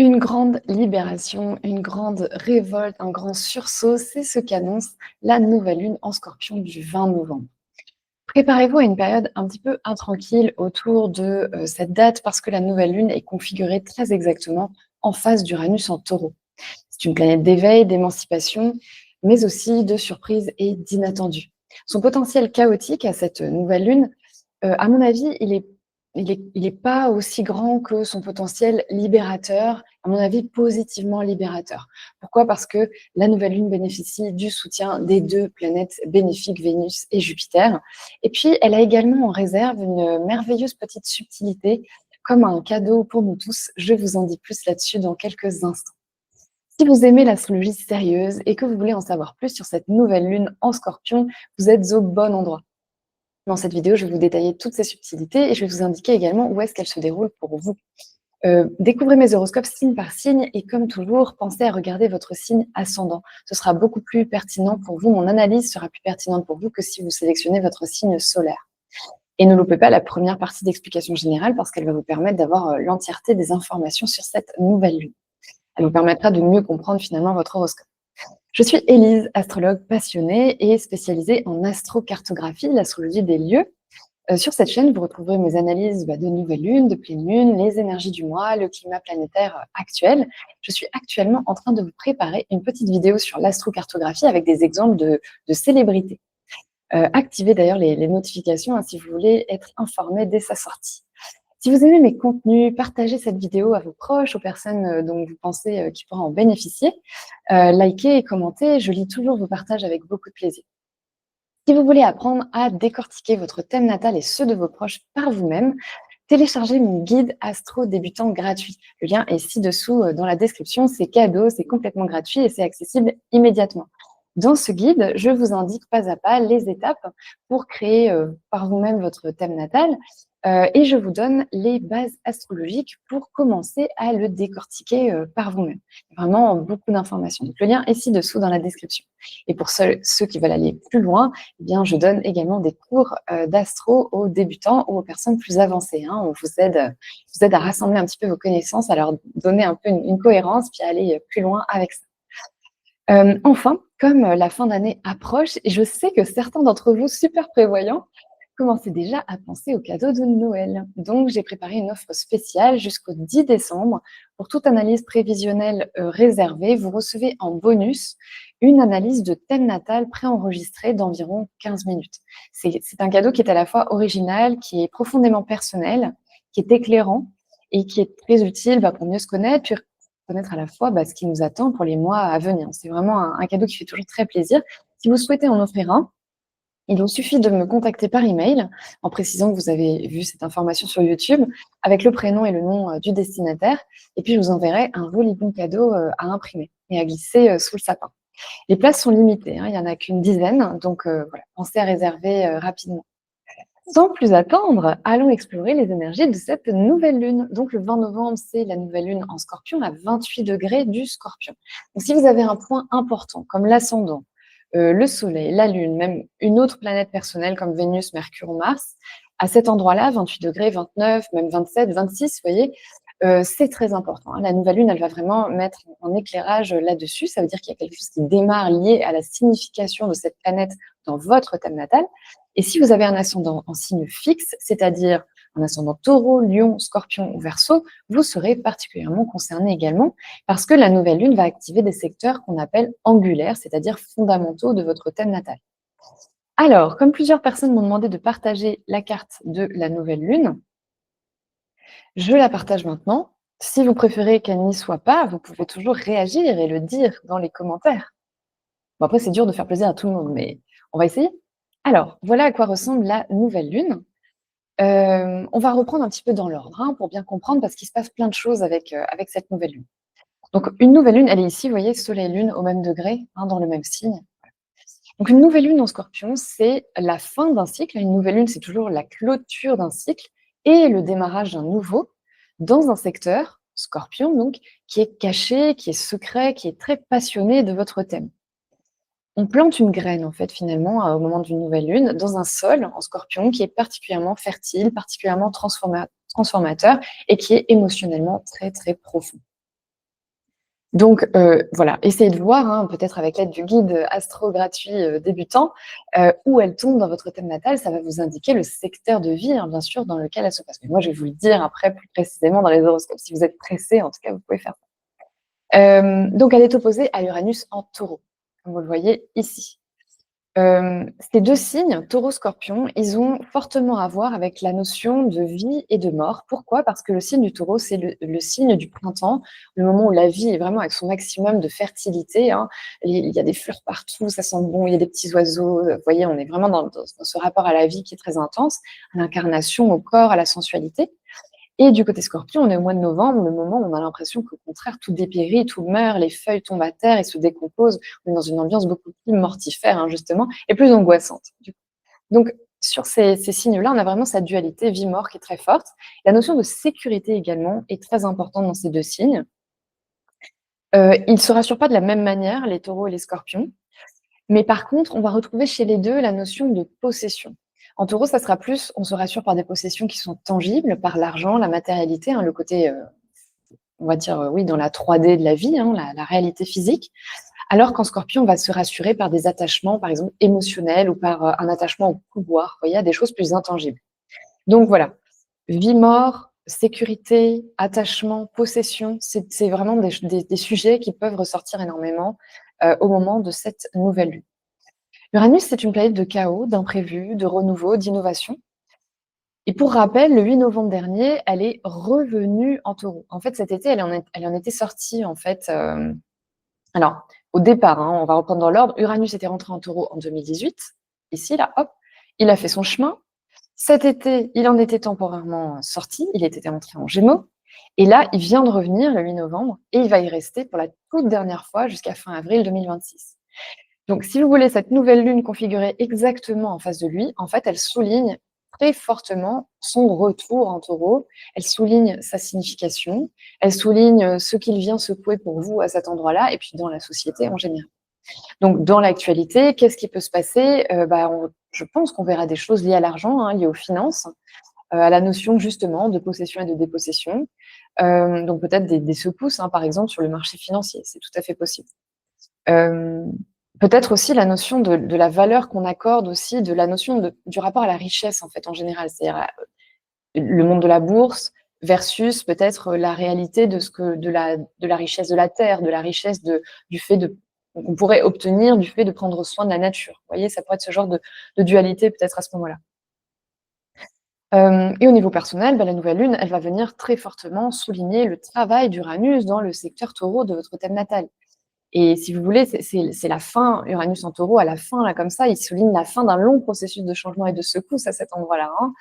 Une grande libération, une grande révolte, un grand sursaut, c'est ce qu'annonce la nouvelle lune en Scorpion du 20 novembre. Préparez-vous à une période un petit peu intranquille autour de cette date parce que la nouvelle lune est configurée très exactement en face d'Uranus en Taureau. C'est une planète d'éveil, d'émancipation, mais aussi de surprise et d'inattendu. Son potentiel chaotique à cette nouvelle lune, à mon avis, il est pas aussi grand que son potentiel libérateur, à mon avis, positivement libérateur. Pourquoi? Parce que la nouvelle lune bénéficie du soutien des 2 planètes bénéfiques, Vénus et Jupiter. Et puis, elle a également en réserve une merveilleuse petite subtilité, comme un cadeau pour nous tous. Je vous en dis plus là-dessus dans quelques instants. Si vous aimez l'astrologie sérieuse et que vous voulez en savoir plus sur cette nouvelle lune en Scorpion, vous êtes au bon endroit. Dans cette vidéo, je vais vous détailler toutes ces subtilités et je vais vous indiquer également où est-ce qu'elles se déroulent pour vous. Découvrez mes horoscopes signe par signe et comme toujours, pensez à regarder votre signe ascendant. Ce sera beaucoup plus pertinent pour vous, mon analyse sera plus pertinente pour vous que si vous sélectionnez votre signe solaire. Et ne loupez pas la première partie d'explication générale parce qu'elle va vous permettre d'avoir l'entièreté des informations sur cette nouvelle lune. Elle vous permettra de mieux comprendre finalement votre horoscope. Je suis Élise, astrologue passionnée et spécialisée en astrocartographie, l'astrologie des lieux. Sur cette chaîne, vous retrouverez mes analyses de nouvelles lunes, de pleine lune, les énergies du mois, le climat planétaire actuel. Je suis actuellement en train de vous préparer une petite vidéo sur l'astrocartographie avec des exemples de célébrités. Activez d'ailleurs les notifications si vous voulez être informé dès sa sortie. Si vous aimez mes contenus, partagez cette vidéo à vos proches, aux personnes dont vous pensez qui pourraient en bénéficier. Likez et commentez, je lis toujours vos partages avec beaucoup de plaisir. Si vous voulez apprendre à décortiquer votre thème natal et ceux de vos proches par vous-même, téléchargez mon guide astro débutant gratuit. Le lien est ci-dessous dans la description. C'est cadeau, c'est complètement gratuit et c'est accessible immédiatement. Dans ce guide, je vous indique pas à pas les étapes pour créer par vous-même votre thème natal et je vous donne les bases astrologiques pour commencer à le décortiquer par vous-même. Vraiment beaucoup d'informations. Donc, le lien est ci-dessous dans la description. Et pour ceux qui veulent aller plus loin, eh bien, je donne également des cours d'astro aux débutants ou aux personnes plus avancées. On vous aide à rassembler un petit peu vos connaissances, à leur donner un peu une cohérence, puis à aller plus loin avec ça. Enfin, comme la fin d'année approche, et je sais que certains d'entre vous, super prévoyants, commencez déjà à penser aux cadeaux de Noël. Donc, j'ai préparé une offre spéciale jusqu'au 10 décembre. Pour toute analyse prévisionnelle réservée, vous recevez en bonus une analyse de thème natal préenregistrée d'environ 15 minutes. C'est un cadeau qui est à la fois original, qui est profondément personnel, qui est éclairant et qui est très utile pour mieux se connaître, puis connaître à la fois ce qui nous attend pour les mois à venir. C'est vraiment un cadeau qui fait toujours très plaisir. Si vous souhaitez en offrir un, il vous suffit de me contacter par email en précisant que vous avez vu cette information sur YouTube avec le prénom et le nom du destinataire. Et puis, je vous enverrai un joli bon cadeau à imprimer et à glisser sous le sapin. Les places sont limitées, il n'y en a qu'une dizaine, donc voilà, pensez à réserver rapidement. Sans plus attendre, allons explorer les énergies de cette nouvelle lune. Donc, le 20 novembre, c'est la nouvelle lune en Scorpion à 28 degrés du Scorpion. Donc, si vous avez un point important comme l'ascendant, le Soleil, la Lune, même une autre planète personnelle comme Vénus, Mercure ou Mars, à cet endroit-là, 28 degrés, 29, même 27, 26, vous voyez, c'est très important. La nouvelle lune, elle va vraiment mettre en éclairage là-dessus. Ça veut dire qu'il y a quelque chose qui démarre lié à la signification de cette planète dans votre thème natal. Et si vous avez un ascendant en signe fixe, c'est-à-dire un ascendant taureau, lion, scorpion ou verseau, vous serez particulièrement concerné également parce que la nouvelle lune va activer des secteurs qu'on appelle angulaires, c'est-à-dire fondamentaux de votre thème natal. Alors, comme plusieurs personnes m'ont demandé de partager la carte de la nouvelle lune, je la partage maintenant. Si vous préférez qu'elle n'y soit pas, vous pouvez toujours réagir et le dire dans les commentaires. Bon, après, c'est dur de faire plaisir à tout le monde, mais on va essayer. Alors, voilà à quoi ressemble la nouvelle lune. On va reprendre un petit peu dans l'ordre pour bien comprendre parce qu'il se passe plein de choses avec cette nouvelle lune. Donc, une nouvelle lune, elle est ici, vous voyez, soleil et lune au même degré, dans le même signe. Donc, une nouvelle lune en Scorpion, c'est la fin d'un cycle. Une nouvelle lune, c'est toujours la clôture d'un cycle et le démarrage d'un nouveau dans un secteur, Scorpion donc, qui est caché, qui est secret, qui est très passionné de votre thème. On plante une graine, en fait, finalement, au moment d'une nouvelle lune, dans un sol en Scorpion qui est particulièrement fertile, particulièrement transformateur et qui est émotionnellement très, très profond. Donc, voilà, essayez de voir, hein, peut-être avec l'aide du guide astro gratuit, débutant, où elle tombe dans votre thème natal. Ça va vous indiquer le secteur de vie, hein, bien sûr, dans lequel elle se passe. Mais moi, je vais vous le dire après plus précisément dans les horoscopes. Si vous êtes pressé, en tout cas, vous pouvez faire ça. Donc elle est opposée à Uranus en Taureau, comme vous le voyez ici. Ces 2 signes, Taureau-Scorpion, ils ont fortement à voir avec la notion de vie et de mort. Pourquoi? Parce que le signe du Taureau, c'est le signe du printemps, le moment où la vie est vraiment avec son maximum de fertilité, hein. Il y a des fleurs partout, ça sent bon, il y a des petits oiseaux, vous voyez, on est vraiment dans ce rapport à la vie qui est très intense, à l'incarnation, au corps, à la sensualité. Et du côté Scorpion, on est au mois de novembre, le moment où on a l'impression qu'au contraire, tout dépérit, tout meurt, les feuilles tombent à terre et se décomposent. On est dans une ambiance beaucoup plus mortifère, hein, justement, et plus angoissante, du coup. Donc, sur ces signes-là, on a vraiment cette dualité vie-mort qui est très forte. La notion de sécurité également est très importante dans ces 2 signes. Ils ne se rassurent pas de la même manière, les Taureaux et les Scorpions. Mais par contre, on va retrouver chez les 2 la notion de possession. En Taureau, ça sera plus, on se rassure par des possessions qui sont tangibles, par l'argent, la matérialité, hein, le côté, on va dire, oui, dans la 3D de la vie, hein, la réalité physique. Alors qu'en Scorpion, on va se rassurer par des attachements, par exemple, émotionnels ou par, un attachement au pouvoir, vous voyez, à des choses plus intangibles. Donc voilà, vie-mort, sécurité, attachement, possession, c'est vraiment des sujets qui peuvent ressortir énormément, au moment de cette nouvelle lune. Uranus, c'est une planète de chaos, d'imprévus, de renouveau, d'innovation. Et pour rappel, le 8 novembre dernier, elle est revenue en Taureau. En fait, cet été, elle en était sortie, en fait. Alors, au départ, hein, on va reprendre dans l'ordre. Uranus était rentré en Taureau en 2018. Ici, là, hop, il a fait son chemin. Cet été, il en était temporairement sorti. Il était entré en Gémeaux. Et là, il vient de revenir le 8 novembre et il va y rester pour la toute dernière fois jusqu'à fin avril 2026. Donc, si vous voulez, cette nouvelle lune configurée exactement en face de lui, en fait, elle souligne très fortement son retour en Taureau. Elle souligne sa signification. Elle souligne ce qu'il vient secouer pour vous à cet endroit-là et puis dans la société en général. Donc, dans l'actualité, qu'est-ce qui peut se passer? Je pense qu'on verra des choses liées à l'argent, hein, liées aux finances, à la notion justement de possession et de dépossession. Donc, peut-être des secousses, hein, par exemple, sur le marché financier. C'est tout à fait possible. Euh, Peut-être aussi la notion de la valeur qu'on accorde aussi, de la notion du rapport à la richesse, en fait, en général. C'est-à-dire le monde de la bourse versus peut-être la réalité de la richesse de la terre, de la richesse du fait qu'on pourrait obtenir du fait de prendre soin de la nature. Vous voyez, ça pourrait être ce genre de dualité peut-être à ce moment-là. Et au niveau personnel, la nouvelle lune, elle va venir très fortement souligner le travail d'Uranus dans le secteur taureau de votre thème natal. Et si vous voulez, c'est la fin, Uranus en Taureau, à la fin, là, comme ça, il souligne la fin d'un long processus de changement et de secousse à cet endroit-là, hein.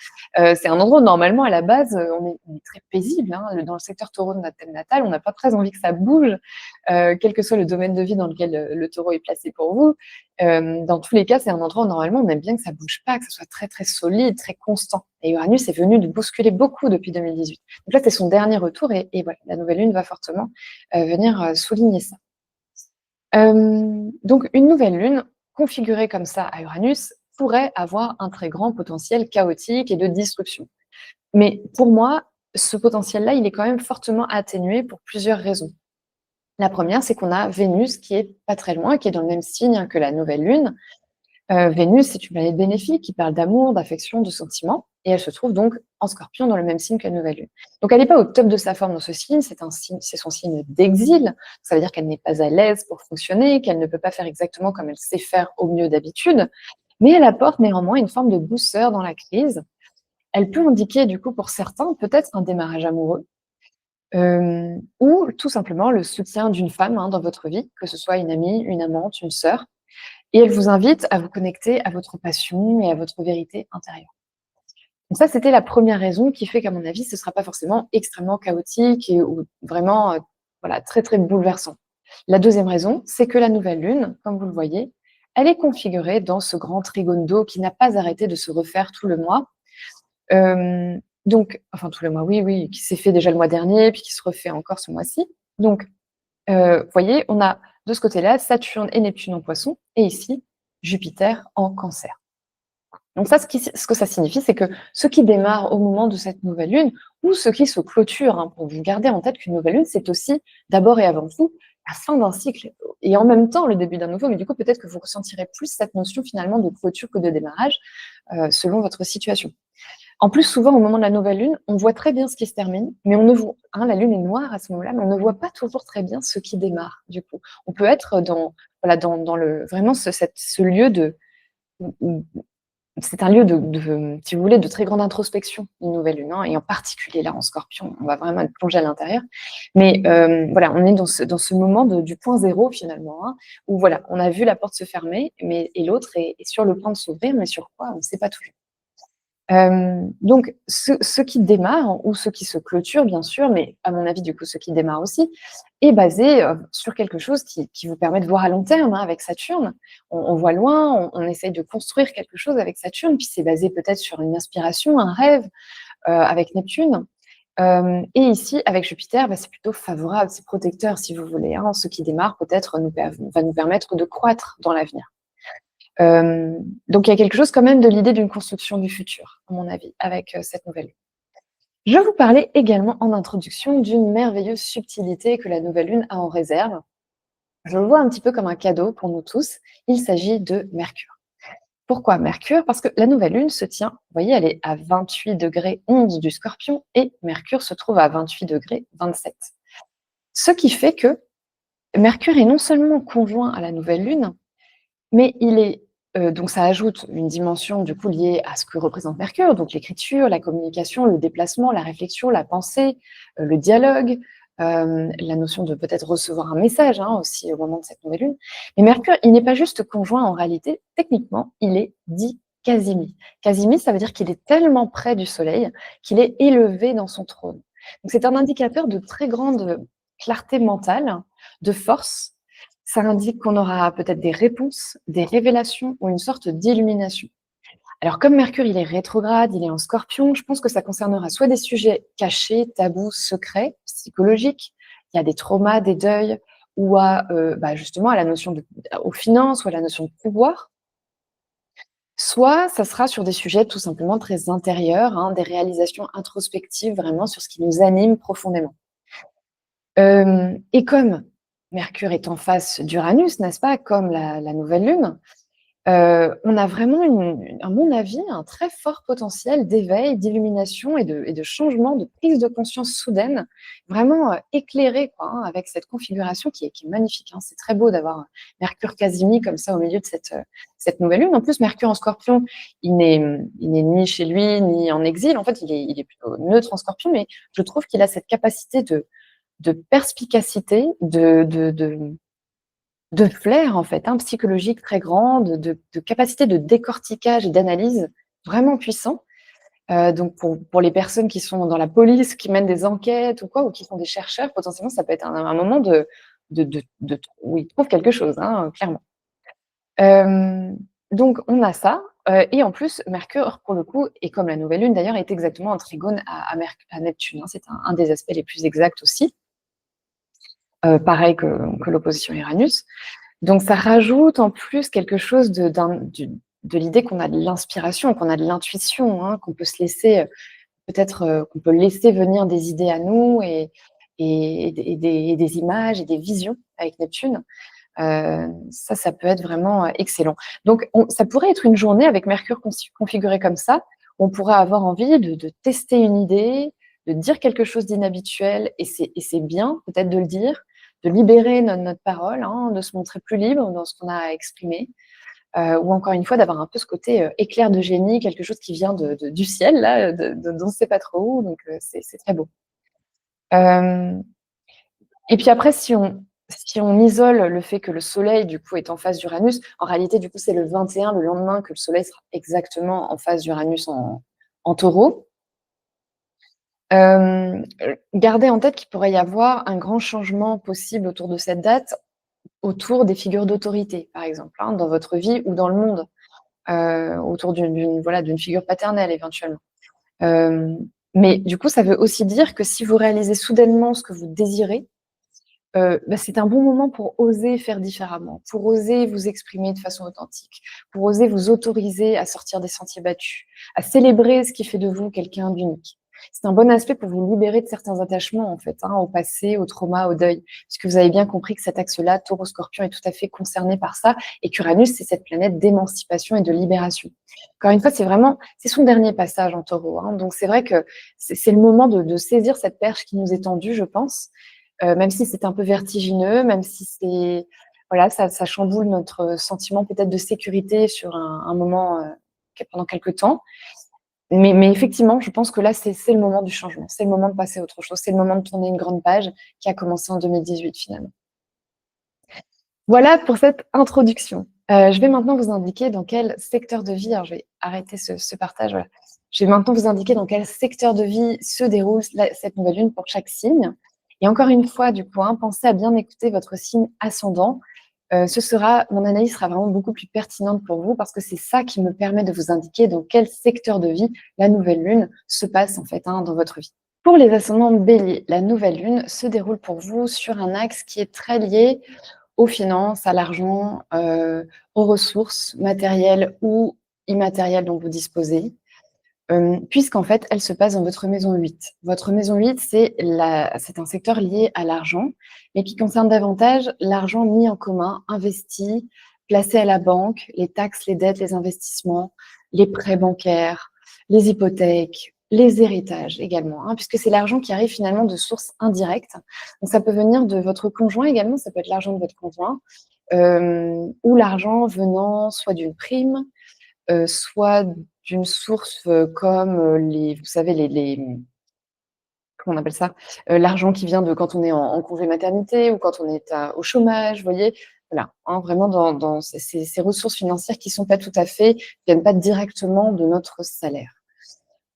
C'est un endroit où, normalement, à la base, on est très paisible, hein. Dans le secteur Taureau de notre thème natal, on n'a pas très envie que ça bouge, quel que soit le domaine de vie dans lequel le Taureau est placé pour vous. Dans tous les cas, c'est un endroit où, normalement, on aime bien que ça bouge pas, que ça soit très, très solide, très constant. Et Uranus est venu de bousculer beaucoup depuis 2018. Donc là, c'est son dernier retour et voilà, la nouvelle lune va fortement venir souligner ça. Donc une nouvelle lune configurée comme ça à Uranus pourrait avoir un très grand potentiel chaotique et de disruption. Mais pour moi, ce potentiel-là, il est quand même fortement atténué pour plusieurs raisons. La première, c'est qu'on a Vénus qui est pas très loin, qui est dans le même signe, hein, que la nouvelle lune. Vénus, c'est une planète bénéfique qui parle d'amour, d'affection, de sentiments, et elle se trouve donc en Scorpion dans le même signe que la nouvelle lune. Donc elle n'est pas au top de sa forme dans ce signe, c'est son signe d'exil. Ça veut dire qu'elle n'est pas à l'aise pour fonctionner, qu'elle ne peut pas faire exactement comme elle sait faire au mieux d'habitude, mais elle apporte néanmoins une forme de douceur dans la crise. Elle peut indiquer du coup pour certains peut-être un démarrage amoureux, ou tout simplement le soutien d'une femme, hein, dans votre vie, que ce soit une amie, une amante, une sœur. Et elle vous invite à vous connecter à votre passion et à votre vérité intérieure. Donc ça, c'était la première raison qui fait qu'à mon avis, ce ne sera pas forcément extrêmement chaotique ou vraiment voilà, très, très bouleversant. La deuxième raison, c'est que la nouvelle lune, comme vous le voyez, elle est configurée dans ce grand trigone d'eau qui n'a pas arrêté de se refaire tout le mois. Enfin tout le mois, oui, qui s'est fait déjà le mois dernier, puis qui se refait encore ce mois-ci. Donc, vous voyez, on a de ce côté-là Saturne et Neptune en Poisson, et ici Jupiter en Cancer. Donc ça, ce que ça signifie, c'est que ce qui démarre au moment de cette nouvelle lune, ou ce qui se clôture, hein, pour vous garder en tête qu'une nouvelle lune, c'est aussi d'abord et avant tout la fin d'un cycle et en même temps le début d'un nouveau, mais du coup, peut-être que vous ressentirez plus cette notion finalement de clôture que de démarrage, selon votre situation. En plus, souvent, au moment de la nouvelle lune, on voit très bien ce qui se termine, mais on ne voit la lune est noire à ce moment-là, mais on ne voit pas toujours très bien ce qui démarre, du coup. On peut être dans voilà, dans le vraiment ce lieu de où c'est un lieu de si vous voulez, de très grande introspection, une nouvelle lune, hein, et en particulier là, en Scorpion, on va vraiment être plongé à l'intérieur. Mais voilà, on est dans ce moment du point zéro finalement, hein, où voilà, on a vu la porte se fermer, mais et l'autre est sur le point de s'ouvrir, mais sur quoi? On ne sait pas toujours. Donc ce qui démarre ou ce qui se clôture bien sûr, mais à mon avis du coup ce qui démarre aussi, est basé, sur quelque chose qui vous permet de voir à long terme, hein, avec Saturne. On voit loin, on essaye de construire quelque chose avec Saturne, puis c'est basé peut-être sur une inspiration, un rêve, avec Neptune. Et ici avec Jupiter, bah, c'est plutôt favorable, c'est protecteur si vous voulez, hein. Ce qui démarre peut-être va nous permettre de croître dans l'avenir. Donc il y a quelque chose quand même de l'idée d'une construction du futur, à mon avis, avec, cette nouvelle lune. Je vous parlais également en introduction d'une merveilleuse subtilité que la nouvelle lune a en réserve. Je le vois un petit peu comme un cadeau pour nous tous. Il s'agit de Mercure. Pourquoi Mercure? Parce que la nouvelle lune se tient, vous voyez, elle est à 28°11 du Scorpion et Mercure se trouve à 28°27. Ce qui fait que Mercure est non seulement conjoint à la nouvelle lune, mais il est donc ça ajoute une dimension du coup liée à ce que représente Mercure, donc l'écriture, la communication, le déplacement, la réflexion, la pensée, le dialogue, la notion de peut-être recevoir un message, hein, aussi au moment de cette nouvelle lune. Mais Mercure, il n'est pas juste conjoint en réalité, techniquement, il est dit quasimi. Quasimi, ça veut dire qu'il est tellement près du Soleil qu'il est élevé dans son trône. Donc c'est un indicateur de très grande clarté mentale, de force. Ça indique qu'on aura peut-être des réponses, des révélations ou une sorte d'illumination. Alors comme Mercure, il est rétrograde, il est en Scorpion, je pense que ça concernera soit des sujets cachés, tabous, secrets, psychologiques, il y a des traumas, des deuils, ou justement à la notion aux finances ou à la notion de pouvoir. Soit ça sera sur des sujets tout simplement très intérieurs, hein, des réalisations introspectives vraiment sur ce qui nous anime profondément. Et comme Mercure est en face d'Uranus, n'est-ce pas? Comme la nouvelle lune, on a vraiment à mon avis, un très fort potentiel d'éveil, d'illumination et de changement, de prise de conscience soudaine, vraiment, éclairée quoi, hein, avec cette configuration qui est magnifique, hein. C'est très beau d'avoir Mercure quasi comme ça au milieu de cette nouvelle lune. En plus, Mercure en Scorpion, il n'est ni chez lui, ni en exil. En fait, il est plutôt neutre en Scorpion, mais je trouve qu'il a cette capacité de perspicacité, de flair en fait, hein, psychologique très grande, de capacité de décortiquage et d'analyse vraiment puissant. Donc pour les personnes qui sont dans la police, qui mènent des enquêtes ou quoi, ou qui sont des chercheurs, potentiellement ça peut être un moment où ils trouvent quelque chose, hein, clairement. Donc on a ça, et en plus Mercure pour le coup, et comme la nouvelle lune d'ailleurs, est exactement en trigone à Neptune, hein. C'est un des aspects les plus exacts aussi. Pareil que l'opposition Uranus. Donc ça rajoute en plus quelque chose de l'idée qu'on a de l'inspiration, qu'on a de l'intuition, hein, qu'on peut se laisser peut-être qu'on peut laisser venir des idées à nous et des images et des visions avec Neptune. Ça peut être vraiment excellent. Donc ça pourrait être une journée avec Mercure configuré comme ça, où on pourrait avoir envie de tester une idée, de dire quelque chose d'inhabituel, et c'est bien peut-être de le dire, de libérer notre parole, hein, de se montrer plus libre dans ce qu'on a à exprimer, ou encore une fois d'avoir un peu ce côté éclair de génie, quelque chose qui vient du ciel, là, dont on ne sait pas trop où, donc c'est très beau. Et puis après, si on isole le fait que le Soleil, du coup, est en face d'Uranus, en réalité, du coup, c'est le 21, le lendemain, que le Soleil sera exactement en face d'Uranus en Taureau. Gardez en tête qu'il pourrait y avoir un grand changement possible autour de cette date, autour des figures d'autorité, par exemple, hein, dans votre vie ou dans le monde, autour d'une figure paternelle éventuellement. Mais du coup, ça veut aussi dire que si vous réalisez soudainement ce que vous désirez, c'est un bon moment pour oser faire différemment, pour oser vous exprimer de façon authentique, pour oser vous autoriser à sortir des sentiers battus, à célébrer ce qui fait de vous quelqu'un d'unique. C'est un bon aspect pour vous libérer de certains attachements, en fait, hein, au passé, au trauma, au deuil, puisque vous avez bien compris que cet axe-là, Taureau-Scorpion, est tout à fait concerné par ça et qu'Uranus, c'est cette planète d'émancipation et de libération. Encore une fois, c'est son dernier passage en Taureau, hein, donc c'est vrai que c'est le moment de saisir cette perche qui nous est tendue, je pense, même si c'est un peu vertigineux, même si c'est voilà, ça chamboule notre sentiment peut-être de sécurité sur un moment, pendant quelque temps. Mais effectivement, je pense que là, c'est le moment du changement. C'est le moment de passer à autre chose. C'est le moment de tourner une grande page qui a commencé en 2018 finalement. Voilà pour cette introduction. Je vais maintenant vous indiquer dans quel secteur de vie, alors je vais arrêter ce partage, voilà. Je vais maintenant vous indiquer dans quel secteur de vie se déroule cette nouvelle lune pour chaque signe. Et encore une fois, du coup, hein, pensez à bien écouter votre signe ascendant. Mon analyse sera vraiment beaucoup plus pertinente pour vous parce que c'est ça qui me permet de vous indiquer dans quel secteur de vie la nouvelle lune se passe en fait, hein, dans votre vie. Pour les ascendants béliers, la nouvelle lune se déroule pour vous sur un axe qui est très lié aux finances, à l'argent, aux ressources matérielles ou immatérielles dont vous disposez, puisqu'en fait, elle se passe dans votre maison 8. Votre maison 8, c'est un secteur lié à l'argent, mais qui concerne davantage l'argent mis en commun, investi, placé à la banque, les taxes, les dettes, les investissements, les prêts bancaires, les hypothèques, les héritages également, hein, puisque c'est l'argent qui arrive finalement de sources indirectes. Donc ça peut venir de votre conjoint également, ça peut être l'argent de votre conjoint, ou l'argent venant soit d'une prime, soit d'une source, comme, vous savez comment on appelle ça? L'argent qui vient de quand on est en congé maternité ou quand on est au chômage, vous voyez? Voilà, hein, vraiment dans ces ressources financières qui sont pas tout à fait viennent pas directement de notre salaire.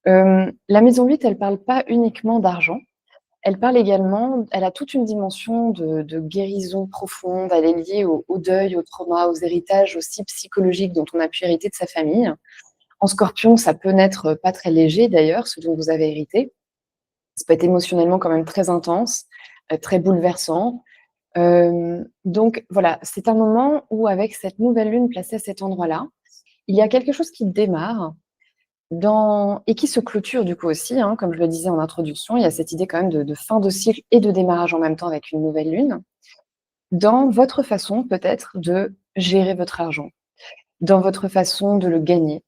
La maison 8, elle parle pas uniquement d'argent, elle a toute une dimension de guérison profonde, elle est liée au deuil, au trauma, aux héritages aussi psychologiques dont on a pu hériter de sa famille. En Scorpion, ça peut n'être pas très léger d'ailleurs, ce dont vous avez hérité. Ça peut être émotionnellement quand même très intense, très bouleversant. Donc voilà, c'est un moment où avec cette nouvelle lune placée à cet endroit-là, il y a quelque chose qui démarre et qui se clôture du coup aussi, hein, comme je le disais en introduction, il y a cette idée quand même de fin de cycle et de démarrage en même temps avec une nouvelle lune, dans votre façon peut-être de gérer votre argent, dans votre façon de le gagner.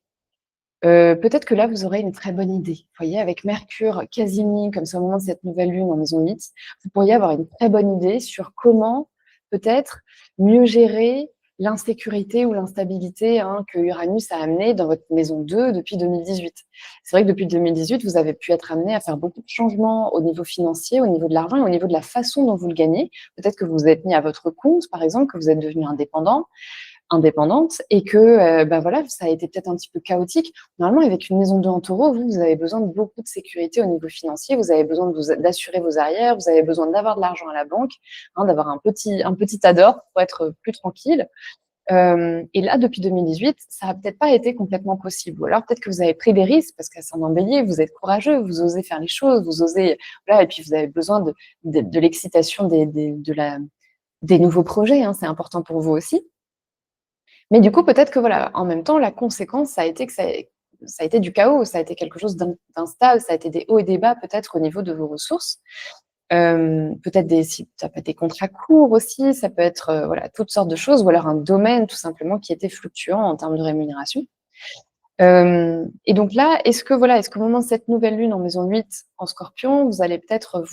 Peut-être que là, vous aurez une très bonne idée. Vous voyez, avec Mercure quasi mis comme ça au moment de cette nouvelle lune en maison 8, vous pourriez avoir une très bonne idée sur comment peut-être mieux gérer l'insécurité ou l'instabilité, hein, que Uranus a amené dans votre maison 2 depuis 2018. C'est vrai que depuis 2018, vous avez pu être amené à faire beaucoup de changements au niveau financier, au niveau de l'argent et au niveau de la façon dont vous le gagnez. Peut-être que vous êtes mis à votre compte, par exemple, que vous êtes devenu indépendante et que, bah, voilà, ça a été peut-être un petit peu chaotique. Normalement, avec une maison 2 en Taureau, vous avez besoin de beaucoup de sécurité au niveau financier, vous avez besoin d'assurer vos arrières, vous avez besoin d'avoir de l'argent à la banque, hein, d'avoir un petit Ador pour être plus tranquille. Et là, depuis 2018, ça a peut-être pas été complètement possible. Ou alors peut-être que vous avez pris des risques parce qu'ascendant Bélier, vous êtes courageux, vous osez faire les choses, vous osez voilà et puis vous avez besoin de l'excitation des nouveaux projets, hein, c'est important pour vous aussi. Mais du coup, peut-être que voilà, en même temps, la conséquence, ça a été que ça a été du chaos, ça a été quelque chose d'instable, ça a été des hauts et des bas peut-être au niveau de vos ressources. Peut-être ça peut être des contrats courts aussi, ça peut être, voilà, toutes sortes de choses ou alors un domaine tout simplement qui était fluctuant en termes de rémunération. Et donc là, est-ce qu'au moment de cette nouvelle lune en maison 8 en Scorpion, vous allez peut-être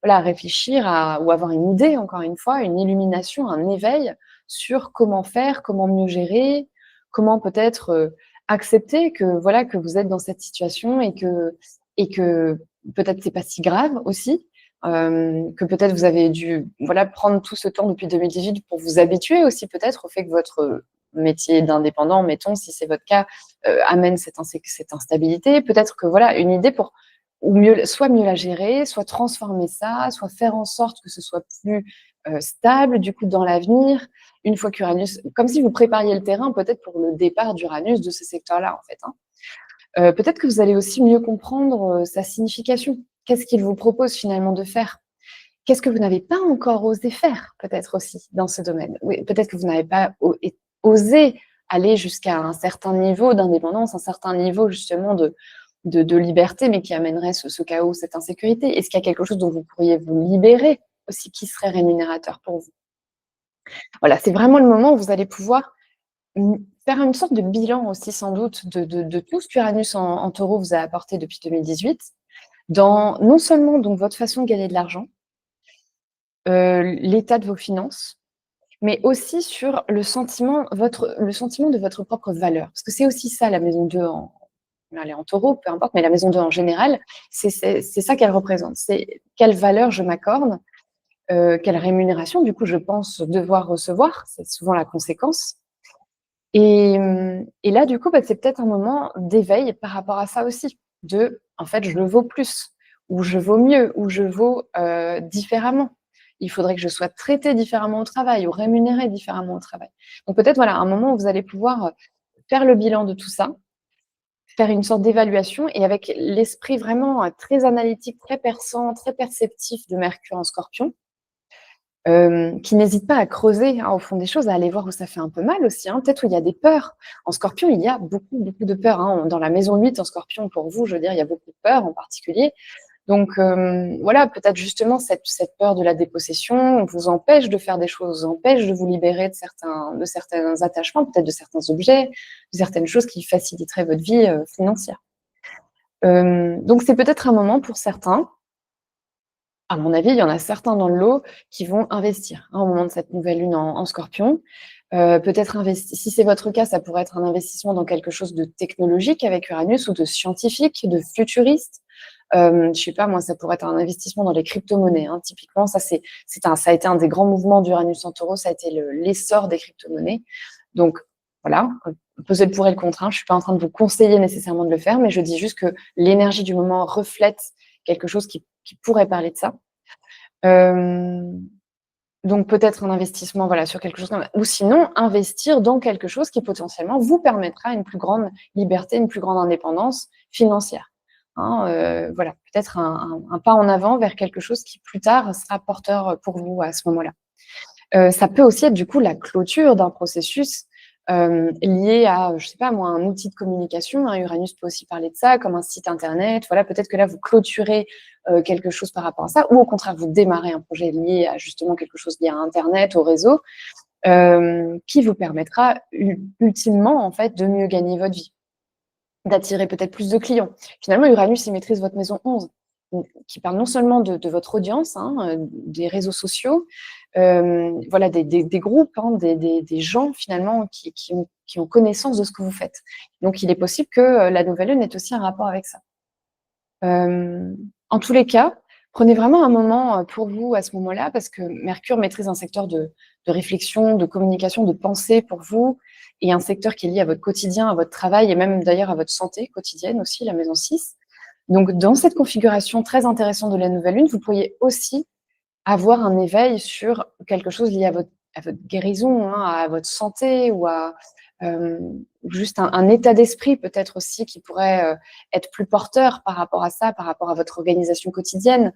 voilà, réfléchir ou avoir une idée, encore une fois, une illumination, un éveil sur comment faire, comment mieux gérer, comment peut-être accepter que voilà que vous êtes dans cette situation et que peut-être c'est pas si grave aussi, que peut-être vous avez dû voilà prendre tout ce temps depuis 2018 pour vous habituer aussi peut-être au fait que votre métier d'indépendant, mettons, si c'est votre cas, amène cette instabilité. Peut-être que voilà, une idée pour soit mieux la gérer, soit transformer ça, soit faire en sorte que ce soit plus stable du coup dans l'avenir, une fois qu'Uranus, comme si vous prépariez le terrain peut-être pour le départ d'Uranus de ce secteur-là en fait, hein. Peut-être que vous allez aussi mieux comprendre sa signification. Qu'est-ce qu'il vous propose finalement de faire? Qu'est-ce que vous n'avez pas encore osé faire peut-être aussi dans ce domaine? Oui, peut-être que vous n'avez pas osé aller jusqu'à un certain niveau d'indépendance, un certain niveau justement de liberté, mais qui amènerait ce chaos, cette insécurité? Est-ce qu'il y a quelque chose dont vous pourriez vous libérer aussi, qui serait rémunérateur pour vous? Voilà, c'est vraiment le moment où vous allez pouvoir faire une sorte de bilan aussi sans doute de tout ce qu'Uranus en Taureau vous a apporté depuis 2018, dans non seulement donc votre façon de gagner de l'argent, l'état de vos finances, mais aussi sur le sentiment de votre propre valeur. Parce que c'est aussi ça la maison 2 allez, en Taureau, peu importe, mais la maison 2 en général, c'est ça qu'elle représente. C'est quelle valeur je m'accorde, quelle rémunération du coup je pense devoir recevoir, c'est souvent la conséquence. Et là, du coup, c'est peut-être un moment d'éveil par rapport à ça aussi, en fait, je vaux plus, ou je vaux mieux, ou je vaux différemment. Il faudrait que je sois traitée différemment au travail, ou rémunérée différemment au travail. Donc peut-être, voilà, un moment où vous allez pouvoir faire le bilan de tout ça, faire une sorte d'évaluation, et avec l'esprit vraiment très analytique, très perçant, très perceptif de Mercure en Scorpion, qui n'hésite pas à creuser, hein, au fond des choses, à aller voir où ça fait un peu mal aussi, hein, peut-être où il y a des peurs. En Scorpion, il y a beaucoup, beaucoup de peurs, hein. Dans la maison 8 en Scorpion, pour vous, je veux dire, il y a beaucoup de peurs en particulier. Donc voilà, peut-être justement cette peur de la dépossession vous empêche de faire des choses, vous empêche de vous libérer de certains attachements, peut-être de certains objets, de certaines choses qui faciliteraient votre vie financière. Donc c'est peut-être un moment pour certains, à mon avis, il y en a certains dans le lot qui vont investir, hein, au moment de cette nouvelle lune en Scorpion. Peut-être si c'est votre cas, ça pourrait être un investissement dans quelque chose de technologique avec Uranus, ou de scientifique, de futuriste. Je sais pas moi, ça pourrait être un investissement dans les crypto-monnaies, hein. Typiquement, ça a été un des grands mouvements d'Uranus en Taureau, ça a été l'essor des crypto-monnaies. Donc voilà, peser le pour et le contre, hein. Je suis pas en train de vous conseiller nécessairement de le faire, mais je dis juste que l'énergie du moment reflète quelque chose qui pourrait parler de ça. Donc peut-être un investissement, voilà, sur quelque chose comme ça, ou sinon investir dans quelque chose qui potentiellement vous permettra une plus grande liberté, une plus grande indépendance financière, hein, voilà, peut-être un pas en avant vers quelque chose qui plus tard sera porteur pour vous à ce moment-là. Ça peut aussi être du coup la clôture d'un processus lié à, je sais pas moi, un outil de communication, hein. Uranus peut aussi parler de ça, comme un site internet. Voilà, peut-être que là, vous clôturez quelque chose par rapport à ça, ou au contraire, vous démarrez un projet lié à justement quelque chose lié à Internet, au réseau, qui vous permettra ultimement, en fait, de mieux gagner votre vie, d'attirer peut-être plus de clients. Finalement, Uranus, il maîtrise votre maison 11, qui parle non seulement de votre audience, hein, des réseaux sociaux, voilà, des groupes, hein, des gens finalement qui ont connaissance de ce que vous faites. Donc, il est possible que la nouvelle lune ait aussi un rapport avec ça. En tous les cas, prenez vraiment un moment pour vous à ce moment-là, parce que Mercure maîtrise un secteur de réflexion, de communication, de pensée pour vous, et un secteur qui est lié à votre quotidien, à votre travail, et même d'ailleurs à votre santé quotidienne aussi, la maison 6. Donc, dans cette configuration très intéressante de la nouvelle lune, vous pourriez aussi avoir un éveil sur quelque chose lié à votre guérison, hein, à votre santé, ou à juste un état d'esprit peut-être aussi qui pourrait être plus porteur par rapport à ça, par rapport à votre organisation quotidienne.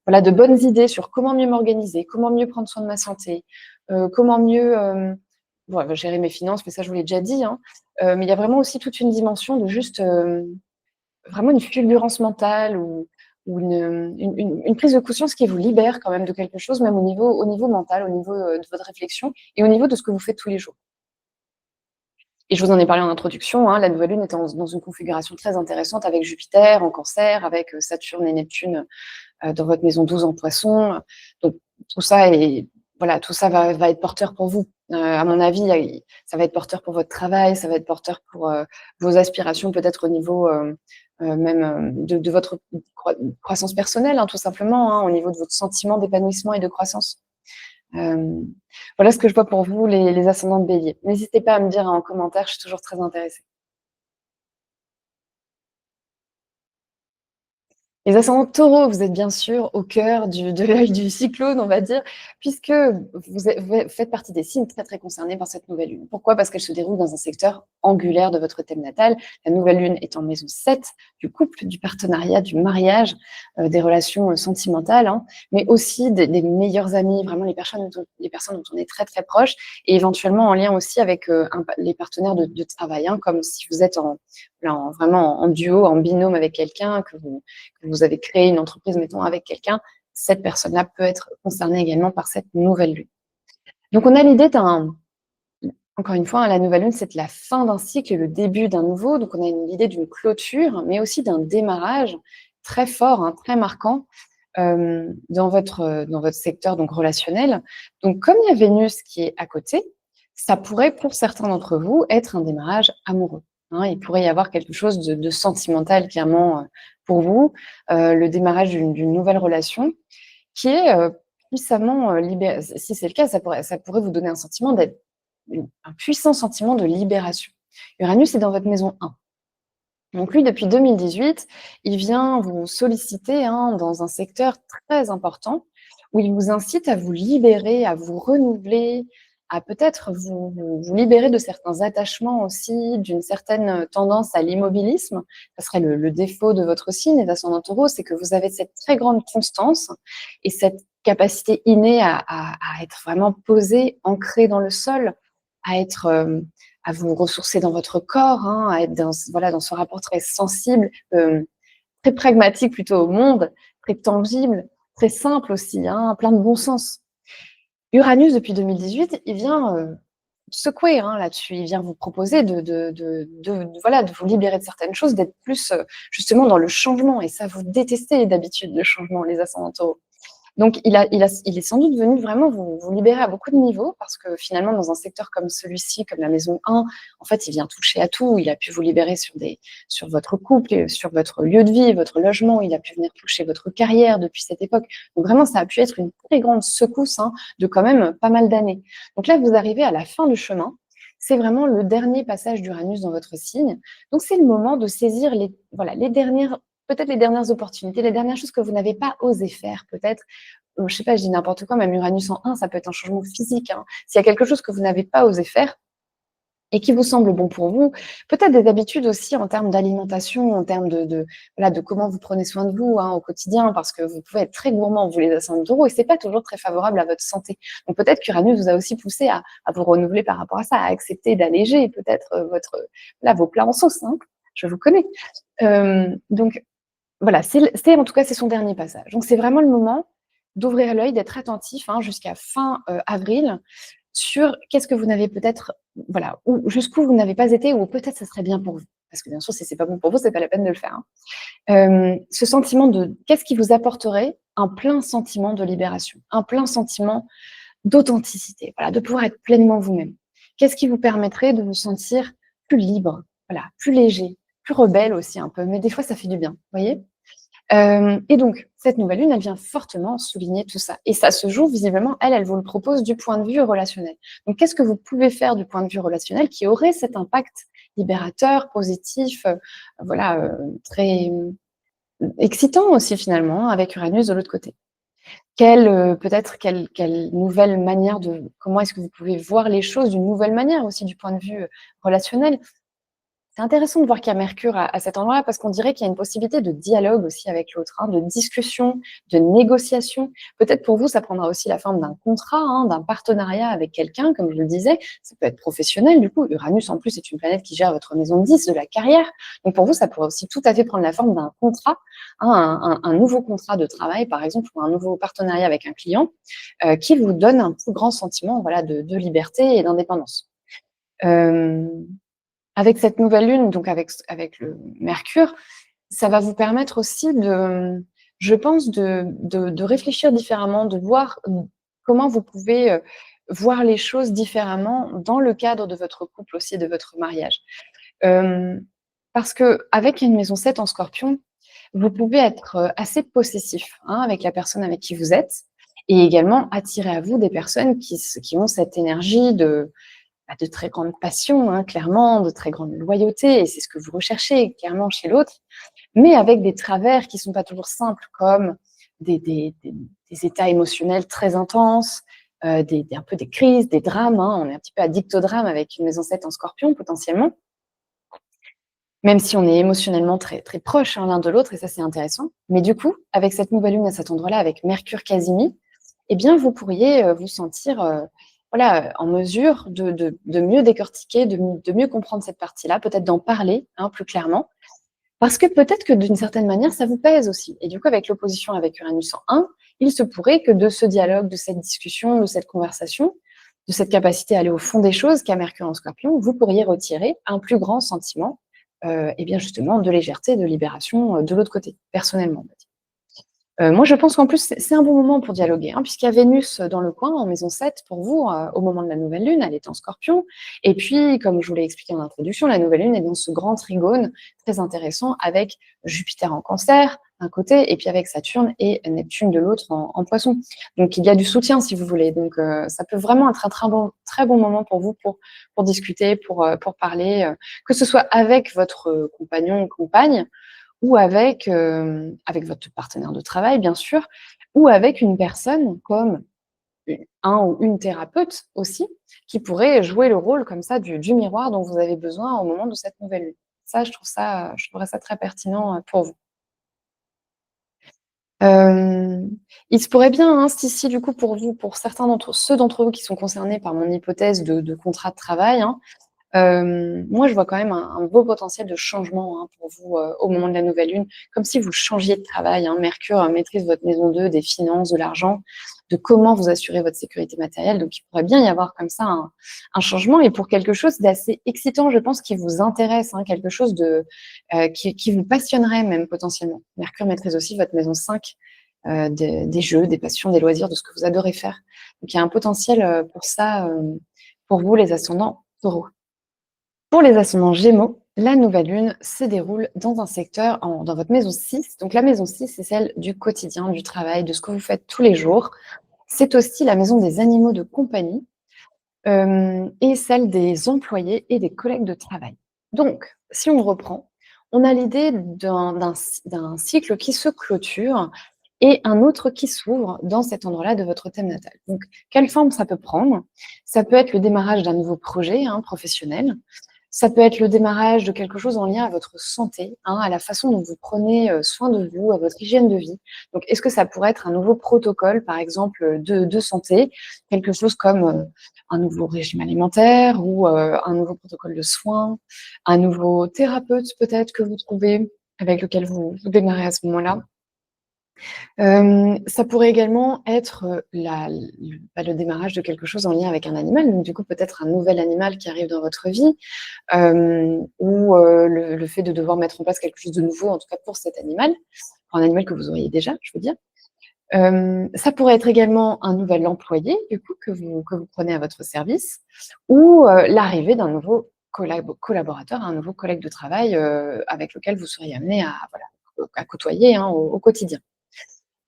Voilà, de bonnes idées sur comment mieux m'organiser, comment mieux prendre soin de ma santé, comment mieux gérer mes finances, mais ça je vous l'ai déjà dit, hein. Mais il y a vraiment aussi toute une dimension de juste vraiment une fulgurance mentale, ou une prise de conscience qui vous libère quand même de quelque chose, même au niveau mental, au niveau de votre réflexion, et au niveau de ce que vous faites tous les jours. Et je vous en ai parlé en introduction, hein, la nouvelle lune est dans une configuration très intéressante avec Jupiter en Cancer, avec Saturne et Neptune dans votre maison 12 en Poisson. Donc tout ça va être porteur pour vous. À mon avis, ça va être porteur pour votre travail, ça va être porteur pour vos aspirations, peut-être au niveau même de votre croissance personnelle, hein, tout simplement, hein, au niveau de votre sentiment d'épanouissement et de croissance. Voilà ce que je vois pour vous, les ascendants de Bélier. N'hésitez pas à me dire en commentaire, je suis toujours très intéressée. Les ascendants Taureaux, vous êtes bien sûr au cœur de l'œil du cyclone, on va dire, puisque vous faites partie des signes très, très concernés par cette nouvelle lune. Pourquoi? Parce qu'elle se déroule dans un secteur angulaire de votre thème natal. La nouvelle lune est en maison 7, du couple, du partenariat, du mariage, des relations sentimentales, hein, mais aussi des meilleurs amis, vraiment les personnes dont on est très, très proche, et éventuellement en lien aussi avec les partenaires de travail, hein, comme si vous êtes là, vraiment en duo, en binôme avec quelqu'un, que vous avez créé une entreprise, mettons, avec quelqu'un, cette personne-là peut être concernée également par cette nouvelle lune. Donc on a l'idée encore une fois, hein, la nouvelle lune, c'est la fin d'un cycle et le début d'un nouveau. Donc, on a l'idée d'une clôture, mais aussi d'un démarrage très fort, hein, très marquant dans votre secteur donc relationnel. Donc, comme il y a Vénus qui est à côté, ça pourrait, pour certains d'entre vous, être un démarrage amoureux, hein. Il pourrait y avoir quelque chose de sentimental, clairement, pour vous, le démarrage d'une nouvelle relation qui est puissamment libérée. Si c'est le cas, ça pourrait vous donner un sentiment d'être un puissant sentiment de libération. Uranus est dans votre maison 1. Donc lui, depuis 2018, il vient vous solliciter hein, dans un secteur très important où il vous incite à vous libérer, à vous renouveler, à peut-être vous libérer de certains attachements aussi, d'une certaine tendance à l'immobilisme. Ça serait le défaut de votre signe et d'ascendant Taureau, c'est que vous avez cette très grande constance et cette capacité innée à être vraiment posé, ancré dans le sol, à être à vous ressourcer dans votre corps, hein, à être dans ce rapport très sensible, très pragmatique plutôt au monde, très tangible, très simple aussi, hein, plein de bon sens. Uranus, depuis 2018, il vient secouer hein, là-dessus. Il vient vous proposer de vous libérer de certaines choses, d'être plus justement dans le changement. Et ça, vous détestez d'habitude le changement, les ascendants taureaux. Donc, il est sans doute venu vraiment vous libérer à beaucoup de niveaux parce que finalement, dans un secteur comme celui-ci, comme la maison 1, en fait, il vient toucher à tout. Il a pu vous libérer sur votre couple, sur votre lieu de vie, votre logement. Il a pu venir toucher votre carrière depuis cette époque. Donc, vraiment, ça a pu être une très grande secousse hein, de quand même pas mal d'années. Donc là, vous arrivez à la fin du chemin. C'est vraiment le dernier passage d'Uranus dans votre signe. Donc, c'est le moment de saisir les dernières peut-être les dernières opportunités, les dernières choses que vous n'avez pas osé faire, peut-être. Je sais pas, je dis n'importe quoi, même Uranus en 1, ça peut être un changement physique. Hein. S'il y a quelque chose que vous n'avez pas osé faire et qui vous semble bon pour vous, peut-être des habitudes aussi en termes d'alimentation, en termes de comment vous prenez soin de vous hein, au quotidien, parce que vous pouvez être très gourmand, vous les ascendants Taureau, et c'est pas toujours très favorable à votre santé. Donc peut-être qu'Uranus vous a aussi poussé à vous renouveler par rapport à ça, à accepter d'alléger peut-être vos plats en sauce. Hein. Je vous connais. Donc, voilà, en tout cas, c'est son dernier passage. Donc, c'est vraiment le moment d'ouvrir l'œil, d'être attentif hein, jusqu'à fin avril sur qu'est-ce que vous n'avez peut-être, voilà, ou jusqu'où vous n'avez pas été, ou peut-être ça serait bien pour vous. Parce que bien sûr, si c'est pas bon pour vous, c'est pas la peine de le faire. Hein. Ce sentiment de qu'est-ce qui vous apporterait un plein sentiment de libération, un plein sentiment d'authenticité, voilà, de pouvoir être pleinement vous-même. Qu'est-ce qui vous permettrait de vous sentir plus libre, voilà, plus léger, plus rebelle aussi un peu, mais des fois ça fait du bien, vous voyez. Et donc, cette nouvelle lune, elle vient fortement souligner tout ça. Et ça se joue visiblement, elle vous le propose du point de vue relationnel. Donc, qu'est-ce que vous pouvez faire du point de vue relationnel qui aurait cet impact libérateur, positif, très excitant aussi finalement, avec Uranus de l'autre côté. Peut-être quelle nouvelle manière comment est-ce que vous pouvez voir les choses d'une nouvelle manière aussi du point de vue relationnel. C'est intéressant de voir qu'il y a Mercure à cet endroit-là parce qu'on dirait qu'il y a une possibilité de dialogue aussi avec l'autre, hein, de discussion, de négociation. Peut-être pour vous, ça prendra aussi la forme d'un contrat, hein, d'un partenariat avec quelqu'un, comme je le disais. Ça peut être professionnel, du coup. Uranus, en plus, est une planète qui gère votre maison 10 de la carrière. Donc pour vous, ça pourrait aussi tout à fait prendre la forme d'un contrat, hein, un nouveau contrat de travail, par exemple, ou un nouveau partenariat avec un client qui vous donne un plus grand sentiment voilà, de liberté et d'indépendance. Avec cette nouvelle lune, donc avec le Mercure, ça va vous permettre aussi je pense, de réfléchir différemment, de voir comment vous pouvez voir les choses différemment dans le cadre de votre couple aussi, de votre mariage. Parce qu'avec une maison 7 en Scorpion, vous pouvez être assez possessif hein, avec la personne avec qui vous êtes et également attirer à vous des personnes qui ont cette énergie de très grande passion, hein, clairement, de très grande loyauté, et c'est ce que vous recherchez clairement chez l'autre, mais avec des travers qui ne sont pas toujours simples, comme des états émotionnels très intenses, un peu des crises, des drames. Hein, on est un petit peu addict au drame avec une maison 7 en Scorpion, potentiellement, même si on est émotionnellement très, très proches hein, l'un de l'autre, et ça, c'est intéressant. Mais du coup, avec cette nouvelle lune à cet endroit-là, avec Mercure Casimi, eh bien, vous pourriez vous sentir voilà, en mesure de mieux décortiquer, de mieux comprendre cette partie-là, peut-être d'en parler, hein, plus clairement. Parce que peut-être que d'une certaine manière, ça vous pèse aussi. Et du coup, avec l'opposition avec Uranus en 1, il se pourrait que de ce dialogue, de cette discussion, de cette conversation, de cette capacité à aller au fond des choses qu'a Mercure en Scorpion, vous pourriez retirer un plus grand sentiment, et bien justement de légèreté, de libération, de l'autre côté, personnellement, on va dire. Moi, je pense qu'en plus, c'est un bon moment pour dialoguer, hein, puisqu'il y a Vénus dans le coin, en maison 7 pour vous, au moment de la nouvelle lune, elle est en Scorpion. Et puis, comme je vous l'ai expliqué en introduction, la nouvelle lune est dans ce grand trigone très intéressant avec Jupiter en Cancer d'un côté, et puis avec Saturne et Neptune de l'autre en Poisson. Donc, il y a du soutien, si vous voulez. Donc, ça peut vraiment être un très bon moment pour vous pour discuter, pour parler, que ce soit avec votre compagnon ou compagne, ou avec votre partenaire de travail, bien sûr, ou avec une personne comme un ou une thérapeute aussi, qui pourrait jouer le rôle comme ça du miroir dont vous avez besoin au moment de cette nouvelle lune. Ça, je trouverais ça très pertinent pour vous. Il se pourrait bien, hein, si du coup pour vous, pour ceux d'entre vous qui sont concernés par mon hypothèse de contrat de travail, hein, moi, je vois quand même un beau potentiel de changement, hein, pour vous, au moment de la nouvelle lune, comme si vous changiez de travail, hein. Mercure, maîtrise votre maison 2, des finances, de l'argent, de comment vous assurer votre sécurité matérielle. Donc il pourrait bien y avoir comme ça un changement et pour quelque chose d'assez excitant, je pense, qui vous intéresse, hein, quelque chose qui vous passionnerait même potentiellement. Mercure maîtrise aussi votre maison 5, des jeux, des passions, des loisirs, de ce que vous adorez faire. Donc il y a un potentiel, pour ça, pour vous les ascendants Taureaux. Pour les ascendants Gémeaux, la nouvelle lune se déroule dans un secteur, dans votre maison 6. Donc la maison 6, c'est celle du quotidien, du travail, de ce que vous faites tous les jours. C'est aussi la maison des animaux de compagnie, et celle des employés et des collègues de travail. Donc, si on reprend, on a l'idée d'un cycle qui se clôture et un autre qui s'ouvre dans cet endroit-là de votre thème natal. Donc, quelle forme ça peut prendre? Ça peut être le démarrage d'un nouveau projet, hein, professionnel. Ça peut être le démarrage de quelque chose en lien à votre santé, hein, à la façon dont vous prenez soin de vous, à votre hygiène de vie. Donc, est-ce que ça pourrait être un nouveau protocole, par exemple, de santé, quelque chose comme un nouveau régime alimentaire ou un nouveau protocole de soins, un nouveau thérapeute peut-être que vous trouvez, avec lequel vous démarrez à ce moment-là. Ça pourrait également être, le démarrage de quelque chose en lien avec un animal, donc du coup peut-être un nouvel animal qui arrive dans votre vie, ou le fait de devoir mettre en place quelque chose de nouveau, en tout cas pour cet animal, pour un animal que vous auriez déjà, je veux dire. Ça pourrait être également un nouvel employé, du coup, que vous prenez à votre service, ou l'arrivée d'un nouveau collaborateur, un nouveau collègue de travail, avec lequel vous seriez amené à, voilà, à côtoyer, hein, au quotidien.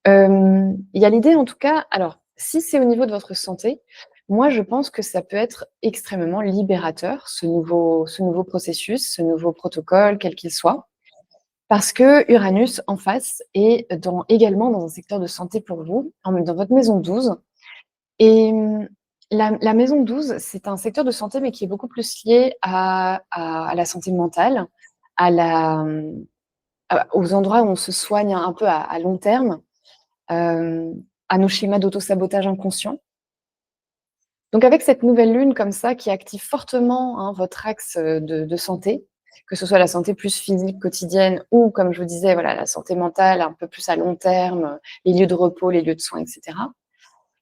Il y a l'idée en tout cas, alors si c'est au niveau de votre santé, moi je pense que ça peut être extrêmement libérateur, ce nouveau processus, ce nouveau protocole, quel qu'il soit. Parce que Uranus en face est également dans un secteur de santé pour vous, dans votre maison 12. Et la maison 12, c'est un secteur de santé, mais qui est beaucoup plus lié à la santé mentale, à aux endroits où on se soigne un peu à long terme, euh, à nos schémas d'auto-sabotage inconscient. Donc avec cette nouvelle lune comme ça qui active fortement, hein, votre axe de santé, que ce soit la santé plus physique quotidienne ou, comme je vous disais, voilà, la santé mentale un peu plus à long terme, les lieux de repos, les lieux de soins, etc.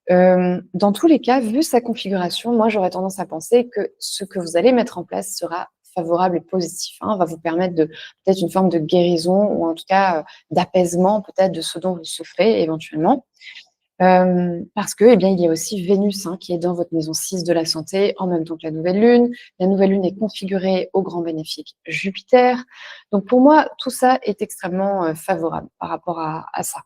Dans tous les cas, vu sa configuration, moi j'aurais tendance à penser que ce que vous allez mettre en place sera favorable et positif, hein, va vous permettre de peut-être une forme de guérison ou en tout cas d'apaisement peut-être de ce dont vous souffrez éventuellement. Parce que, eh bien, il y a aussi Vénus, hein, qui est dans votre maison 6 de la santé, en même temps que la nouvelle lune. La nouvelle lune est configurée au grand bénéfique Jupiter. Donc pour moi, tout ça est extrêmement favorable par rapport à ça.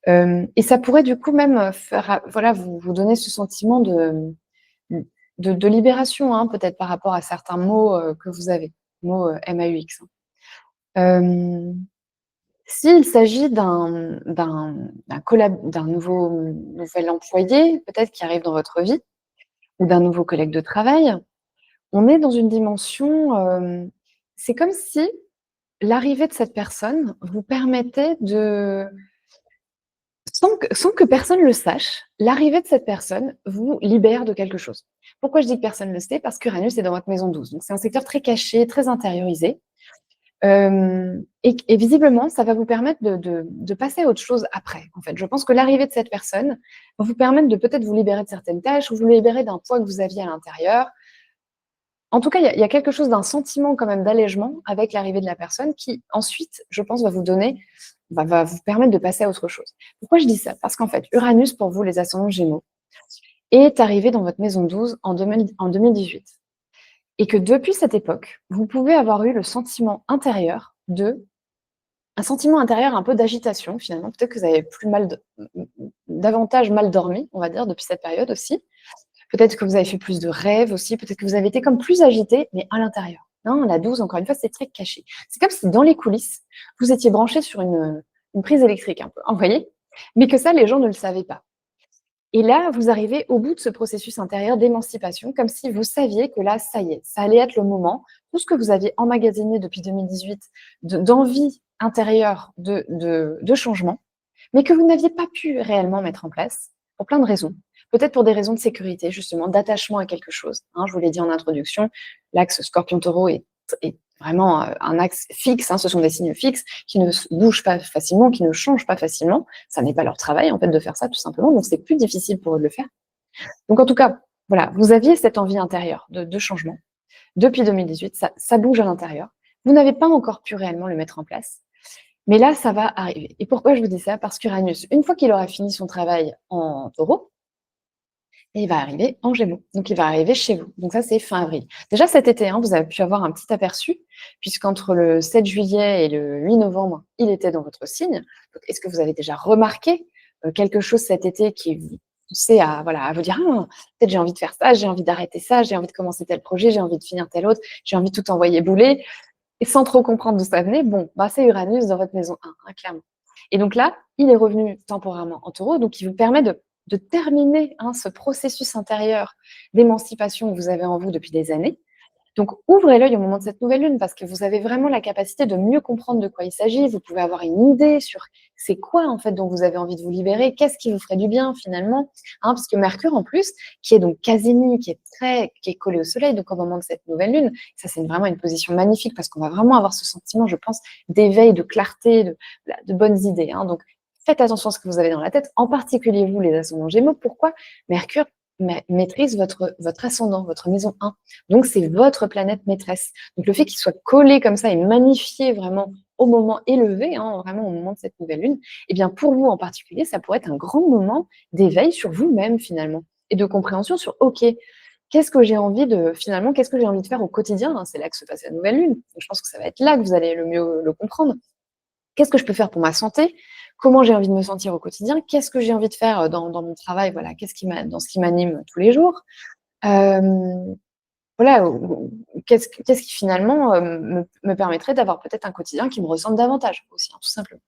Et ça pourrait du coup même faire, voilà, vous donner ce sentiment de libération, hein, peut-être par rapport à certains mots que vous avez, mots MAUX. Hein. S'il s'agit d'un nouvel employé, peut-être qui arrive dans votre vie, ou d'un nouveau collègue de travail, on est dans une dimension, c'est comme si l'arrivée de cette personne vous permettait Sans que personne le sache, l'arrivée de cette personne vous libère de quelque chose. Pourquoi je dis que personne ne le sait? Parce qu'Uranus est dans votre maison 12. Donc c'est un secteur très caché, très intériorisé. Et visiblement, ça va vous permettre de passer à autre chose après, en fait. Je pense que l'arrivée de cette personne va vous permettre de peut-être vous libérer de certaines tâches ou vous libérer d'un poids que vous aviez à l'intérieur. En tout cas, il y a quelque chose d'un sentiment quand même d'allègement avec l'arrivée de la personne qui, ensuite, je pense, va vous permettre de passer à autre chose. Pourquoi je dis ça? Parce qu'en fait, Uranus, pour vous, les ascendants Gémeaux, est arrivé dans votre maison 12 en 2018. Et que depuis cette époque, vous pouvez avoir eu le sentiment intérieur un sentiment intérieur un peu d'agitation, finalement. Peut-être que vous avez davantage mal dormi, on va dire, depuis cette période aussi. Peut-être que vous avez fait plus de rêves aussi, peut-être que vous avez été comme plus agité, mais à l'intérieur. Non, la 12, encore une fois, c'est très caché. C'est comme si dans les coulisses, vous étiez branché sur une prise électrique un peu, hein, vous voyez? Mais que ça, les gens ne le savaient pas. Et là, vous arrivez au bout de ce processus intérieur d'émancipation, comme si vous saviez que là, ça y est, ça allait être le moment. Tout ce que vous aviez emmagasiné depuis 2018 d'envie intérieure de changement, mais que vous n'aviez pas pu réellement mettre en place pour plein de raisons. Peut-être pour des raisons de sécurité, justement, d'attachement à quelque chose. Hein, je vous l'ai dit en introduction, l'axe Scorpion-Taureau est vraiment un axe fixe. Hein, ce sont des signes fixes qui ne bougent pas facilement, qui ne changent pas facilement. Ça n'est pas leur travail, en fait, de faire ça, tout simplement. Donc, c'est plus difficile pour eux de le faire. Donc, en tout cas, voilà, vous aviez cette envie intérieure de changement. Depuis 2018, ça bouge à l'intérieur. Vous n'avez pas encore pu réellement le mettre en place. Mais là, ça va arriver. Et pourquoi je vous dis ça? Parce qu'Uranus, une fois qu'il aura fini son travail en Taureau, il va arriver en Gémeaux. Donc, il va arriver chez vous. Donc, ça, c'est fin avril. Déjà, cet été, hein, vous avez pu avoir un petit aperçu, puisqu'entre le 7 juillet et le 8 novembre, il était dans votre signe. Donc, est-ce que vous avez déjà remarqué quelque chose cet été qui vous poussait à vous dire ah, peut-être j'ai envie de faire ça, j'ai envie d'arrêter ça, j'ai envie de commencer tel projet, j'ai envie de finir tel autre, j'ai envie de tout envoyer bouler. Et sans trop comprendre d'où ça venait, bon, bah, c'est Uranus dans votre maison 1, hein, clairement. Et donc là, il est revenu temporairement en Taureau, donc il vous permet de terminer hein, ce processus intérieur d'émancipation que vous avez en vous depuis des années. Donc ouvrez l'œil au moment de cette nouvelle lune parce que vous avez vraiment la capacité de mieux comprendre de quoi il s'agit. Vous pouvez avoir une idée sur c'est quoi en fait dont vous avez envie de vous libérer, qu'est-ce qui vous ferait du bien finalement, hein, parce que Mercure en plus, qui est donc quasi-nu, qui est collé au Soleil, donc au moment de cette nouvelle lune, ça c'est vraiment une position magnifique parce qu'on va vraiment avoir ce sentiment, je pense, d'éveil, de clarté, de bonnes idées. Hein. Donc faites attention à ce que vous avez dans la tête, en particulier vous les ascendants Gémeaux. Pourquoi? Mercure maîtrise votre ascendant, votre maison 1. Donc, c'est votre planète maîtresse. Donc, le fait qu'il soit collé comme ça et magnifié vraiment au moment élevé, hein, vraiment au moment de cette nouvelle lune, eh bien, pour vous en particulier, ça pourrait être un grand moment d'éveil sur vous-même, finalement, et de compréhension sur, OK, qu'est-ce que j'ai envie de faire au quotidien, hein, c'est là que se passe la nouvelle lune. Donc, je pense que ça va être là que vous allez le mieux le comprendre. Qu'est-ce que je peux faire pour ma santé? Comment j'ai envie de me sentir au quotidien? Qu'est-ce que j'ai envie de faire dans mon travail? Voilà, dans ce qui m'anime tous les jours? Voilà, qu'est-ce qui finalement me permettrait d'avoir peut-être un quotidien qui me ressemble davantage aussi, hein, tout simplement.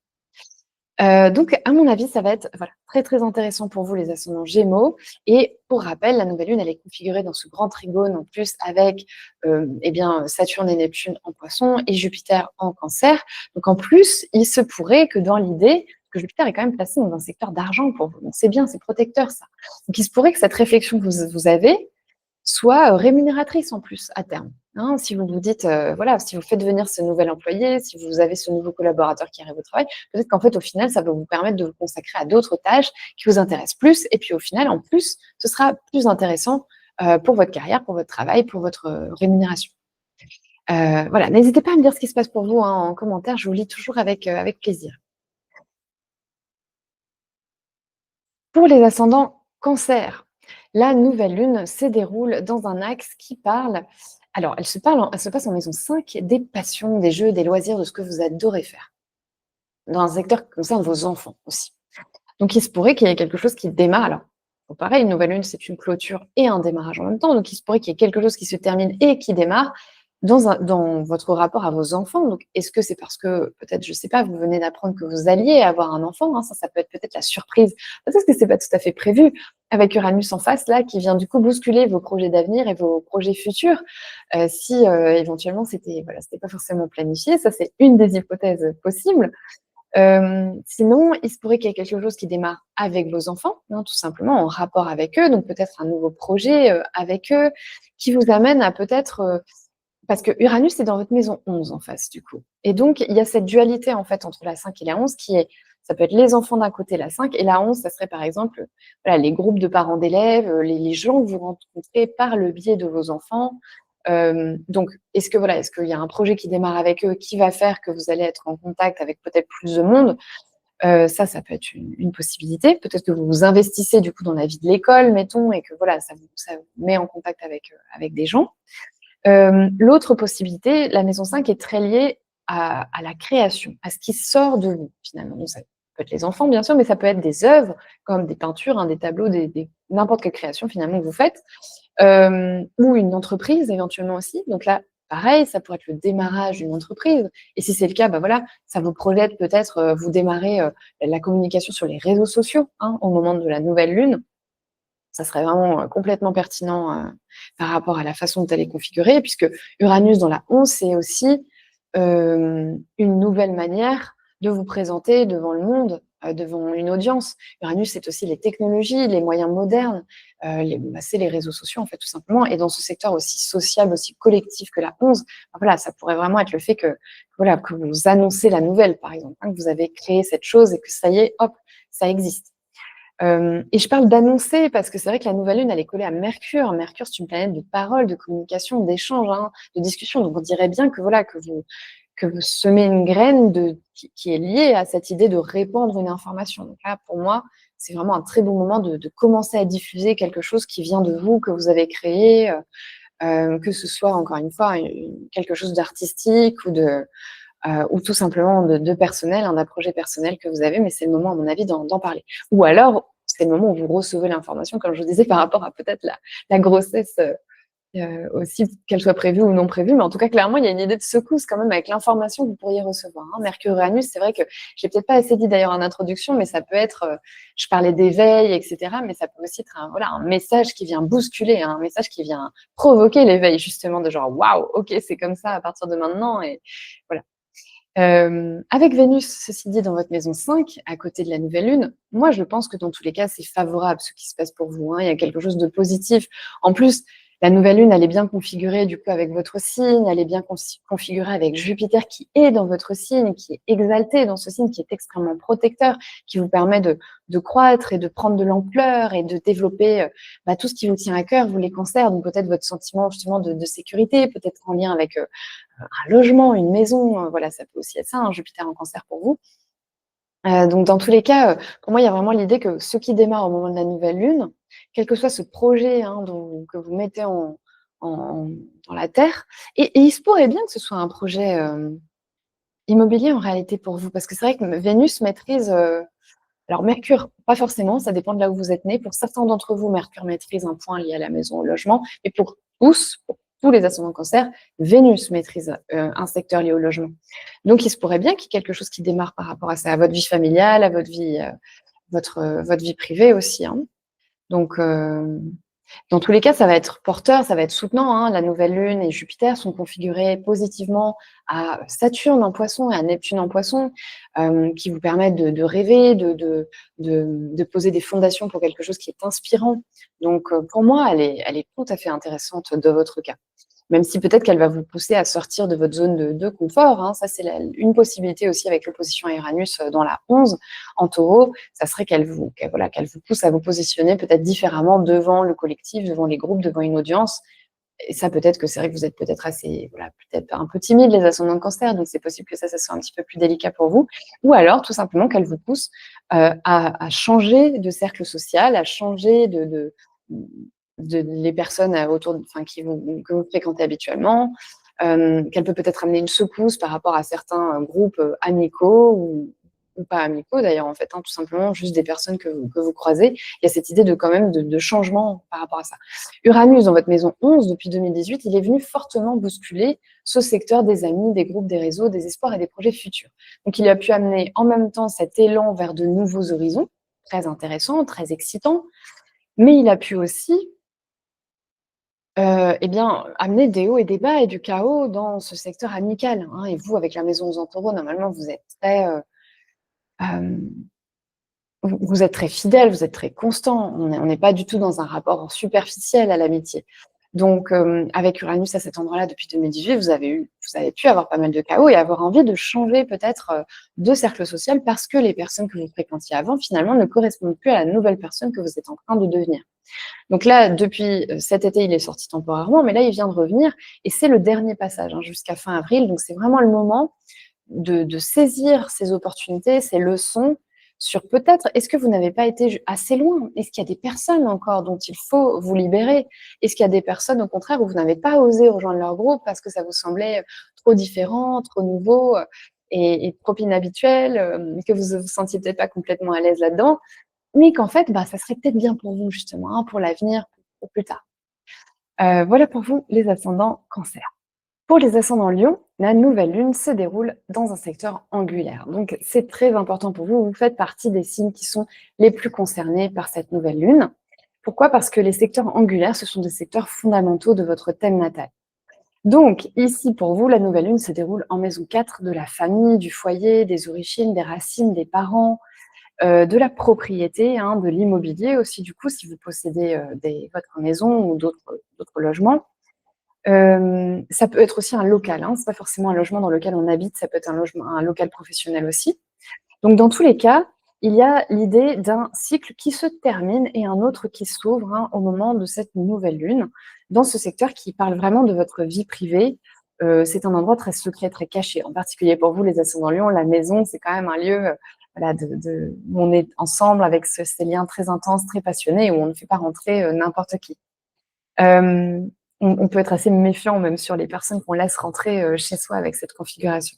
Donc, à mon avis, ça va être voilà, très très intéressant pour vous, les ascendants Gémeaux. Et pour rappel, la nouvelle lune, elle est configurée dans ce grand trigone en plus avec eh bien, Saturne et Neptune en Poisson et Jupiter en Cancer. Donc, en plus, il se pourrait que dans l'idée, que Jupiter est quand même placé dans un secteur d'argent pour vous. Donc, c'est bien, c'est protecteur ça. Donc, il se pourrait que cette réflexion que vous avez soit rémunératrice en plus à terme. Hein, si vous vous dites, voilà, si vous faites venir ce nouvel employé, si vous avez ce nouveau collaborateur qui arrive au travail, peut-être qu'en fait, au final, ça va vous permettre de vous consacrer à d'autres tâches qui vous intéressent plus. Et puis, au final, en plus, ce sera plus intéressant pour votre carrière, pour votre travail, pour votre rémunération. Voilà, n'hésitez pas à me dire ce qui se passe pour vous hein, en commentaire. Je vous lis toujours avec plaisir. Pour les ascendants Cancer, la nouvelle lune se déroule dans un axe qui parle. Alors, elle se passe en maison 5 des passions, des jeux, des loisirs, de ce que vous adorez faire. Dans un secteur qui concerne vos enfants aussi. Donc, il se pourrait qu'il y ait quelque chose qui démarre. Alors, pareil, une nouvelle lune, c'est une clôture et un démarrage en même temps. Donc, il se pourrait qu'il y ait quelque chose qui se termine et qui démarre dans votre rapport à vos enfants. Donc, est-ce que c'est parce que, peut-être, je ne sais pas, vous venez d'apprendre que vous alliez avoir un enfant, hein, ça peut être peut-être la surprise. Peut-être que ce n'est pas tout à fait prévu, avec Uranus en face, là, qui vient du coup bousculer vos projets d'avenir et vos projets futurs. Si éventuellement, c'était pas forcément planifié, ça, c'est une des hypothèses possibles. Sinon, il se pourrait qu'il y ait quelque chose qui démarre avec vos enfants, hein, tout simplement, en rapport avec eux, donc peut-être un nouveau projet, avec eux, qui vous amène à peut-être, parce que Uranus est dans votre maison 11 en face, du coup. Et donc, il y a cette dualité, en fait, entre la 5 et la 11 qui est, ça peut être les enfants d'un côté, la 5, et la 11, ça serait par exemple, voilà, les groupes de parents d'élèves, les gens que vous rencontrez par le biais de vos enfants. Donc, est-ce que voilà, est-ce qu'il y a un projet qui démarre avec eux qui va faire que vous allez être en contact avec peut-être plus de monde? Ça peut être une possibilité. Peut-être que vous vous investissez du coup dans la vie de l'école, mettons, et que voilà, ça vous met en contact avec des gens. L'autre possibilité, la maison 5 est très liée à la création, à ce qui sort de vous, finalement. Donc ça peut être les enfants, bien sûr, mais ça peut être des œuvres, comme des peintures, hein, des tableaux, n'importe quelle création, finalement, que vous faites, ou une entreprise, éventuellement aussi. Donc là, pareil, ça pourrait être le démarrage d'une entreprise. Et si c'est le cas, bah voilà, ça vous projette peut-être, vous démarrez la communication sur les réseaux sociaux, hein, au moment de la nouvelle lune. Ça serait vraiment, complètement pertinent, par rapport à la façon dont elle est configurée, puisque Uranus dans la 11, c'est aussi, une nouvelle manière de vous présenter devant le monde, devant une audience. Uranus, c'est aussi les technologies, les moyens modernes, c'est les réseaux sociaux, en fait, tout simplement, et dans ce secteur aussi social, aussi collectif que la 11, bah, voilà, ça pourrait vraiment être le fait que voilà, que vous annoncez la nouvelle, par exemple, hein, que vous avez créé cette chose et que ça y est, hop, ça existe. Et je parle d'annoncer parce que c'est vrai que la nouvelle lune, elle est collée à Mercure. Mercure, c'est une planète de parole, de communication, d'échange, hein, de discussion. Donc on dirait bien que voilà, que vous semez une graine qui est liée à cette idée de répandre une information. Donc là, pour moi, c'est vraiment un très bon moment de commencer à diffuser quelque chose qui vient de vous, que vous avez créé, que ce soit encore une fois quelque chose d'artistique ou tout simplement de personnel, d'un projet personnel que vous avez, mais c'est le moment, à mon avis, d'en parler. Ou alors, c'est le moment où vous recevez l'information, comme je vous disais, par rapport à peut-être la grossesse, aussi, qu'elle soit prévue ou non prévue. Mais en tout cas, clairement, il y a une idée de secousse quand même avec l'information que vous pourriez recevoir, hein. Mercure-Uranus, c'est vrai que je l'ai peut-être pas assez dit d'ailleurs en introduction, mais ça peut être, je parlais d'éveil, etc., mais ça peut aussi être voilà, un message qui vient bousculer, hein, un message qui vient provoquer l'éveil, justement, de genre, waouh, ok, c'est comme ça à partir de maintenant. Et voilà. Avec Vénus, ceci dit, dans votre maison 5, à côté de la nouvelle lune, moi, je pense que dans tous les cas, c'est favorable ce qui se passe pour vous, hein. Il y a quelque chose de positif. En plus, la nouvelle lune, elle est bien configurée du coup avec votre signe, elle est bien configurée avec Jupiter qui est dans votre signe, qui est exalté dans ce signe, qui est extrêmement protecteur, qui vous permet de croître et de prendre de l'ampleur et de développer tout ce qui vous tient à cœur, vous les cancers, donc peut-être votre sentiment justement de sécurité, peut-être en lien avec un logement, une maison, voilà, ça peut aussi être ça, un Jupiter en cancer pour vous. Donc dans tous les cas, pour moi, il y a vraiment l'idée que ce qui démarre au moment de la nouvelle lune, quel que soit ce projet, hein, que vous mettez en dans la terre, et il se pourrait bien que ce soit un projet, immobilier en réalité pour vous. Parce que c'est vrai que Vénus maîtrise, alors Mercure, pas forcément, ça dépend de là où vous êtes né. Pour certains d'entre vous, Mercure maîtrise un point lié à la maison, au logement, mais pour tous les ascendants cancer, Vénus maîtrise un secteur lié au logement. Donc il se pourrait bien qu'il y ait quelque chose qui démarre par rapport à ça, à votre vie familiale, à votre vie, votre vie privée aussi, hein. Donc, dans tous les cas, ça va être porteur, ça va être soutenant, hein. La nouvelle lune et Jupiter sont configurés positivement à Saturne en Poisson et à Neptune en Poisson, qui vous permettent de rêver, de poser des fondations pour quelque chose qui est inspirant. Donc, pour moi, elle est tout à fait intéressante dans votre cas. Même si peut-être qu'elle va vous pousser à sortir de votre zone de confort, hein. Ça, c'est une possibilité aussi avec l'opposition à Uranus dans la 11 en Taureau, ça serait qu'elle vous pousse à vous positionner peut-être différemment devant le collectif, devant les groupes, devant une audience. Et ça, peut-être que c'est vrai que vous êtes peut-être assez, voilà, peut-être un peu timide, les ascendants de cancer, donc c'est possible que ça soit un petit peu plus délicat pour vous. Ou alors, tout simplement, qu'elle vous pousse à changer de cercle social, à changer de les personnes enfin, que vous fréquentez habituellement, qu'elle peut peut-être amener une secousse par rapport à certains groupes amicaux ou pas amicaux d'ailleurs, en fait, hein, tout simplement juste des personnes que vous croisez. Il y a cette idée de quand même de changement par rapport à ça. Uranus, dans votre maison 11, depuis 2018, il est venu fortement bousculer ce secteur des amis, des groupes, des réseaux, des espoirs et des projets futurs. Donc, il a pu amener en même temps cet élan vers de nouveaux horizons, très intéressant, très excitant, mais il a pu aussi eh bien, amener des hauts et des bas et du chaos dans ce secteur amical, hein. Et vous, avec la maison aux Taureau, normalement, vous êtes très, Hem, vous êtes très fidèle, vous êtes très constant. On n'est pas du tout dans un rapport superficiel à l'amitié. Donc, avec Uranus à cet endroit-là depuis 2018, vous avez pu avoir pas mal de chaos et avoir envie de changer peut-être, de cercle social parce que les personnes que vous fréquentiez avant, finalement, ne correspondent plus à la nouvelle personne que vous êtes en train de devenir. Donc là, depuis, cet été, il est sorti temporairement, mais là, il vient de revenir et c'est le dernier passage, hein, jusqu'à fin avril. Donc c'est vraiment le moment de saisir ces opportunités, ces leçons sur peut-être, est-ce que vous n'avez pas été assez loin? Est-ce qu'il y a des personnes encore dont il faut vous libérer? Est-ce qu'il y a des personnes, au contraire, où vous n'avez pas osé rejoindre leur groupe parce que ça vous semblait trop différent, trop nouveau et trop inhabituel, que vous vous sentiez peut-être pas complètement à l'aise là-dedans, mais qu'en fait, bah, ça serait peut-être bien pour vous justement, hein, pour l'avenir, pour plus tard. Voilà pour vous les ascendants Cancer. Pour les ascendants Lion, la nouvelle lune se déroule dans un secteur angulaire. Donc c'est très important pour vous, vous faites partie des signes qui sont les plus concernés par cette nouvelle lune. Pourquoi? Parce que les secteurs angulaires, ce sont des secteurs fondamentaux de votre thème natal. Donc ici, pour vous, la nouvelle lune se déroule en maison 4 de la famille, du foyer, des origines, des racines, des parents, de la propriété, hein, de l'immobilier aussi du coup, si vous possédez, votre maison ou d'autres logements. Ça peut être aussi un local, hein, c'est pas forcément un logement dans lequel on habite, ça peut être un local professionnel aussi. Donc dans tous les cas, il y a l'idée d'un cycle qui se termine et un autre qui s'ouvre, hein, au moment de cette nouvelle lune, dans ce secteur qui parle vraiment de votre vie privée. C'est un endroit très secret, très caché. En particulier pour vous, les ascendants Lion, la maison, c'est quand même un lieu, voilà, où on est ensemble avec ces liens très intenses, très passionnés, où on ne fait pas rentrer n'importe qui. Euh, on peut être assez méfiant même sur les personnes qu'on laisse rentrer chez soi avec cette configuration.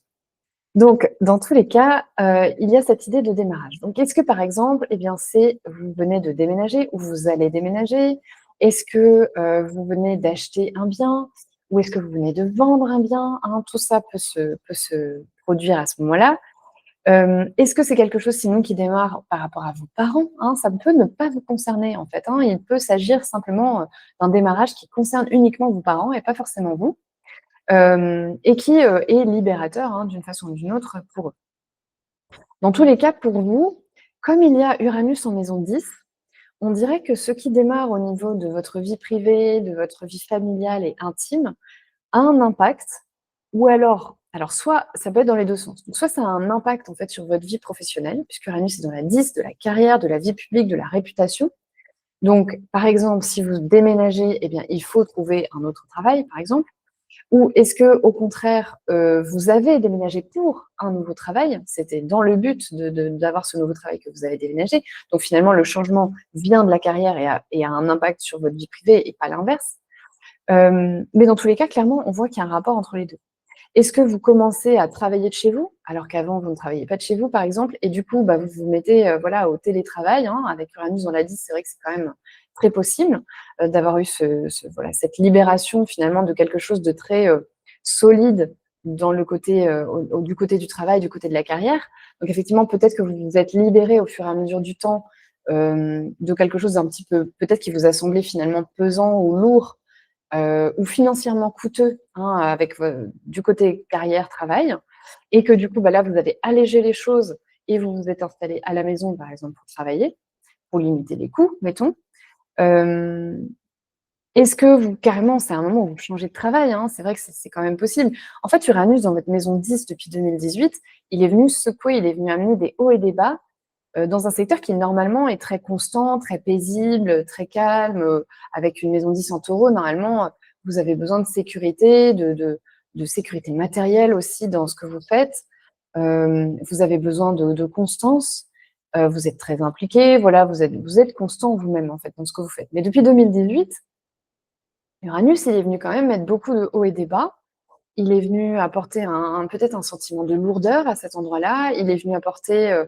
Donc, dans tous les cas, il y a cette idée de démarrage. Donc, est-ce que, par exemple, eh bien, vous venez de déménager ou vous allez déménager? Est-ce que vous venez d'acheter un bien ou est-ce que vous venez de vendre un bien, hein? Tout ça peut se produire à ce moment-là. Est-ce que c'est quelque chose sinon qui démarre par rapport à vos parents, hein? Ça peut ne pas vous concerner, en fait, hein. Il peut s'agir simplement d'un démarrage qui concerne uniquement vos parents et pas forcément vous. Et qui est libérateur, hein, d'une façon ou d'une autre pour eux. Dans tous les cas, pour vous, comme il y a Uranus en maison 10, on dirait que ce qui démarre au niveau de votre vie privée, de votre vie familiale et intime, a un impact, ou alors soit ça peut être dans les 2 sens. Donc soit ça a un impact en fait sur votre vie professionnelle, puisque Uranus est dans la 10 de la carrière, de la vie publique, de la réputation. Donc, par exemple, si vous déménagez, eh bien, il faut trouver un autre travail, par exemple. Ou est-ce que, au contraire, vous avez déménagé pour un nouveau travail? C'était dans le but d'avoir ce nouveau travail que vous avez déménagé. Donc finalement, le changement vient de la carrière et a un impact sur votre vie privée et pas l'inverse. Mais dans tous les cas, clairement, on voit qu'il y a un rapport entre les 2. Est-ce que vous commencez à travailler de chez vous, alors qu'avant vous ne travailliez pas de chez vous, par exemple, et du coup, bah, vous vous mettez, voilà, au télétravail, hein, avec Uranus dans la 10, c'est vrai que c'est quand même très possible, d'avoir eu voilà, cette libération finalement de quelque chose de très, solide dans le côté, du côté du travail, du côté de la carrière. Donc effectivement, peut-être que vous vous êtes libéré au fur et à mesure du temps, de quelque chose d'un petit peu peut-être qui vous a semblé finalement pesant ou lourd, ou financièrement coûteux, hein, avec du côté carrière-travail et que du coup, bah, là, vous avez allégé les choses et vous vous êtes installé à la maison, par exemple, pour travailler, pour limiter les coûts, mettons. Hem, Est-ce que vous carrément, c'est un moment où vous changez de travail, hein, c'est vrai que c'est quand même possible. En fait, Uranus dans votre maison 10 depuis 2018, il est venu secouer, il est venu amener des hauts et des bas, dans un secteur qui normalement est très constant, très paisible, très calme, avec une maison 10 en Taureau, normalement, vous avez besoin de sécurité, de sécurité matérielle aussi dans ce que vous faites. Vous avez besoin de constance, vous êtes très impliqué, voilà, vous êtes constant vous-même, en fait, dans ce que vous faites. Mais depuis 2018, Uranus, il est venu quand même mettre beaucoup de hauts et des bas. Il est venu apporter peut-être un sentiment de lourdeur à cet endroit-là. Il est venu apporter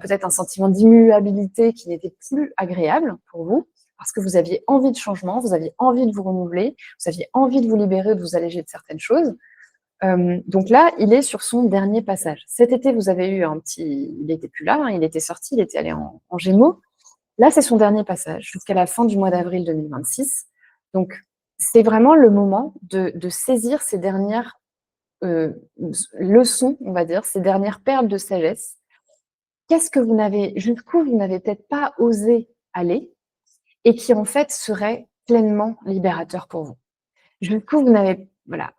peut-être un sentiment d'immuabilité qui n'était plus agréable pour vous, parce que vous aviez envie de changement, vous aviez envie de vous renouveler, vous aviez envie de vous libérer, de vous alléger de certaines choses. Donc là, il est sur son dernier passage. Cet été, vous avez eu il n'était plus là, hein, il était sorti, il était allé en Gémeaux. Là, c'est son dernier passage jusqu'à la fin du mois d'avril 2026. Donc, c'est vraiment le moment de saisir ces dernières, leçons, on va dire, ces dernières perles de sagesse. qu'est-ce que vous n'avez jusqu'où vous n'avez peut-être pas osé aller et qui, en fait, serait pleinement libérateur pour vous? Jusqu'où vous n'avez voilà,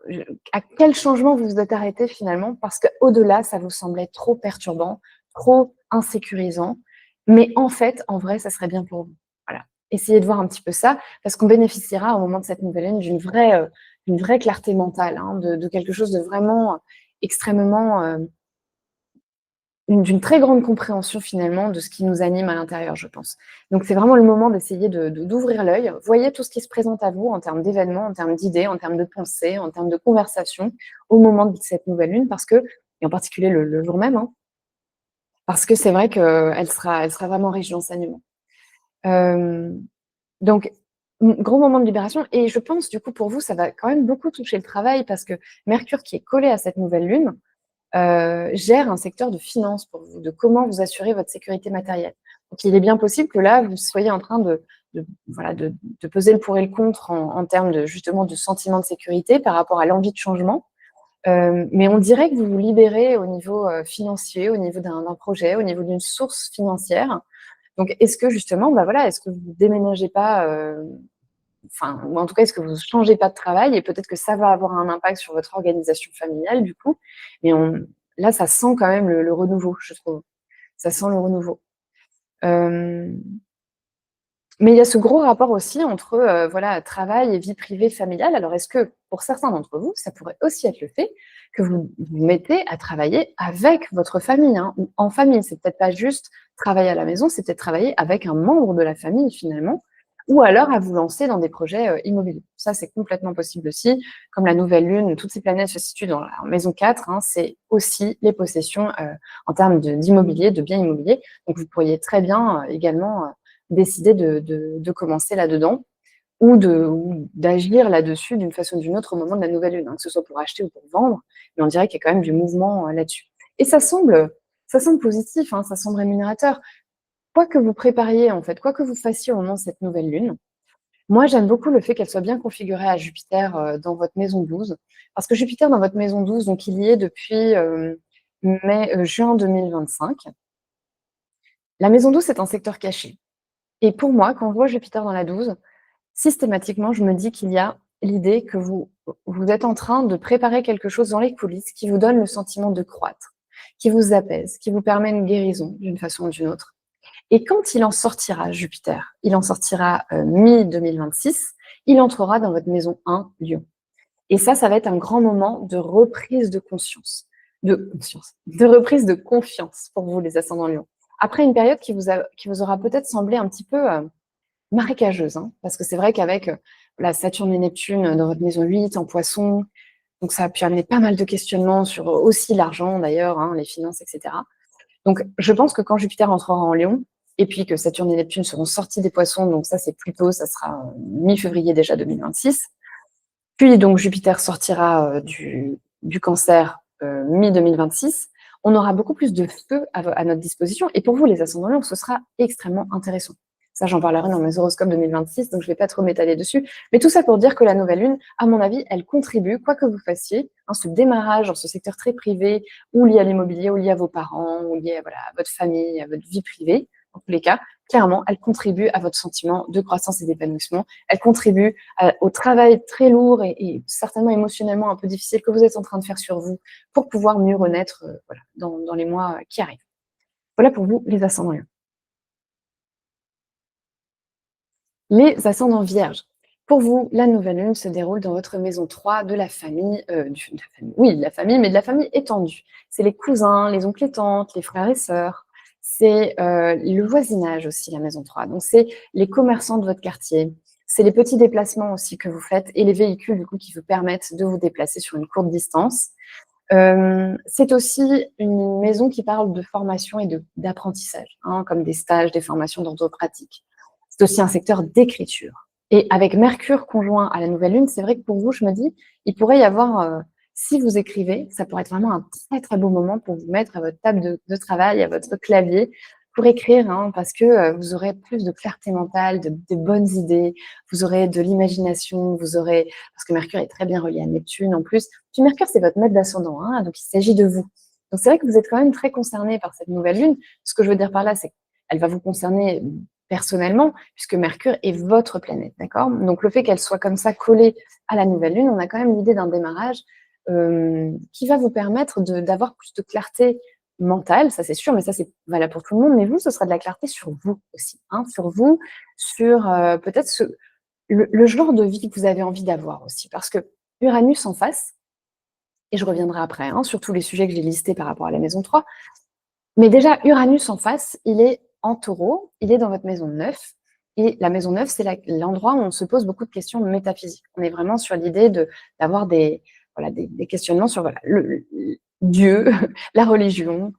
à quel changement vous vous êtes arrêté finalement parce qu'au-delà, ça vous semblait trop perturbant, trop insécurisant, mais en fait, en vrai, ça serait bien pour vous. Voilà. Essayez de voir un petit peu ça, parce qu'on bénéficiera au moment de cette nouvelle lune d'une vraie clarté mentale, hein, de quelque chose de vraiment extrêmement, d'une très grande compréhension finalement de ce qui nous anime à l'intérieur, je pense. Donc c'est vraiment le moment d'essayer d'ouvrir l'œil. Voyez tout ce qui se présente à vous en termes d'événements, en termes d'idées, en termes de pensées, en termes de conversations au moment de cette nouvelle lune parce que et en particulier le jour même, hein, parce que c'est vrai qu'elle sera vraiment riche d'enseignements. Hem, donc gros moment de libération et je pense du coup pour vous, ça va quand même beaucoup toucher le travail parce que Mercure qui est collé à cette nouvelle lune, gère un secteur de finance pour vous, de comment vous assurer votre sécurité matérielle. Donc il est bien possible que là, vous soyez en train voilà, de peser le pour et le contre en termes de justement de sentiment de sécurité par rapport à l'envie de changement. Mais on dirait que vous vous libérez au niveau, financier, au niveau d'un projet, au niveau d'une source financière. Donc est-ce que justement, bah, voilà, est-ce que vous ne déménagez pas, enfin, ou en tout cas, est-ce que vous ne changez pas de travail et peut-être que ça va avoir un impact sur votre organisation familiale du coup, mais là, ça sent quand même le renouveau, je trouve. Ça sent le renouveau. Hem, mais il y a ce gros rapport aussi entre, voilà, travail et vie privée familiale. Alors est-ce que, pour certains d'entre vous, ça pourrait aussi être le fait que vous vous mettez à travailler avec votre famille, hein, ou en famille? C'est peut-être pas juste travailler à la maison, c'est peut-être travailler avec un membre de la famille finalement, ou alors à vous lancer dans des projets, immobiliers. Ça, c'est complètement possible aussi. Comme la nouvelle lune, toutes ces planètes se situent dans la maison 4, hein, c'est aussi les possessions, en termes d'immobilier, de biens immobiliers. Donc vous pourriez très bien, également, décider de commencer là-dedans ou d'agir là-dessus d'une façon ou d'une autre au moment de la nouvelle lune, hein, que ce soit pour acheter ou pour vendre, mais on dirait qu'il y a quand même du mouvement, là-dessus. Et ça semble positif, hein, ça semble rémunérateur. Quoi que vous prépariez en fait, quoi que vous fassiez au moment de cette nouvelle lune, moi j'aime beaucoup le fait qu'elle soit bien configurée à Jupiter, dans votre maison 12. Parce que Jupiter dans votre maison 12, donc il y est depuis, juin 2025. La maison 12, c'est un secteur caché. Et pour moi, quand je vois Jupiter dans la 12, systématiquement, je me dis qu'il y a l'idée que vous êtes en train de préparer quelque chose dans les coulisses qui vous donne le sentiment de croître, qui vous apaise, qui vous permet une guérison d'une façon ou d'une autre. Et quand il en sortira, Jupiter, il en sortira mi-2026, il entrera dans votre maison 1, Lion. Et ça va être un grand moment de reprise de conscience, de reprise de confiance pour vous, les ascendants Lion. Après une période qui vous aura peut-être semblé un petit peu marécageuse, hein, parce que c'est vrai qu'avec la Saturne et Neptune dans votre maison 8 en poisson, donc ça a pu amener pas mal de questionnements sur aussi l'argent d'ailleurs, hein, les finances, etc. Donc je pense que quand Jupiter entrera en Lion, et puis que Saturne et Neptune seront sortis des poissons, donc ça c'est plutôt, ça sera mi-février déjà 2026. Puis donc Jupiter sortira du cancer mi-2026. On aura beaucoup plus de feu à notre disposition. Et pour vous, les ascendants Lion, ce sera extrêmement intéressant. Ça, j'en parlerai dans mes horoscopes 2026, donc je ne vais pas trop m'étaler dessus. Mais tout ça pour dire que la nouvelle lune, à mon avis, elle contribue, quoi que vous fassiez, hein, ce démarrage dans ce secteur très privé, ou lié à l'immobilier, ou lié à vos parents, ou lié voilà, à votre famille, à votre vie privée, en tous les cas, clairement, elle contribue à votre sentiment de croissance et d'épanouissement. Elle contribue au travail très lourd et certainement émotionnellement un peu difficile que vous êtes en train de faire sur vous pour pouvoir mieux renaître voilà, dans les mois qui arrivent. Voilà pour vous, les ascendants Lion. Les ascendants vierges. Pour vous, la nouvelle lune se déroule dans votre maison 3 de la famille, oui, de la famille, mais de la famille étendue. C'est les cousins, les oncles et tantes, les frères et sœurs. C'est le voisinage aussi, la maison 3. Donc, c'est les commerçants de votre quartier. C'est les petits déplacements aussi que vous faites et les véhicules du coup qui vous permettent de vous déplacer sur une courte distance. C'est aussi une maison qui parle de formation et d'apprentissage, hein, comme des stages, des formations d'ordre pratique. C'est aussi un secteur d'écriture. Et avec Mercure conjoint à la nouvelle lune, c'est vrai que pour vous, je me dis, il pourrait y avoir, si vous écrivez, ça pourrait être vraiment un très très beau moment pour vous mettre à votre table de travail, à votre clavier, pour écrire, hein, parce que vous aurez plus de clarté mentale, de bonnes idées, vous aurez de l'imagination, vous aurez, parce que Mercure est très bien relié à Neptune en plus. Puis Mercure, c'est votre maître d'ascendant, hein, donc il s'agit de vous. Donc c'est vrai que vous êtes quand même très concernés par cette nouvelle lune. Ce que je veux dire par là, c'est qu'elle va vous concerner personnellement, puisque Mercure est votre planète, d'accord? Donc le fait qu'elle soit comme ça collée à la nouvelle lune, on a quand même l'idée d'un démarrage qui va vous permettre d'avoir plus de clarté mentale, ça c'est sûr, mais ça c'est valable pour tout le monde. Mais vous, ce sera de la clarté sur vous aussi, hein, sur vous, sur peut-être le genre de vie que vous avez envie d'avoir aussi. Parce que Uranus en face, et je reviendrai après hein, sur tous les sujets que j'ai listés par rapport à la maison 3, mais déjà, Uranus en face, il est en taureau, il est dans votre maison 9. Et la maison 9, c'est l'endroit où on se pose beaucoup de questions métaphysiques. On est vraiment sur l'idée d'avoir voilà, des questionnements sur voilà, Dieu, la religion,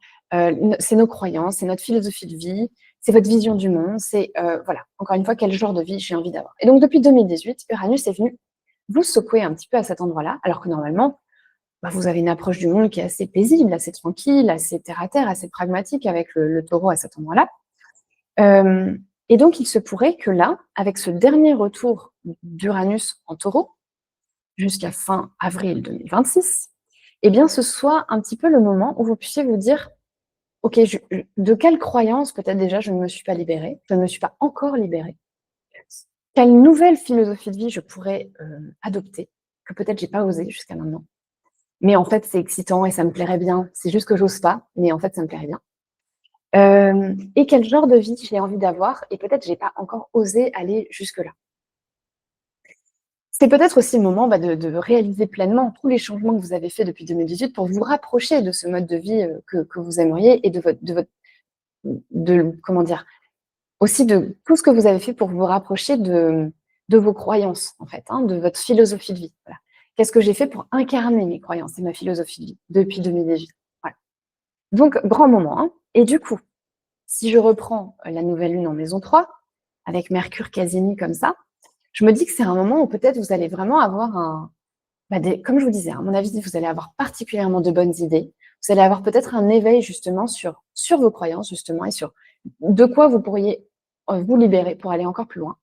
c'est nos croyances, c'est notre philosophie de vie, c'est votre vision du monde, c'est, voilà, encore une fois, quel genre de vie j'ai envie d'avoir. Et donc, depuis 2018, Uranus est venu vous secouer un petit peu à cet endroit-là, alors que normalement, vous avez une approche du monde qui est assez paisible, assez tranquille, assez terre-à-terre, assez pragmatique avec le taureau à cet endroit-là. Et donc, il se pourrait que là, avec ce dernier retour d'Uranus en taureau, jusqu'à fin avril 2026, eh bien, ce soit un petit peu le moment où vous puissiez vous dire, OK, de quelle croyance peut-être déjà je ne me suis pas libérée, je ne me suis pas encore libérée, quelle nouvelle philosophie de vie je pourrais adopter, que peut-être j'ai pas osé jusqu'à maintenant. Mais en fait, c'est excitant et ça me plairait bien. C'est juste que j'ose pas, mais en fait, ça me plairait bien. Et quel genre de vie j'ai envie d'avoir et peut-être j'ai pas encore osé aller jusque-là. C'est peut-être aussi le moment de réaliser pleinement tous les changements que vous avez faits depuis 2018 pour vous rapprocher de ce mode de vie que vous aimeriez et comment dire, aussi de tout ce que vous avez fait pour vous rapprocher de vos croyances, en fait, hein, de votre philosophie de vie. Voilà. Qu'est-ce que j'ai fait pour incarner mes croyances et ma philosophie de vie depuis 2018. Voilà. Donc, grand moment. Hein. Et du coup, si je reprends la nouvelle lune en maison 3, avec Mercure quasi mis comme ça, je me dis que c'est un moment où peut-être vous allez vraiment avoir comme je vous disais, à mon avis, vous allez avoir particulièrement de bonnes idées. Vous allez avoir peut-être un éveil justement sur vos croyances justement et sur de quoi vous pourriez vous libérer pour aller encore plus loin.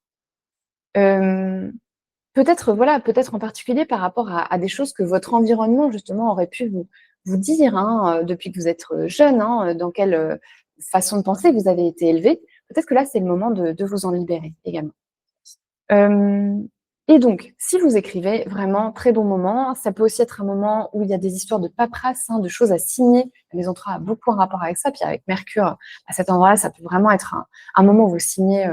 Peut-être voilà, peut-être en particulier par rapport à des choses que votre environnement justement aurait pu vous dire hein, depuis que vous êtes jeune, hein, dans quelle façon de penser vous avez été élevé. Peut-être que là, c'est le moment de vous en libérer également. Et donc, si vous écrivez, vraiment, très bon moment. Ça peut aussi être un moment où il y a des histoires de paperasse, hein, de choses à signer. La maison 3 a beaucoup un rapport avec ça. Puis avec Mercure, à cet endroit-là, ça peut vraiment être un moment où vous signez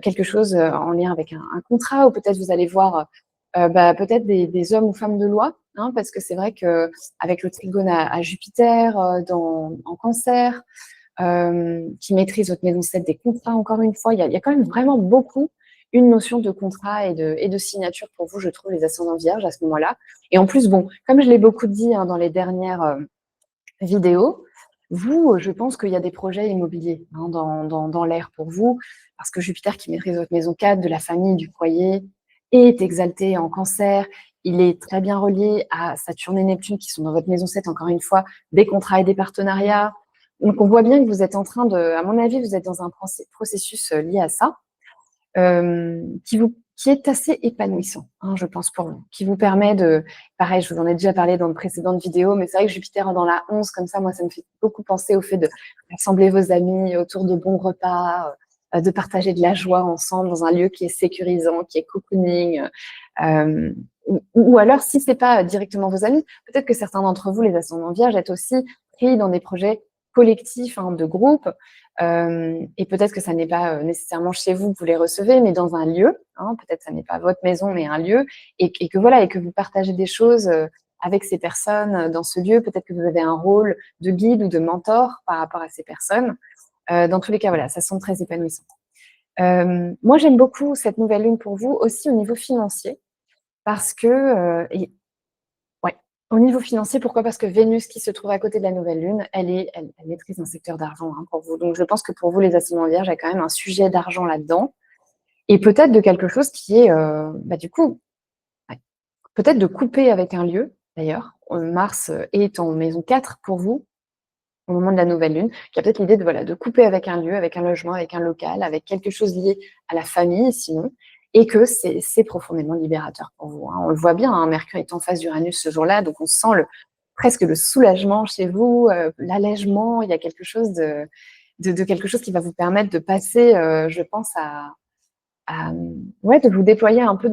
quelque chose en lien avec un contrat, ou peut-être vous allez voir peut-être des hommes ou femmes de loi, hein, parce que c'est vrai qu'avec le trigone à Jupiter en Cancer, qui maîtrise votre maison 7 des contrats, encore une fois, il y a quand même vraiment beaucoup une notion de contrat et de signature pour vous, je trouve, les ascendants vierges à ce moment-là. Et en plus, bon, comme je l'ai beaucoup dit hein, dans les dernières vidéos, vous, je pense qu'il y a des projets immobiliers hein, dans l'air pour vous, parce que Jupiter qui maîtrise votre maison 4, de la famille, du foyer, est exalté en Cancer. Il est très bien relié à Saturne et Neptune qui sont dans votre maison 7, encore une fois, des contrats et des partenariats. Donc, on voit bien que vous êtes en train à mon avis, vous êtes dans un processus lié à ça. Qui est assez épanouissant, hein, je pense, pour vous, qui vous permet pareil, je vous en ai déjà parlé dans de précédentes vidéos, mais c'est vrai que Jupiter dans la 11, comme ça, moi, ça me fait beaucoup penser au fait de rassembler vos amis autour de bons repas, de partager de la joie ensemble dans un lieu qui est sécurisant, qui est cocooning, ou alors, si c'est pas directement vos amis, peut-être que certains d'entre vous, les ascendants vierges, êtes aussi pris dans des projets collectifs, hein, de groupe, et peut-être que ça n'est pas nécessairement chez vous que vous les recevez, mais dans un lieu, hein, peut-être que ça n'est pas votre maison, mais un lieu, et que voilà, et que vous partagez des choses avec ces personnes dans ce lieu. Peut-être que vous avez un rôle de guide ou de mentor par rapport à ces personnes. Dans tous les cas, voilà, ça semble très épanouissant. Moi, j'aime beaucoup cette nouvelle lune pour vous, aussi au niveau financier, parce que au niveau financier, pourquoi? Parce que Vénus, qui se trouve à côté de la nouvelle lune, elle maîtrise un secteur d'argent hein, pour vous. Donc, je pense que pour vous, les ascendants vierges, il y a quand même un sujet d'argent là-dedans. Et peut-être de quelque chose qui est, du coup, peut-être de couper avec un lieu, d'ailleurs. Mars est en maison 4 pour vous, au moment de la nouvelle lune, qui a peut-être l'idée de couper avec un lieu, avec un logement, avec un local, avec quelque chose lié à la famille, sinon, et que c'est profondément libérateur pour vous. Hein. On le voit bien, hein, Mercure est en face d'Uranus ce jour-là, donc on sent presque le soulagement chez vous, l'allègement. Il y a quelque chose de quelque chose qui va vous permettre de passer, je pense ouais, de vous déployer un peu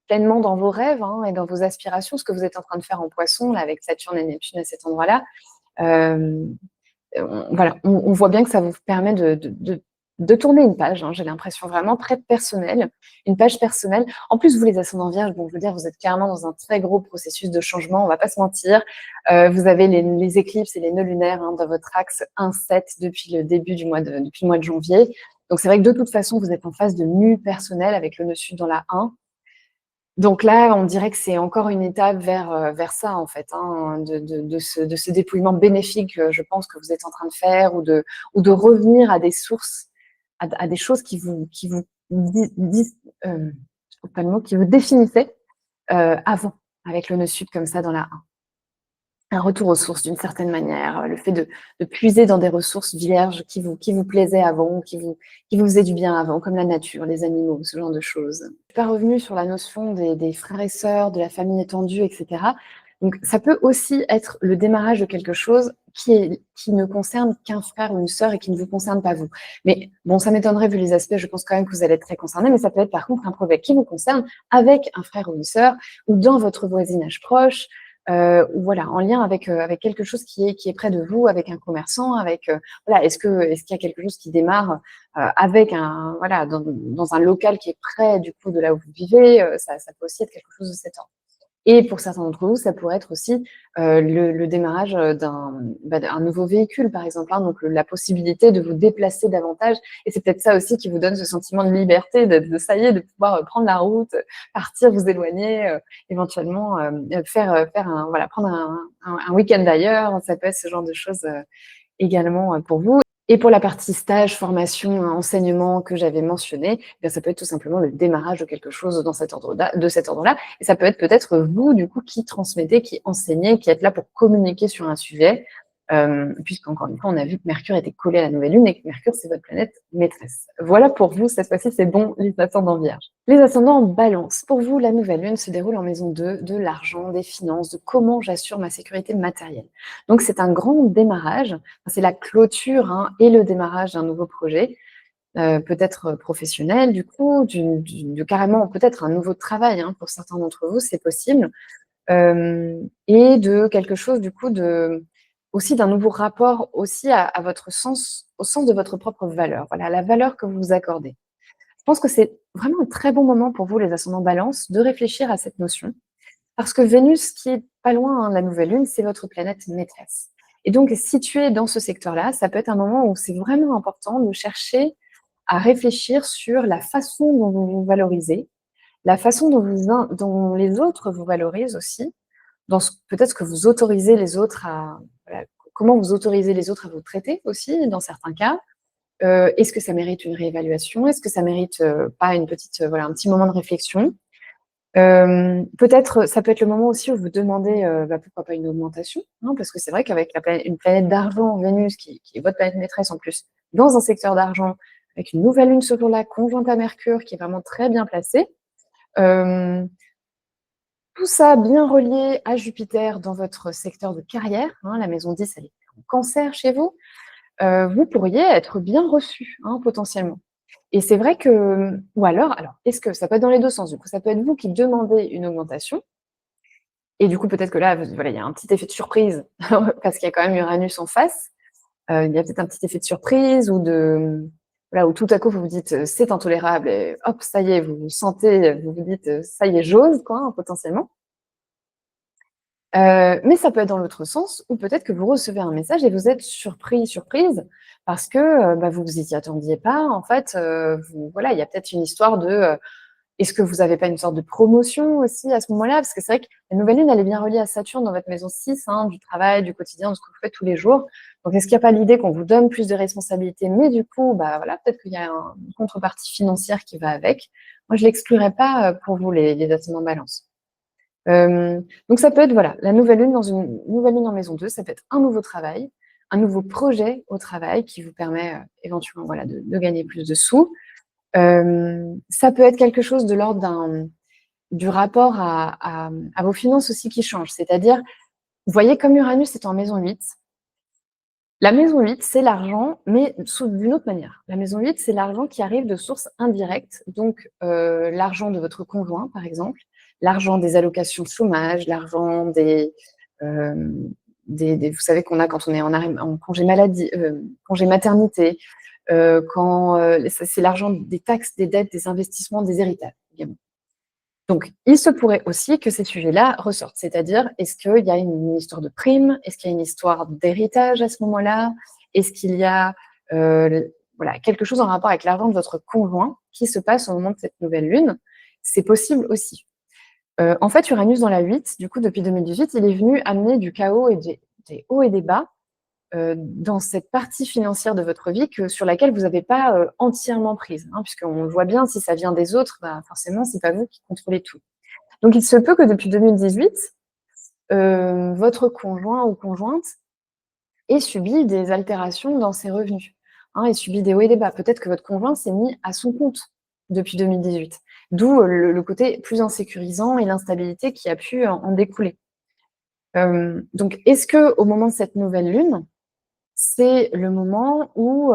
pleinement dans vos rêves, hein, et dans vos aspirations, ce que vous êtes en train de faire en Poisson, là, avec Saturne et Neptune à cet endroit-là. Hem, voilà, on voit bien que ça vous permet de tourner une page, hein, j'ai l'impression vraiment très personnelle, une page personnelle. En plus, vous les ascendants Vierges, bon, je veux dire, vous êtes clairement dans un très gros processus de changement, on va pas se mentir. Vous avez les éclipses et les nœuds lunaires, hein, dans votre axe 1-7 depuis le mois de janvier. Donc c'est vrai que de toute façon, vous êtes en phase de mue personnelle avec le nœud sud dans la 1. Donc là, on dirait que c'est encore une étape vers ça, en fait, hein, de ce dépouillement bénéfique, je pense, que vous êtes en train de faire, ou de revenir à des sources, à des choses qui vous je trouve pas le mot, qui vous définissaient avant, avec le nœud sud comme ça dans la 1. Un retour aux sources d'une certaine manière, le fait de puiser dans des ressources vierges qui vous plaisaient avant, qui vous faisaient du bien avant, comme la nature, les animaux, ce genre de choses. Je ne suis pas revenue sur la notion des frères et sœurs, de la famille étendue, etc. Donc ça peut aussi être le démarrage de quelque chose qui ne concerne qu'un frère ou une sœur et qui ne vous concerne pas vous. Mais bon, ça m'étonnerait vu les aspects, je pense quand même que vous allez être très concernés, mais ça peut être par contre un projet qui vous concerne avec un frère ou une sœur, ou dans votre voisinage proche, ou voilà, en lien avec quelque chose qui est près de vous, avec un commerçant, voilà, est-ce qu'il y a quelque chose qui démarre avec voilà, dans un local qui est près du coup de là où vous vivez, ça peut aussi être quelque chose de cet ordre. Et pour certains d'entre vous, ça pourrait être aussi le démarrage d'un nouveau véhicule, par exemple, hein, donc la possibilité de vous déplacer davantage. Et c'est peut-être ça aussi qui vous donne ce sentiment de liberté, ça y est, de pouvoir prendre la route, partir, vous éloigner, éventuellement voilà, prendre un week-end ailleurs. Ça peut être ce genre de choses également pour vous. Et pour la partie stage, formation, enseignement que j'avais mentionné, ça peut être tout simplement le démarrage de quelque chose de cet ordre-là. Et ça peut être peut-être vous, du coup, qui transmettez, qui enseignez, qui êtes là pour communiquer sur un sujet, puisqu'encore une fois, on a vu que Mercure était collé à la nouvelle lune et que Mercure, c'est votre planète maîtresse. Voilà pour vous, cette fois-ci, c'est bon, les ascendants Vierges. Les ascendants en Balance. Pour vous, la nouvelle lune se déroule en maison 2, de l'argent, des finances, de comment j'assure ma sécurité matérielle. Donc, c'est un grand démarrage. C'est la clôture, hein, et le démarrage d'un nouveau projet, peut-être professionnel, du coup, de carrément peut-être un nouveau travail, hein, pour certains d'entre vous, c'est possible, et de quelque chose, du coup, aussi d'un nouveau rapport aussi à votre sens, au sens de votre propre valeur. Voilà, la valeur que vous vous accordez. Je pense que c'est vraiment un très bon moment pour vous, les ascendants Balance, de réfléchir à cette notion, parce que Vénus, qui est pas loin, hein, de la nouvelle lune, c'est votre planète maîtresse. Et donc, situé dans ce secteur-là, ça peut être un moment où c'est vraiment important de chercher à réfléchir sur la façon dont vous vous valorisez, la façon dont les autres vous valorisent aussi, peut-être que vous autorisez les autres voilà, comment vous autorisez les autres à vous traiter aussi, dans certains cas. Est-ce que ça mérite une réévaluation? Est-ce que ça mérite pas voilà, un petit moment de réflexion? Peut-être, ça peut être le moment aussi où vous demandez, pourquoi pas une augmentation, hein, parce que c'est vrai qu'avec une planète d'argent, Vénus, qui est votre planète maîtresse en plus, dans un secteur d'argent, avec une nouvelle lune ce jour-là, conjointe à Mercure, qui est vraiment très bien placée, tout ça bien relié à Jupiter dans votre secteur de carrière, hein, la maison 10, elle est en Cancer chez vous, vous pourriez être bien reçu, hein, potentiellement. Et c'est vrai que, ou alors, est-ce que ça peut être dans les deux sens, du coup, ça peut être vous qui demandez une augmentation, et du coup, peut-être que là, voilà, il y a un petit effet de surprise, parce qu'il y a quand même Uranus en face. Il y a peut-être un petit effet de surprise, voilà, où tout à coup, vous vous dites, c'est intolérable, et hop, ça y est, vous vous sentez, vous vous dites, ça y est, j'ose, quoi, hein, potentiellement. Mais ça peut être dans l'autre sens, ou peut-être que vous recevez un message et vous êtes surprise, parce que, vous vous y attendiez pas. En fait, voilà, il y a peut-être une histoire est-ce que vous n'avez pas une sorte de promotion aussi à ce moment-là? Parce que c'est vrai que la nouvelle lune, elle est bien reliée à Saturne dans votre maison 6, hein, du travail, du quotidien, de ce que vous faites tous les jours. Donc est-ce qu'il n'y a pas l'idée qu'on vous donne plus de responsabilités, mais du coup, voilà, peut-être qu'il y a une contrepartie financière qui va avec? Moi, je l'exclurais pas, pour vous, les ascendants Balance. Donc ça peut être, voilà, la nouvelle lune dans une nouvelle lune en maison 2, ça peut être un nouveau travail, un nouveau projet au travail qui vous permet, éventuellement, voilà, de gagner plus de sous. Ça peut être quelque chose de l'ordre du rapport à vos finances aussi qui change. C'est-à-dire, Vous voyez, comme Uranus est en maison 8, la maison 8, c'est l'argent, mais d'une autre manière. La maison 8, c'est l'argent qui arrive de sources indirectes, donc l'argent de votre conjoint, par exemple, l'argent des allocations chômage, l'argent euh, vous savez qu'on a quand on est en congé maladie, congé maternité, c'est l'argent des taxes, des dettes, des investissements, des héritages également. Donc, il se pourrait aussi que ces sujets-là ressortent, c'est-à-dire, est-ce qu'il y a une histoire de prime? Est-ce qu'il y a une histoire d'héritage à ce moment-là? Est-ce qu'il y a voilà, quelque chose en rapport avec l'argent de votre conjoint qui se passe au moment de cette nouvelle lune? C'est possible aussi. En fait, Uranus dans la 8, du coup, depuis 2018, il est venu amener du chaos et des hauts et des bas dans cette partie financière de votre vie sur laquelle vous n'avez pas entièrement prise, hein, puisqu'on le voit bien, si ça vient des autres, bah, forcément, c'est pas vous qui contrôlez tout. Donc, il se peut que depuis 2018, votre conjoint ou conjointe ait subi des altérations dans ses revenus, hein, ait subi des hauts et des bas. Peut-être que votre conjoint s'est mis à son compte depuis 2018, d'où le côté plus insécurisant et l'instabilité qui a pu en découler. Donc, est-ce qu'au moment de cette nouvelle lune, c'est le moment où,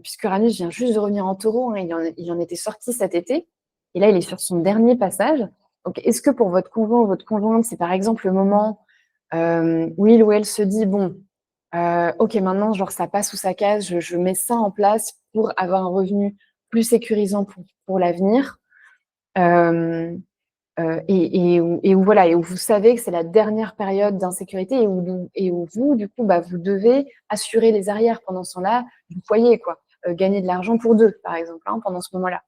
puisque Uranus vient juste de revenir en Taureau, hein, il en était sorti cet été, et là il est sur son dernier passage. Donc, est-ce que pour votre conjoint ou votre conjointe, c'est par exemple le moment où il ou elle se dit bon, ok, maintenant genre ça passe ou ça casse, je mets ça en place pour avoir un revenu plus sécurisant pour l'avenir. Voilà, et où vous savez que c'est la dernière période d'insécurité et où vous, du coup, bah, vous devez assurer les arrières pendant ce temps-là du foyer, quoi. Gagner de l'argent pour deux, par exemple, hein, pendant ce moment-là.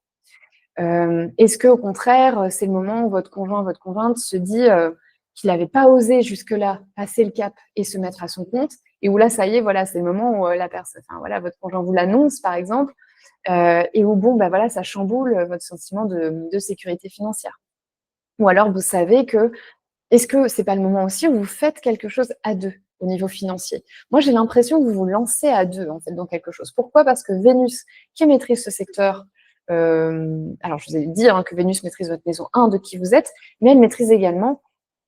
Est-ce qu'au contraire, c'est le moment où votre conjoint, votre conjointe se dit qu'il n'avait pas osé jusque-là passer le cap et se mettre à son compte, et où là, ça y est, voilà, c'est le moment où la personne, enfin voilà, votre conjoint vous l'annonce, par exemple, et où bon, bah voilà, ça chamboule votre sentiment de sécurité financière. Ou alors vous savez que, est-ce que c'est pas le moment aussi où vous faites quelque chose à deux au niveau financier? Moi, j'ai l'impression que vous vous lancez à deux en fait dans quelque chose. Pourquoi? Parce que Vénus, qui maîtrise ce secteur, alors je vous ai dit hein, que Vénus maîtrise votre maison 1 de qui vous êtes, mais elle maîtrise également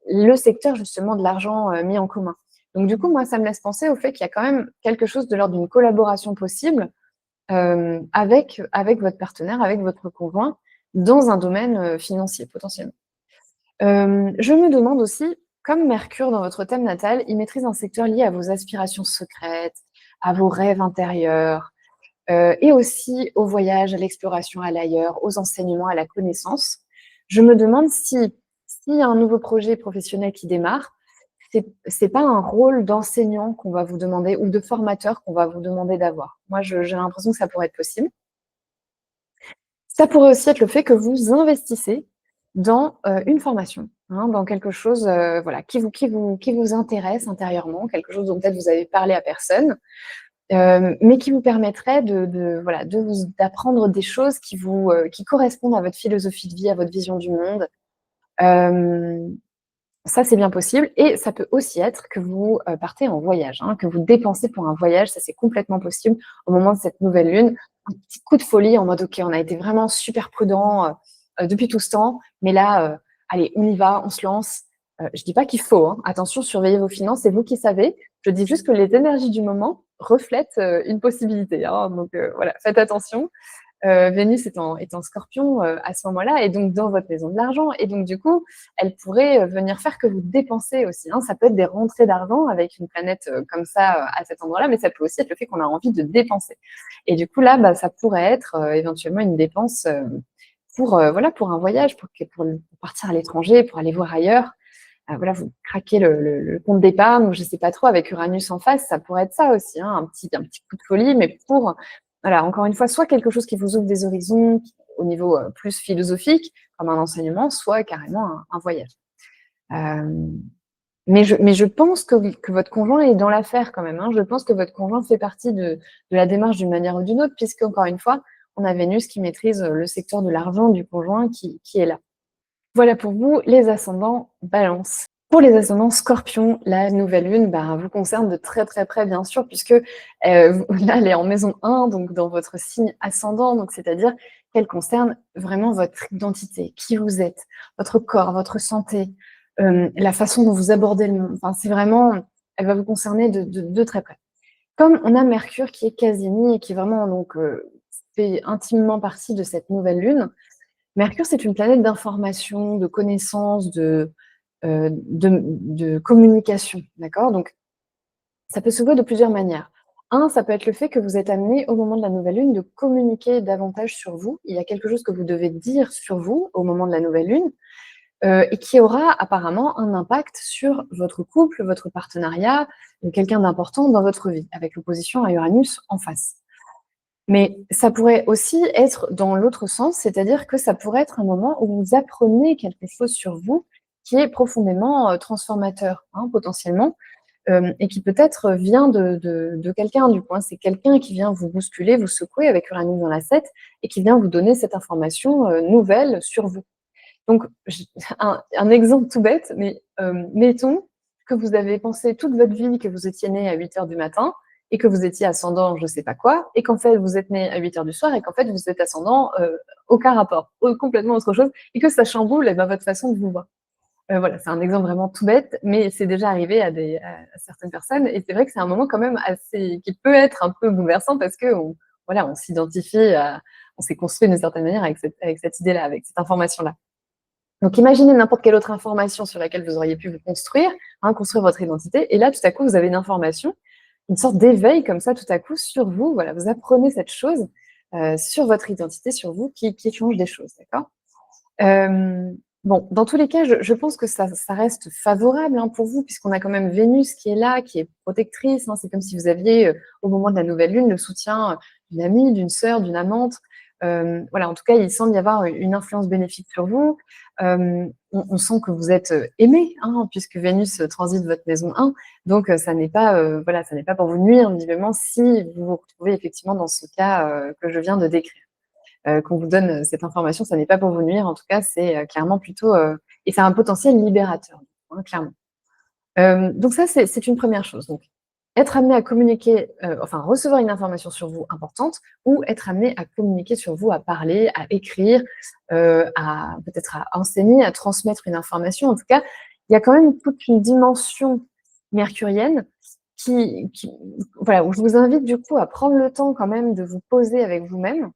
le secteur justement de l'argent mis en commun. Donc du coup, moi, ça me laisse penser au fait qu'il y a quand même quelque chose de l'ordre d'une collaboration possible avec votre partenaire, avec votre conjoint, dans un domaine financier potentiellement. Je me demande aussi, comme Mercure dans votre thème natal, il maîtrise un secteur lié à vos aspirations secrètes, à vos rêves intérieurs, et aussi au voyage, à l'exploration, à l'ailleurs, aux enseignements, à la connaissance. Je me demande s'il y a un nouveau projet professionnel qui démarre, c'est pas un rôle d'enseignant qu'on va vous demander ou de formateur qu'on va vous demander d'avoir. Moi, j'ai l'impression que ça pourrait être possible. Ça pourrait aussi être le fait que vous investissez dans une formation, hein, dans quelque chose voilà, qui vous intéresse intérieurement, quelque chose dont peut-être vous avez parlé à personne, mais qui vous permettrait voilà, d'apprendre des choses qui correspondent à votre philosophie de vie, à votre vision du monde. Ça, c'est bien possible. Et ça peut aussi être que vous partez en voyage, hein, que vous dépensez pour un voyage. Ça, c'est complètement possible au moment de cette nouvelle lune. Un petit coup de folie en mode, OK, on a été vraiment super prudent depuis tout ce temps. Mais là, allez, on y va, on se lance. Je dis pas qu'il faut. Hein. Attention, surveillez vos finances, c'est vous qui savez. Je dis juste que les énergies du moment reflètent une possibilité. Hein. Donc voilà, faites attention. Vénus est en Scorpion à ce moment-là, et donc dans votre maison de l'argent. Et donc, du coup, elle pourrait venir faire que vous dépensez aussi. Hein. Ça peut être des rentrées d'argent avec une planète comme ça à cet endroit-là, mais ça peut aussi être le fait qu'on a envie de dépenser. Et du coup, là, bah, ça pourrait être éventuellement une dépense voilà, pour un voyage, pour partir à l'étranger, pour aller voir ailleurs. Voilà, vous craquez le compte d'épargne, je ne sais pas trop, avec Uranus en face, ça pourrait être ça aussi, hein, un petit coup de folie, mais pour, voilà, encore une fois, soit quelque chose qui vous ouvre des horizons au niveau plus philosophique, comme un enseignement, soit carrément un voyage. Mais je pense que votre conjoint est dans l'affaire quand même. Hein. Je pense que votre conjoint fait partie de la démarche d'une manière ou d'une autre, puisque, encore une fois, on a Vénus qui maîtrise le secteur de l'argent du conjoint qui est là. Voilà pour vous, les ascendants Balance. Pour les ascendants Scorpion, la nouvelle lune vous concerne de très très près, bien sûr, puisque là, elle est en maison 1, donc dans votre signe ascendant, donc c'est-à-dire qu'elle concerne vraiment votre identité, qui vous êtes, votre corps, votre santé, la façon dont vous abordez le monde. Enfin, c'est vraiment elle va vous concerner de très près. Comme on a Mercure qui est quasi et qui vraiment donc fait intimement partie de cette nouvelle lune. Mercure, c'est une planète d'information, de connaissance, de communication, d'accord? Donc ça peut se voir de plusieurs manières. Un, ça peut être le fait que vous êtes amené, au moment de la nouvelle lune, de communiquer davantage sur vous. Il y a quelque chose que vous devez dire sur vous au moment de la nouvelle lune, et qui aura apparemment un impact sur votre couple, votre partenariat, quelqu'un d'important dans votre vie, avec l'opposition à Uranus en face. Mais ça pourrait aussi être dans l'autre sens, c'est-à-dire que ça pourrait être un moment où vous apprenez quelque chose sur vous qui est profondément, transformateur, hein, potentiellement, et qui peut-être vient de quelqu'un du coup, hein. C'est quelqu'un qui vient vous bousculer, vous secouer avec Uranus dans la 7 et qui vient vous donner cette information, nouvelle sur vous. Donc j un exemple tout bête, mais mettons que vous avez pensé toute votre vie que vous étiez né à 8 heures du matin et que vous étiez ascendant je sais pas quoi et qu'en fait vous êtes né à 8 heures du soir et qu'en fait vous êtes ascendant, aucun rapport, complètement autre chose et que ça chamboule et ben votre façon de vous voir. Voilà, c'est un exemple vraiment tout bête, mais c'est déjà arrivé à certaines personnes et c'est vrai que c'est un moment quand même assez qui peut être un peu bouleversant parce qu'on voilà, on s'identifie à on s'est construit d'une certaine manière avec cette idée-là, avec cette information-là. Donc imaginez n'importe quelle autre information sur laquelle vous auriez pu vous construire, hein, construire votre identité et là tout à coup vous avez une information, une sorte d'éveil comme ça tout à coup sur vous, voilà, vous apprenez cette chose, sur votre identité, sur vous qui change des choses, d'accord? Bon, dans tous les cas, je pense que ça reste favorable, hein, pour vous puisqu'on a quand même Vénus qui est là, qui est protectrice, hein. C'est comme si vous aviez, au moment de la nouvelle lune, le soutien, d'une amie, d'une sœur, d'une amante. Voilà, en tout cas, il semble y avoir une influence bénéfique sur vous. On sent que vous êtes, aimé, hein, puisque Vénus, transite votre maison 1. Donc ça n'est pas, voilà, ça n'est pas pour vous nuire visiblement si vous vous retrouvez effectivement dans ce cas, que je viens de décrire. Qu'on vous donne cette information, ça n'est pas pour vous nuire, en tout cas, c'est clairement plutôt, et ça a un potentiel libérateur, hein, clairement. Donc ça, c'est une première chose. Donc, être amené à communiquer, enfin recevoir une information sur vous importante ou être amené à communiquer sur vous, à parler, à écrire, à peut-être à enseigner, à transmettre une information. En tout cas, il y a quand même toute une dimension mercurienne qui voilà, où je vous invite du coup à prendre le temps quand même de vous poser avec vous-même.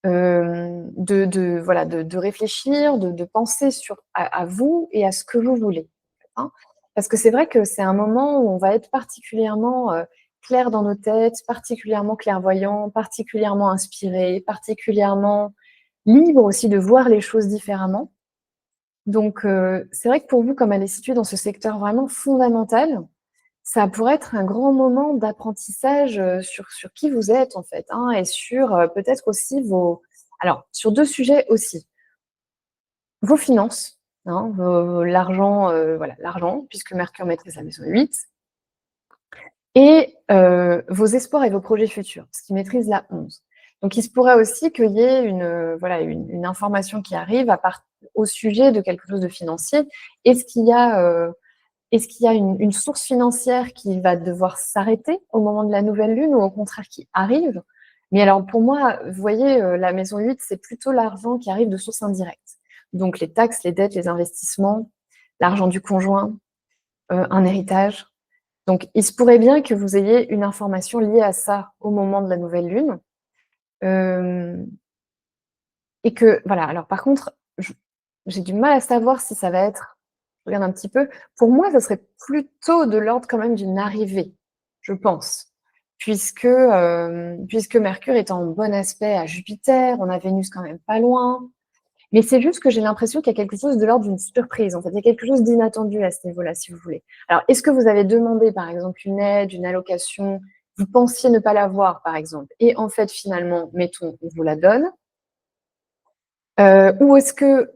Voilà, de réfléchir, de penser à vous et à ce que vous voulez, hein. Parce que c'est vrai que c'est un moment où on va être particulièrement, clair dans nos têtes, particulièrement clairvoyant, particulièrement inspiré, particulièrement libre aussi de voir les choses différemment. Donc c'est vrai que pour vous, comme elle est située dans ce secteur vraiment fondamental, ça pourrait être un grand moment d'apprentissage, sur qui vous êtes en fait, hein, et sur, peut-être aussi vos alors sur 2 sujets aussi. Vos finances, hein, vos l'argent, voilà, l'argent puisque Mercure maîtrise la maison 8 et vos espoirs et vos projets futurs, ce qui maîtrise la 11. Donc il se pourrait aussi qu'il y ait voilà, une information qui arrive au sujet de quelque chose de financier. Est-ce qu'il y a, une source financière qui va devoir s'arrêter au moment de la nouvelle lune ou au contraire qui arrive? Mais alors pour moi, vous voyez, la maison 8, c'est plutôt l'argent qui arrive de source indirecte. Donc les taxes, les dettes, les investissements, l'argent du conjoint, un héritage. Donc il se pourrait bien que vous ayez une information liée à ça au moment de la nouvelle lune. Hem Et que voilà, alors par contre, j'ai du mal à savoir si ça va être je regarde un petit peu. Pour moi, ça serait plutôt de l'ordre quand même d'une arrivée, je pense. Puisque Mercure est en bon aspect à Jupiter, on a Vénus quand même pas loin. Mais c'est juste que j'ai l'impression qu'il y a quelque chose de l'ordre d'une surprise, en fait. Il y a quelque chose d'inattendu à ce niveau-là, si vous voulez. Alors, est-ce que vous avez demandé, par exemple, une aide, une allocation, vous pensiez ne pas l'avoir, par exemple, et en fait, finalement, mettons, on vous la donne? Ou est-ce que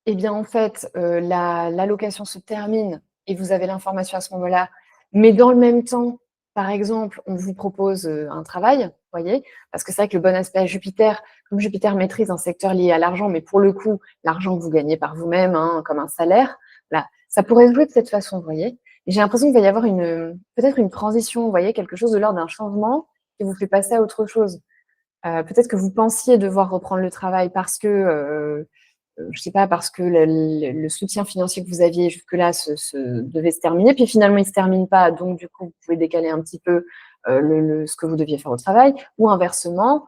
eh bien, en fait, l'allocation se termine et vous avez l'information à ce moment-là, mais dans le même temps, par exemple, on vous propose, un travail, vous voyez? Parce que c'est vrai que le bon aspect à Jupiter, comme Jupiter maîtrise un secteur lié à l'argent, mais pour le coup, l'argent que vous gagnez par vous-même, hein, comme un salaire, voilà, ça pourrait se jouer de cette façon, vous voyez? Et j'ai l'impression qu'il va y avoir peut-être une transition, vous voyez? Quelque chose de l'ordre d'un changement qui vous fait passer à autre chose. Peut-être que vous pensiez devoir reprendre le travail parce que, je sais pas, parce que le soutien financier que vous aviez jusque-là devait se terminer, puis finalement il se termine pas, donc du coup vous pouvez décaler un petit peu ce que vous deviez faire au travail, ou inversement,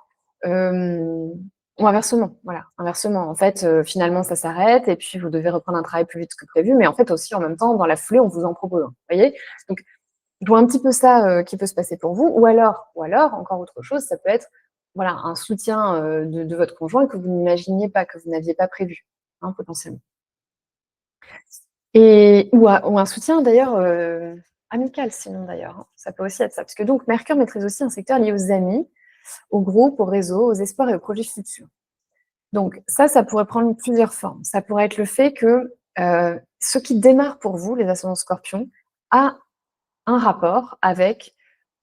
voilà, inversement. En fait, finalement ça s'arrête et puis vous devez reprendre un travail plus vite que prévu, mais en fait aussi en même temps dans la foulée on vous en propose un. Vous voyez? Donc je vois un petit peu ça qui peut se passer pour vous, ou alors encore autre chose, ça peut être voilà un soutien de votre conjoint que vous n'imaginiez pas, que vous n'aviez pas prévu, hein, potentiellement. Et ou un soutien d'ailleurs amical, sinon d'ailleurs, hein. Ça peut aussi être ça, parce que donc Mercure maîtrise aussi un secteur lié aux amis, aux groupes, aux réseaux, aux espoirs et aux projets futurs. Donc ça pourrait prendre plusieurs formes. Ça pourrait être le fait que ce qui démarre pour vous, les ascendants Scorpions, a un rapport avec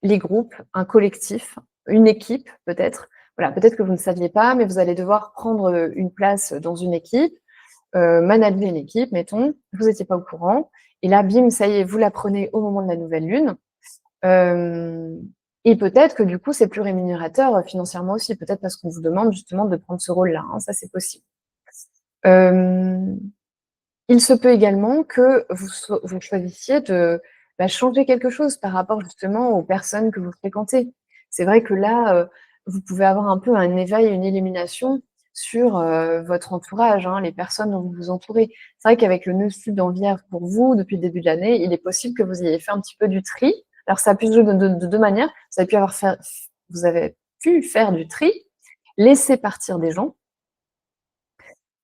les groupes, un collectif, une équipe peut-être. Voilà, peut-être que vous ne saviez pas, mais vous allez devoir prendre une place dans une équipe, manager une équipe, mettons, vous n'étiez pas au courant, et là, bim, ça y est, vous la prenez au moment de la nouvelle lune. Et peut-être que du coup, c'est plus rémunérateur financièrement aussi, peut-être parce qu'on vous demande justement de prendre ce rôle-là, hein, ça c'est possible. Il se peut également que vous choisissiez de changer quelque chose par rapport justement aux personnes que vous fréquentez. C'est vrai que là, vous pouvez avoir un peu un éveil, une illumination sur votre entourage, hein, les personnes dont vous vous entourez. C'est vrai qu'avec le nœud sud en Vierge pour vous, depuis le début de l'année, il est possible que vous ayez fait un petit peu du tri. Alors ça a pu se jouer de deux manières. Vous avez pu faire du tri, laisser partir des gens,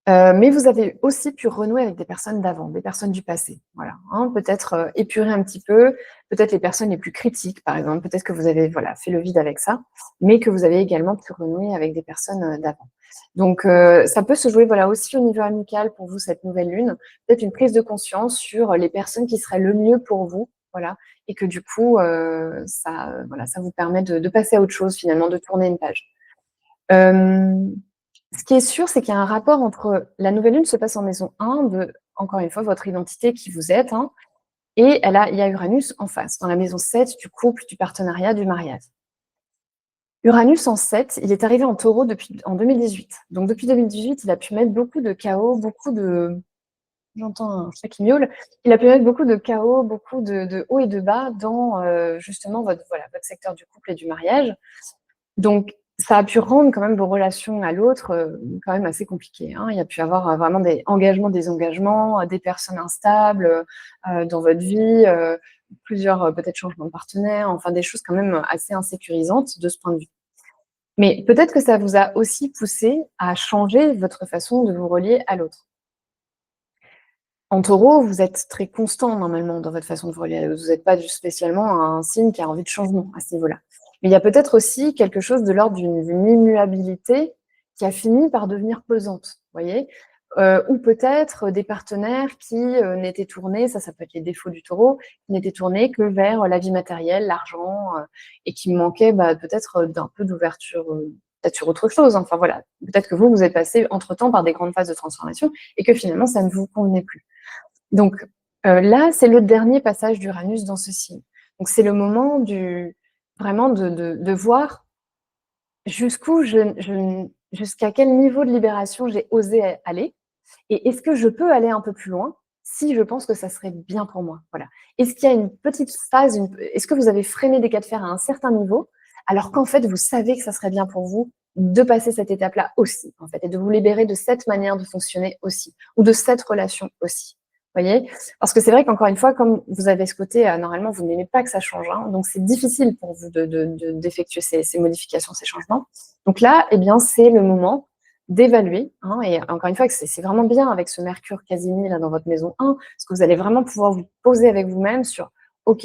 mais vous avez aussi pu renouer avec des personnes d'avant, des personnes du passé. Voilà, hein, peut-être épurer un petit peu, peut-être les personnes les plus critiques, par exemple. Peut-être que vous avez fait le vide avec ça, mais que vous avez également pu renouer avec des personnes d'avant. Donc, ça peut se jouer aussi au niveau amical pour vous, cette nouvelle lune. Peut-être une prise de conscience sur les personnes qui seraient le mieux pour vous, voilà, et que du coup, ça vous permet de passer à autre chose finalement, de tourner une page. Ce qui est sûr, c'est qu'il y a un rapport entre la nouvelle lune se passe en maison 1 de, encore une fois, votre identité, qui vous êtes, hein, et il y a Uranus en face, dans la maison 7 du couple, du partenariat, du mariage. Uranus en 7, il est arrivé en Taureau en 2018. Donc depuis 2018, il a pu mettre beaucoup de chaos, beaucoup de... J'entends un chat qui miaule. Il a pu mettre beaucoup de chaos, beaucoup de hauts et de bas dans justement votre secteur du couple et du mariage. Donc, ça a pu rendre quand même vos relations à l'autre quand même assez compliquées, hein. Il y a pu avoir vraiment des engagements, désengagements, des personnes instables dans votre vie, plusieurs peut-être changements de partenaire, enfin des choses quand même assez insécurisantes de ce point de vue. Mais peut-être que ça vous a aussi poussé à changer votre façon de vous relier à l'autre. En Taureau, vous êtes très constant normalement dans votre façon de vous relier à l'autre. Vous n'êtes pas spécialement un signe qui a envie de changement à ce niveau-là. Mais il y a peut-être aussi quelque chose de l'ordre d'une immuabilité qui a fini par devenir pesante, voyez, ou peut-être des partenaires qui n'étaient tournés, ça peut être les défauts du Taureau, qui n'étaient tournés que vers la vie matérielle, l'argent, et qui manquaient peut-être d'un peu d'ouverture, peut-être sur autre chose. Enfin voilà, peut-être que vous êtes passé entre-temps par des grandes phases de transformation et que finalement ça ne vous convenait plus. Donc là, c'est le dernier passage d'Uranus dans ce signe. Donc c'est le moment vraiment de voir jusqu'à quel niveau de libération j'ai osé aller, et est-ce que je peux aller un peu plus loin si je pense que ça serait bien pour moi. Voilà. Est-ce qu'il y a une petite phase, est-ce que vous avez freiné des cas de fer à un certain niveau, alors qu'en fait, vous savez que ça serait bien pour vous de passer cette étape-là aussi, en fait, et de vous libérer de cette manière de fonctionner aussi, ou de cette relation aussi. Voyez, parce que c'est vrai qu'encore une fois, comme vous avez ce côté, normalement, vous n'aimez pas que ça change, hein, donc c'est difficile pour vous d'effectuer ces modifications, ces changements. Donc là, eh bien, c'est le moment d'évaluer, hein, et encore une fois, c'est vraiment bien avec ce Mercure quasi là dans votre maison 1, parce que vous allez vraiment pouvoir vous poser avec vous-même sur, ok,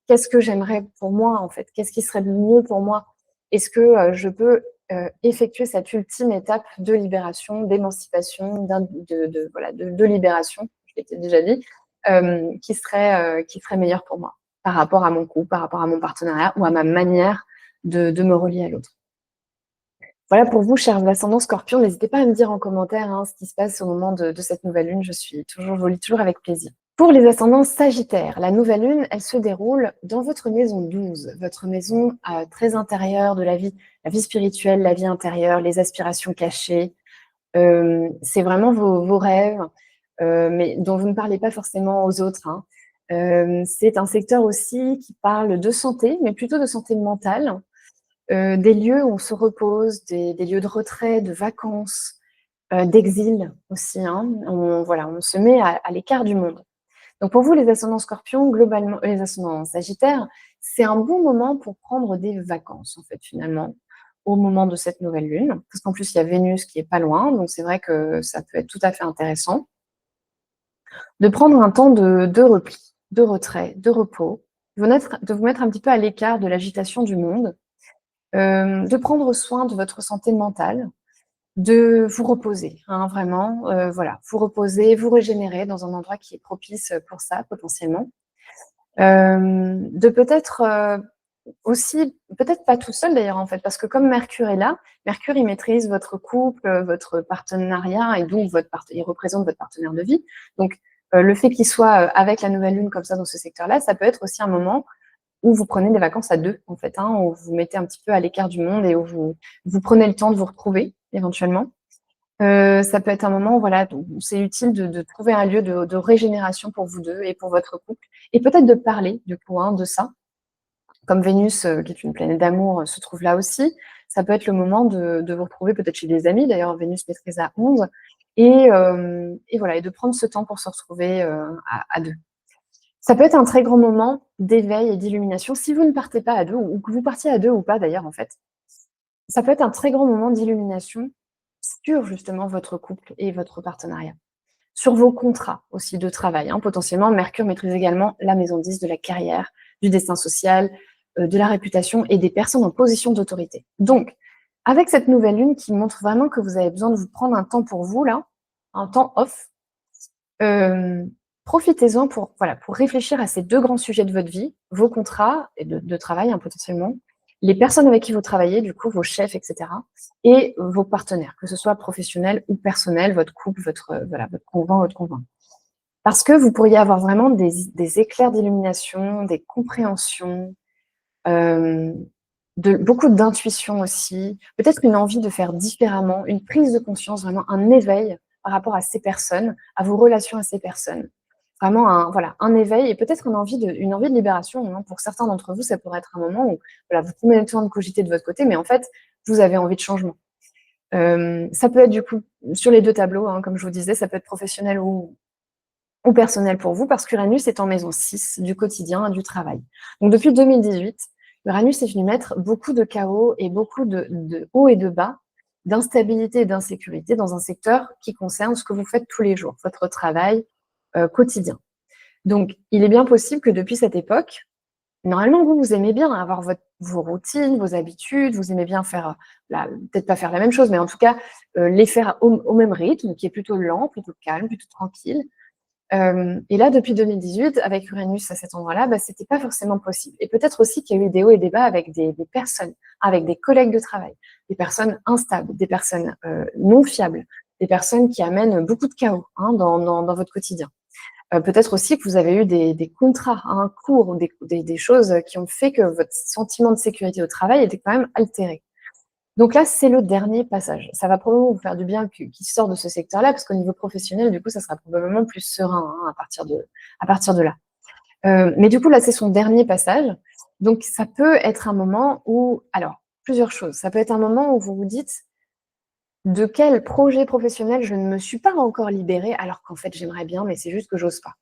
qu'est-ce que j'aimerais pour moi en fait, qu'est-ce qui serait mieux pour moi, est-ce que je peux effectuer cette ultime étape de libération, d'émancipation, de libération, je l'ai peut-être déjà dit, qui serait meilleure pour moi par rapport à mon couple, par rapport à mon partenariat ou à ma manière de me relier à l'autre. Voilà pour vous, chers ascendants Scorpion. N'hésitez pas à me dire en commentaire ce qui se passe au moment de cette nouvelle lune. Je vous lis toujours avec plaisir. Pour les ascendants Sagittaires, la nouvelle lune, elle se déroule dans votre maison 12, votre maison très intérieure de la vie spirituelle, la vie intérieure, les aspirations cachées, C'est vraiment vos rêves, mais dont vous ne parlez pas forcément aux autres, hein. C'est un secteur aussi qui parle de santé, mais plutôt de santé mentale, des lieux où on se repose, des lieux de retrait, de vacances, d'exil aussi, hein. Voilà, on se met à l'écart du monde. Donc pour vous, les ascendants Scorpions, globalement, les ascendants Sagittaires, c'est un bon moment pour prendre des vacances, en fait, finalement, au moment de cette nouvelle lune. Parce qu'en plus, il y a Vénus qui est pas loin, donc c'est vrai que ça peut être tout à fait intéressant de prendre un temps de repli, de retrait, de repos, de vous mettre un petit peu à l'écart de l'agitation du monde, de prendre soin de votre santé mentale, de vous reposer, hein, vraiment, voilà, vous reposer, vous régénérer dans un endroit qui est propice pour ça, potentiellement. De peut-être aussi, peut-être pas tout seul d'ailleurs en fait, parce que comme Mercure est là, Mercure il maîtrise votre couple, votre partenariat et donc il représente votre partenaire de vie. Donc le fait qu'il soit avec la nouvelle lune comme ça dans ce secteur-là, ça peut être aussi un moment où vous prenez des vacances à deux en fait, hein, où vous vous mettez un petit peu à l'écart du monde et où vous prenez le temps de vous retrouver éventuellement. Ça peut être un moment, voilà, où c'est utile de trouver un lieu de régénération pour vous deux et pour votre couple, et peut-être de parler du coup, hein, de ça. Comme Vénus, qui est une planète d'amour, se trouve là aussi, ça peut être le moment de vous retrouver peut-être chez des amis, d'ailleurs Vénus maîtrise à 11, et voilà, et de prendre ce temps pour se retrouver à deux. Ça peut être un très grand moment d'éveil et d'illumination, si vous ne partez pas à deux, ou que vous partiez à deux ou pas d'ailleurs en fait. Ça peut être un très grand moment d'illumination sur justement votre couple et votre partenariat. Sur vos contrats aussi de travail, hein, potentiellement, Mercure maîtrise également la maison 10 de la carrière, du destin social, de la réputation et des personnes en position d'autorité. Donc, avec cette nouvelle lune qui montre vraiment que vous avez besoin de vous prendre un temps pour vous, là, un temps off, profitez-en pour, voilà, pour réfléchir à ces deux grands sujets de votre vie, vos contrats et de travail, hein, potentiellement, les personnes avec qui vous travaillez, du coup, vos chefs, etc., et vos partenaires, que ce soit professionnel ou personnel, votre couple, voilà, votre conjoint, votre conjoint. Parce que vous pourriez avoir vraiment des éclairs d'illumination, des compréhensions, euh, beaucoup d'intuition aussi, peut-être une envie de faire différemment, une prise de conscience, vraiment un éveil par rapport à ces personnes, à vos relations à ces personnes. Vraiment voilà, un éveil et peut-être une envie de libération, hein. Pour certains d'entre vous, ça pourrait être un moment où voilà, vous prenez le temps de cogiter de votre côté, mais en fait, vous avez envie de changement. Ça peut être du coup sur les deux tableaux, hein, comme je vous disais, ça peut être professionnel ou personnel pour vous, parce qu'Uranus est en maison 6 du quotidien et du travail. Donc depuis 2018, Uranus est venu mettre beaucoup de chaos et beaucoup de hauts et de bas, d'instabilité et d'insécurité dans un secteur qui concerne ce que vous faites tous les jours, votre travail quotidien. Donc, il est bien possible que depuis cette époque, normalement, vous aimez bien avoir vos routines, vos habitudes, vous aimez bien faire, peut-être pas faire la même chose, mais en tout cas, les faire au même rythme, qui est plutôt lent, plutôt calme, plutôt tranquille. Et là, depuis 2018, avec Uranus à cet endroit-là, c'était pas forcément possible. Et peut-être aussi qu'il y a eu des hauts et des bas avec des personnes, avec des collègues de travail, des personnes instables, des personnes non fiables, des personnes qui amènent beaucoup de chaos, hein, dans votre quotidien. Peut-être aussi que vous avez eu des contrats à un cours, des choses qui ont fait que votre sentiment de sécurité au travail était quand même altéré. Donc là, c'est le dernier passage. Ça va probablement vous faire du bien qu'il sort de ce secteur-là, parce qu'au niveau professionnel, du coup, ça sera probablement plus serein, hein, à partir de là. Mais du coup, là, c'est son dernier passage. Donc, ça peut être un moment où, alors, plusieurs choses. Ça peut être un moment où vous vous dites, de quel projet professionnel je ne me suis pas encore libérée, alors qu'en fait, j'aimerais bien, mais c'est juste que j'ose pas.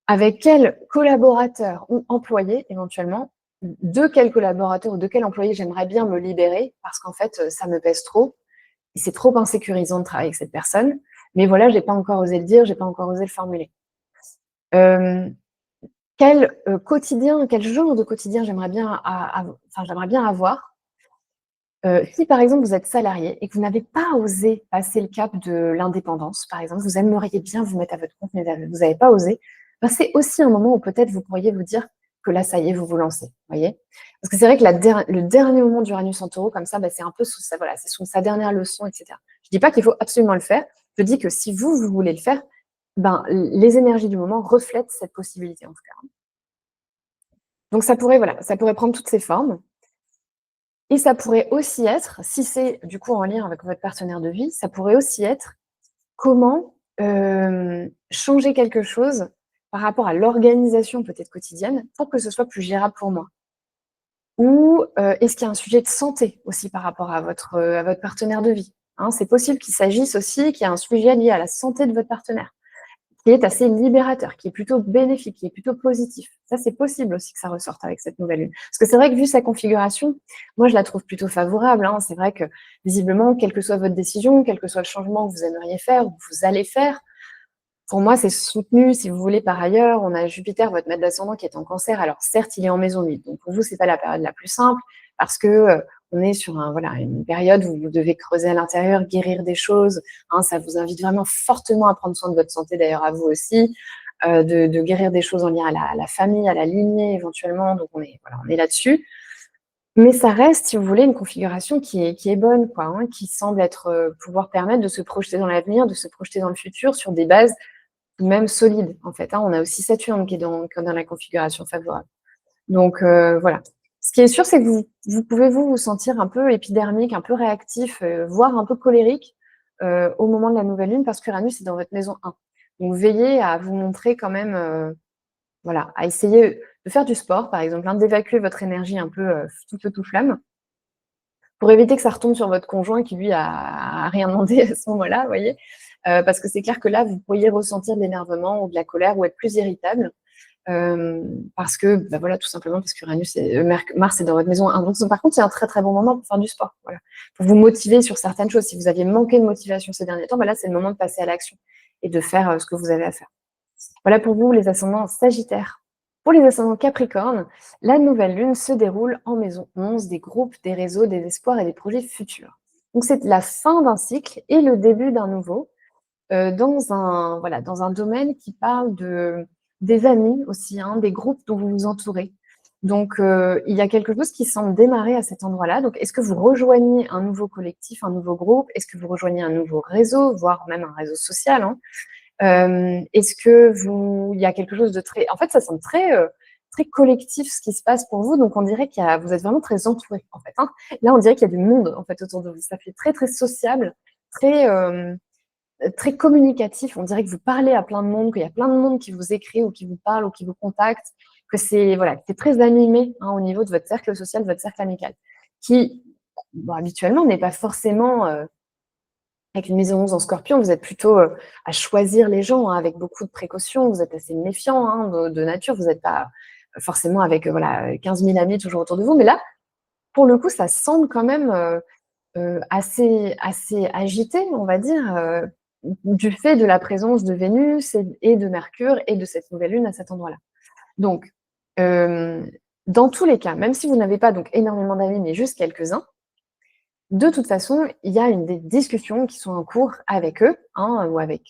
Avec quel collaborateur ou employé, éventuellement, de quel collaborateur ou de quel employé j'aimerais bien me libérer, parce qu'en fait, ça me pèse trop, et c'est trop insécurisant de travailler avec cette personne, mais voilà, j'ai pas encore osé le dire, j'ai pas encore osé le formuler. Quel quotidien, quel genre de quotidien j'aimerais bien avoir. Si par exemple vous êtes salarié et que vous n'avez pas osé passer le cap de l'indépendance, par exemple, vous aimeriez bien vous mettre à votre compte, mais vous n'avez pas osé, c'est aussi un moment où peut-être vous pourriez vous dire que là, ça y est, vous vous lancez, voyez. Parce que c'est vrai que le dernier moment d'Uranus en Taureau, comme ça, c'est un peu voilà, c'est sous sa dernière leçon, etc. Je dis pas qu'il faut absolument le faire, je dis que si vous voulez le faire, les énergies du moment reflètent cette possibilité, en tout cas. Donc ça pourrait, voilà, ça pourrait prendre toutes ces formes. Et ça pourrait aussi être, si c'est du coup en lien avec votre partenaire de vie, ça pourrait aussi être comment, changer quelque chose par rapport à l'organisation peut-être quotidienne pour que ce soit plus gérable pour moi? Ou, est-ce qu'il y a un sujet de santé aussi par rapport à votre partenaire de vie? Hein, c'est possible qu'il s'agisse aussi qu'il y a un sujet lié à la santé de votre partenaire, qui est assez libérateur, qui est plutôt bénéfique, qui est plutôt positif. Ça, c'est possible aussi que ça ressorte avec cette nouvelle lune. Parce que c'est vrai que vu sa configuration, moi je la trouve plutôt favorable, hein. C'est vrai que visiblement, quelle que soit votre décision, quel que soit le changement que vous aimeriez faire ou que vous allez faire, pour moi, c'est soutenu, si vous voulez, par ailleurs. On a Jupiter, votre maître d'ascendant, qui est en Cancer. Alors certes, il est en maison 8, donc pour vous, c'est pas la période la plus simple parce que, on est sur voilà, une période où vous devez creuser à l'intérieur, guérir des choses, hein. Ça vous invite vraiment fortement à prendre soin de votre santé, d'ailleurs à vous aussi, de guérir des choses en lien à la famille, à la lignée éventuellement, donc on est là-dessus. Mais ça reste, si vous voulez, une configuration qui est bonne, quoi, hein, qui semble être, pouvoir permettre de se projeter dans l'avenir, de se projeter dans le futur sur des bases même solide, en fait, hein. On a aussi Saturne qui est dans la configuration favorable. Donc voilà. Ce qui est sûr, c'est que vous pouvez vous sentir un peu épidermique, un peu réactif, voire un peu colérique, au moment de la nouvelle lune parce qu'Uranus est dans votre maison 1. Donc veillez à vous montrer quand même, voilà, à essayer de faire du sport, par exemple, hein, d'évacuer votre énergie un peu, tout feu tout flamme, pour éviter que ça retombe sur votre conjoint qui lui a rien demandé à ce moment-là, vous voyez? Parce que c'est clair que là, vous pourriez ressentir de l'énervement ou de la colère ou être plus irritable, parce que, bah, voilà, tout simplement parce qu'Uranus et Mars est dans votre maison 1. Donc par contre, c'est un très, très bon moment pour faire du sport, voilà. Pour vous motiver sur certaines choses. Si vous aviez manqué de motivation ces derniers temps, bah, là, c'est le moment de passer à l'action et de faire, ce que vous avez à faire. Voilà pour vous les ascendants Sagittaires. Pour les ascendants Capricorne, la nouvelle lune se déroule en maison 11, des groupes, des réseaux, des espoirs et des projets futurs. Donc c'est la fin d'un cycle et le début d'un nouveau, dans un domaine qui parle des amis aussi, hein, des groupes dont vous vous entourez. Donc il y a quelque chose qui semble démarrer à cet endroit-là. Donc est-ce que vous rejoignez un nouveau collectif, un nouveau groupe? Est-ce que vous rejoignez un nouveau réseau, voire même un réseau social, hein? Est-ce que il y a quelque chose de très, en fait, ça semble très, très collectif ce qui se passe pour vous, donc on dirait vous êtes vraiment très entourés, en fait, hein. Là, on dirait qu'il y a du monde, en fait, autour de vous. Ça fait très, très sociable, très, très communicatif. On dirait que vous parlez à plein de monde, qu'il y a plein de monde qui vous écrit ou qui vous parle ou qui vous contacte, que c'est, voilà, que c'est très animé, hein, au niveau de votre cercle social, de votre cercle amical, qui, bon, habituellement n'est pas forcément, avec une maison 11 en Scorpion, vous êtes plutôt, à choisir les gens, hein, avec beaucoup de précautions. Vous êtes assez méfiant, hein, de nature. Vous n'êtes pas forcément avec, voilà, 15 000 amis toujours autour de vous. Mais là, pour le coup, ça semble quand même, assez agité, on va dire, du fait de la présence de Vénus et de Mercure et de cette nouvelle lune à cet endroit-là. Donc, dans tous les cas, même si vous n'avez pas donc énormément d'amis, mais juste quelques-uns, de toute façon, il y a des discussions qui sont en cours avec eux, hein, ou avec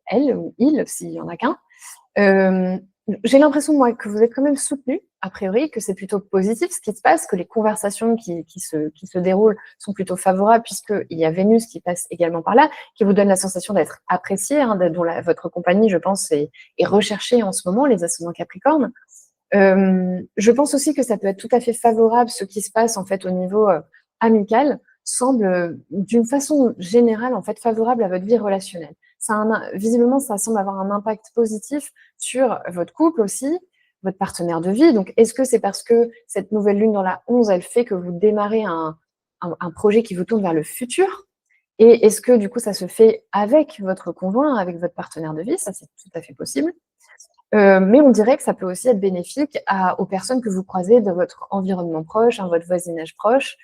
elle ou il, s'il y en a qu'un. Hem, j'ai l'impression, moi, que vous êtes quand même soutenu, a priori, que c'est plutôt positif ce qui se passe, que les conversations qui se déroulent sont plutôt favorables puisqu'il y a Vénus qui passe également par là, qui vous donne la sensation d'être apprécié, hein, dont votre compagnie, je pense, est recherchée en ce moment, les ascendants Capricorne. Je pense aussi que ça peut être tout à fait favorable, ce qui se passe, en fait, au niveau, amical, semble, d'une façon générale, en fait, favorable à votre vie relationnelle. Visiblement, ça semble avoir un impact positif sur votre couple aussi, votre partenaire de vie. Donc est-ce que c'est parce que cette nouvelle lune dans la 11, elle fait que vous démarrez un projet qui vous tourne vers le futur? Et est-ce que, du coup, ça se fait avec votre conjoint, avec votre partenaire de vie? Ça, c'est tout à fait possible. Mais on dirait que ça peut aussi être bénéfique aux personnes que vous croisez dans votre environnement proche, hein, votre voisinage proche,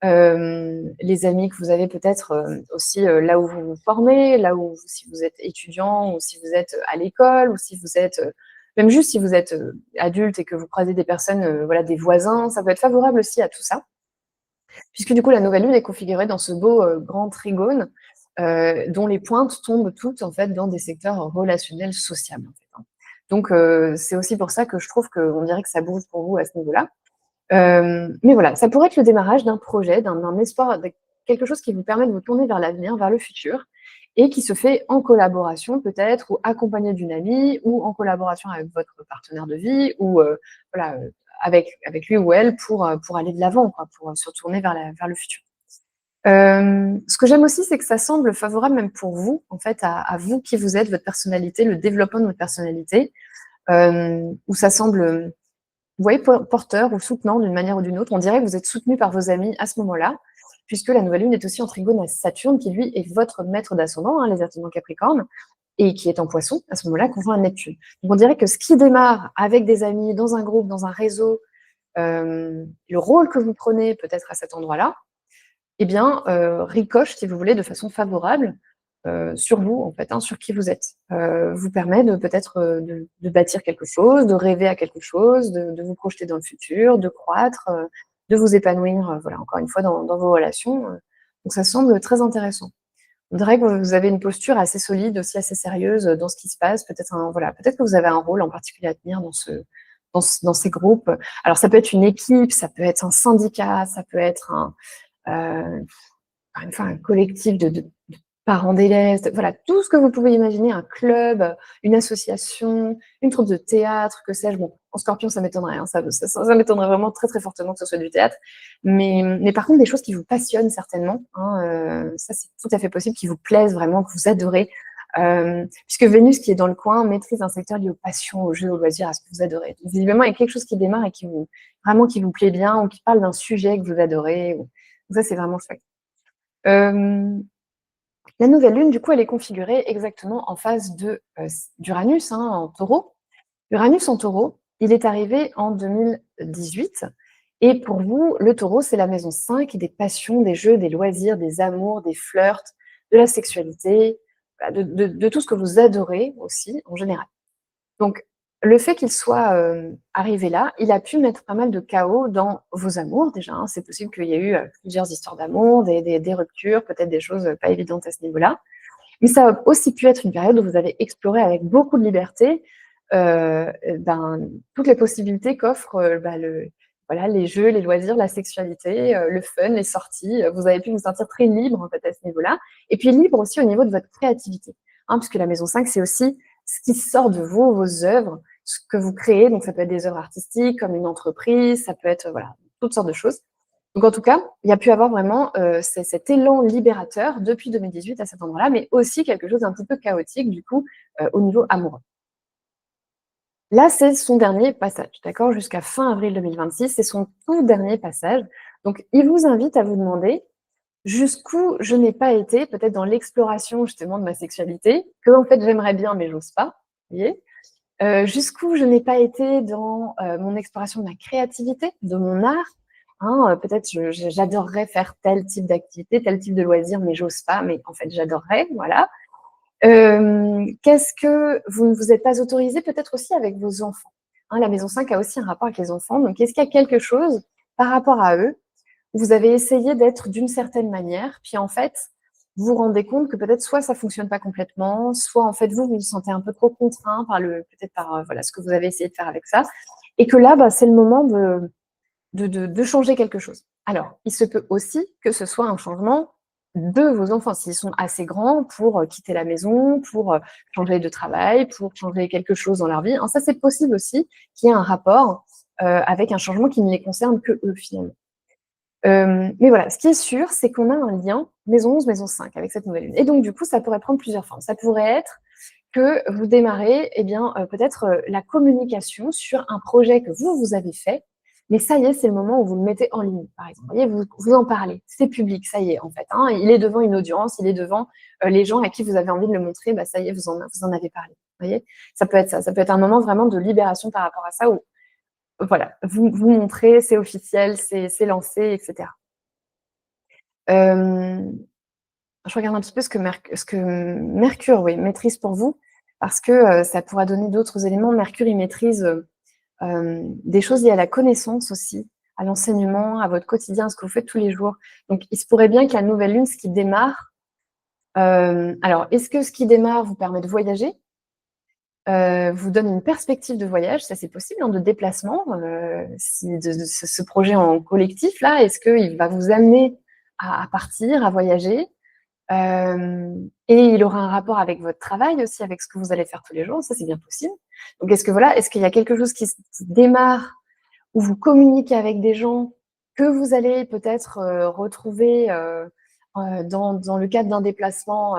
les amis que vous avez peut-être, aussi, là où vous vous formez, là où si vous êtes étudiant ou si vous êtes à l'école ou si vous êtes, même juste si vous êtes, adulte et que vous croisez des personnes, voilà, des voisins, ça peut être favorable aussi à tout ça. Puisque du coup, la nouvelle lune est configurée dans ce beau, grand trigone, dont les pointes tombent toutes, en fait, dans des secteurs relationnels sociables, en fait, hein. Donc c'est aussi pour ça que je trouve qu'on dirait que ça bouge pour vous à ce niveau-là. Mais voilà, ça pourrait être le démarrage d'un projet, d'un espoir, de quelque chose qui vous permet de vous tourner vers l'avenir, vers le futur et qui se fait en collaboration peut-être ou accompagné d'une amie ou en collaboration avec votre partenaire de vie ou voilà, avec lui ou elle pour aller de l'avant, quoi, pour se tourner vers le futur. Ce que j'aime aussi, c'est que ça semble favorable même pour vous, en fait, à vous qui vous êtes, votre personnalité, le développement de votre personnalité, où ça semble, vous voyez, porteur ou soutenant d'une manière ou d'une autre. On dirait que vous êtes soutenu par vos amis à ce moment-là, puisque la nouvelle lune est aussi en trigone à Saturne, qui lui est votre maître d'ascendant, hein, les ascendants Capricorne, et qui est en Poisson à ce moment-là, conjoint à Neptune. Donc on dirait que ce qui démarre avec des amis, dans un groupe, dans un réseau, le rôle que vous prenez peut-être à cet endroit-là, eh bien, ricoche, si vous voulez, de façon favorable sur vous, en fait, hein, sur qui vous êtes. Vous permet de peut-être de bâtir quelque chose, de rêver à quelque chose, de vous projeter dans le futur, de croître, de vous épanouir, voilà, encore une fois, dans vos relations. Donc ça semble très intéressant. On dirait que vous avez une posture assez solide, aussi assez sérieuse dans ce qui se passe. Peut-être voilà, peut-être que vous avez un rôle en particulier à tenir dans ces groupes. Alors ça peut être une équipe, ça peut être un syndicat, ça peut être encore une fois, un collectif de parents d'élèves, voilà, tout ce que vous pouvez imaginer, un club, une association, une troupe de théâtre, que sais-je. Bon, en Scorpion, ça m'étonnerait, hein, ça m'étonnerait vraiment très très fortement que ce soit du théâtre. Mais par contre, des choses qui vous passionnent certainement, hein, ça c'est tout à fait possible, qui vous plaisent vraiment, que vous adorez. Puisque Vénus, qui est dans le coin, maîtrise un secteur lié aux passions, aux jeux, aux loisirs, à ce que vous adorez. Donc, visiblement, il y a quelque chose qui démarre et vraiment qui vous plaît bien, ou qui parle d'un sujet que vous adorez. Donc ça, c'est vraiment chouette. La nouvelle lune, du coup, elle est configurée exactement en phase d'Uranus, hein, en taureau. Uranus en taureau, il est arrivé en 2018. Et pour vous, le taureau, c'est la maison 5 des passions, des jeux, des loisirs, des amours, des flirts, de la sexualité, de tout ce que vous adorez aussi, en général. Donc, le fait qu'il soit arrivé là, il a pu mettre pas mal de chaos dans vos amours déjà, hein. C'est possible qu'il y ait eu plusieurs histoires d'amour, des ruptures, peut-être des choses pas évidentes à ce niveau-là. Mais ça a aussi pu être une période où vous avez exploré avec beaucoup de liberté toutes les possibilités qu'offrent voilà, les jeux, les loisirs, la sexualité, le fun, les sorties. Vous avez pu vous sentir très libre en fait, à ce niveau-là. Et puis libre aussi au niveau de votre créativité, hein, puisque la maison 5, c'est aussi ce qui sort de vous, vos œuvres, ce que vous créez. Donc ça peut être des œuvres artistiques, comme une entreprise, ça peut être voilà, toutes sortes de choses. Donc en tout cas, il y a pu avoir vraiment cet élan libérateur depuis 2018 à cet endroit-là, mais aussi quelque chose d'un petit peu chaotique du coup au niveau amoureux. Là, c'est son dernier passage, d'accord? Jusqu'à fin avril 2026, c'est son tout dernier passage. Donc, il vous invite à vous demander jusqu'où je n'ai pas été, peut-être dans l'exploration justement de ma sexualité, que en fait j'aimerais bien, mais j'ose pas, vous voyez? Jusqu'où je n'ai pas été dans mon exploration de ma créativité, de mon art. Hein, peut-être j'adorerais faire tel type d'activité, tel type de loisir, mais j'ose pas, mais en fait j'adorerais, voilà. Qu'est-ce que vous ne vous êtes pas autorisé peut-être aussi avec vos enfants, hein, la maison 5 a aussi un rapport avec les enfants, donc est-ce qu'il y a quelque chose par rapport à eux, où vous avez essayé d'être d'une certaine manière, puis en fait, vous vous rendez compte que peut-être soit ça fonctionne pas complètement, soit en fait vous vous sentez un peu trop contraint peut-être par voilà, ce que vous avez essayé de faire avec ça, et que là, c'est le moment de changer quelque chose. Alors, il se peut aussi que ce soit un changement de vos enfants, s'ils sont assez grands pour quitter la maison, pour changer de travail, pour changer quelque chose dans leur vie. Ça, c'est possible aussi qu'il y ait un rapport avec un changement qui ne les concerne que eux, finalement. Mais voilà, ce qui est sûr, c'est qu'on a un lien maison 11, maison 5 avec cette nouvelle lune. Et donc, du coup, ça pourrait prendre plusieurs formes. Ça pourrait être que vous démarrez, peut-être la communication sur un projet que vous avez fait, mais ça y est, c'est le moment où vous le mettez en ligne, par exemple. Vous voyez, vous en parlez, c'est public, ça y est, en fait, hein, il est devant une audience, il est devant les gens à qui vous avez envie de le montrer, ça y est, vous en avez parlé. Vous voyez, ça peut être ça, ça peut être un moment vraiment de libération par rapport à ça, où voilà, vous montrez, c'est officiel, c'est lancé, etc. Je regarde un petit peu ce que Mercure, oui, maîtrise pour vous, parce que ça pourra donner d'autres éléments. Mercure, il maîtrise des choses liées à la connaissance aussi, à l'enseignement, à votre quotidien, à ce que vous faites tous les jours. Donc, il se pourrait bien que la nouvelle lune, ce qui démarre, alors, est-ce que ce qui démarre vous permet de voyager, vous donne une perspective de voyage, ça c'est possible, hein, de déplacement, de ce projet en collectif là, est-ce qu'il va vous amener à partir, à voyager, et il aura un rapport avec votre travail aussi, avec ce que vous allez faire tous les jours, ça c'est bien possible. Donc est-ce qu'il y a quelque chose qui démarre où vous communiquez avec des gens que vous allez peut-être, retrouver, dans le cadre d'un déplacement,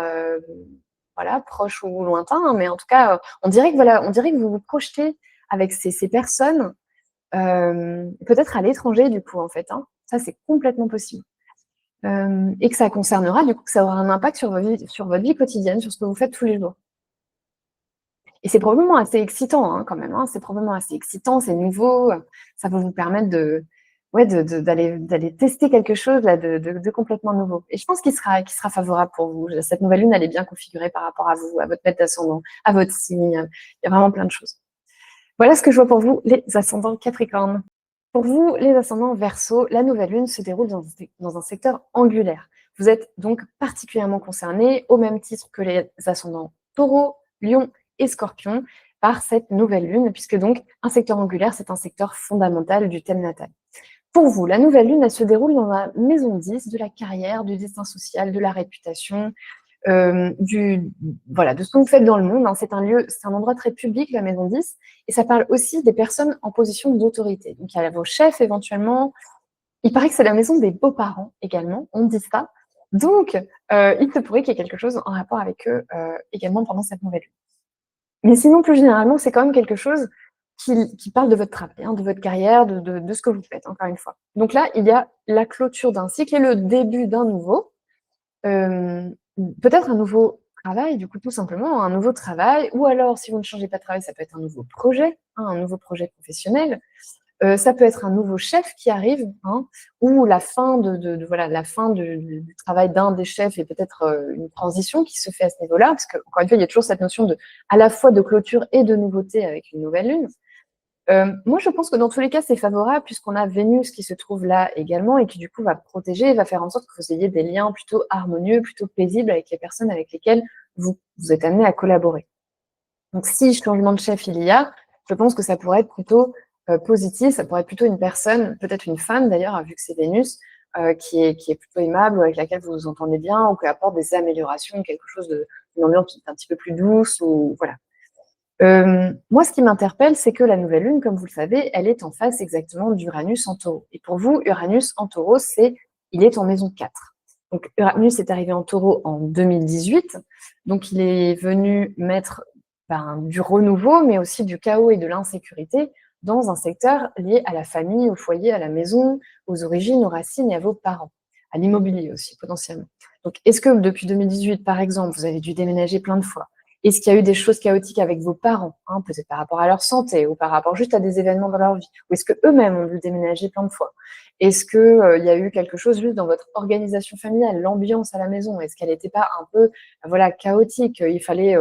voilà, proche ou lointain, hein, mais en tout cas, on dirait que voilà, on dirait que vous vous projetez avec ces personnes, peut-être à l'étranger du coup, en fait, hein. Ça, c'est complètement possible. Et que ça concernera, du coup, que ça aura un impact sur votre vie quotidienne, sur ce que vous faites tous les jours. Et c'est probablement assez excitant, hein, quand même, hein. C'est probablement assez excitant, c'est nouveau, ça va vous permettre de ouais, d'aller tester quelque chose là de complètement nouveau. Et je pense qu'il sera favorable pour vous. Cette nouvelle lune, elle est bien configurée par rapport à vous, à votre maître d'ascendant, à votre signe, il y a vraiment plein de choses. Voilà ce que je vois pour vous, les ascendants Capricorne. Pour vous, les ascendants Verseau, la nouvelle lune se déroule dans un secteur angulaire. Vous êtes donc particulièrement concernés, au même titre que les ascendants Taureau, Lion et Scorpion, par cette nouvelle lune, puisque donc un secteur angulaire, c'est un secteur fondamental du thème natal. Pour vous, la nouvelle lune, elle se déroule dans la maison 10 de la carrière, du destin social, de la réputation, voilà, de ce que vous faites dans le monde, hein. C'est un endroit très public, la maison 10, et ça parle aussi des personnes en position d'autorité. Donc, il y a vos chefs éventuellement. Il paraît que c'est la maison des beaux-parents également, on dit ça. Donc, il se pourrait qu'il y ait quelque chose en rapport avec eux également pendant cette nouvelle lune. Mais sinon, plus généralement, c'est quand même quelque chose qui parle de votre travail, hein, de votre carrière, de ce que vous faites, encore une fois. Donc là, il y a la clôture d'un cycle et le début d'un nouveau. Hem, peut-être un nouveau travail, du coup, tout simplement, un nouveau travail, ou alors si vous ne changez pas de travail, ça peut être un nouveau projet, hein, un nouveau projet professionnel. Ça peut être un nouveau chef qui arrive, hein, ou la fin de voilà, la fin du travail d'un des chefs et peut-être, une transition qui se fait à ce niveau-là. Parce qu'encore une fois, il y a toujours cette notion à la fois de clôture et de nouveauté avec une nouvelle lune. Moi, je pense que dans tous les cas, c'est favorable puisqu'on a Vénus qui se trouve là également et qui du coup va protéger et va faire en sorte que vous ayez des liens plutôt harmonieux, plutôt paisibles avec les personnes avec lesquelles vous êtes amenés à collaborer. Donc si changement de chef il y a, je pense que ça pourrait être plutôt, positif, ça pourrait être plutôt une personne, peut-être une femme d'ailleurs, vu que c'est Vénus, qui est plutôt aimable ou avec laquelle vous vous entendez bien ou qui apporte des améliorations, quelque chose une ambiance un petit peu plus douce ou voilà. Moi, ce qui m'interpelle, c'est que la nouvelle lune, comme vous le savez, elle est en face exactement d'Uranus en Taureau. Et pour vous, Uranus en Taureau, il est en maison 4. Donc Uranus est arrivé en Taureau en 2018, donc il est venu mettre du renouveau, mais aussi du chaos et de l'insécurité dans un secteur lié à la famille, au foyer, à la maison, aux origines, aux racines et à vos parents, à l'immobilier aussi potentiellement. Donc est-ce que depuis 2018, par exemple, vous avez dû déménager plein de fois? Est-ce qu'il y a eu des choses chaotiques avec vos parents, hein, peut-être par rapport à leur santé ou par rapport juste à des événements dans leur vie? Ou est-ce qu'eux-mêmes ont dû déménager plein de fois? Est-ce que, il y a eu quelque chose juste dans votre organisation familiale, l'ambiance à la maison? Est-ce qu'elle n'était pas un peu, voilà, chaotique? Il fallait,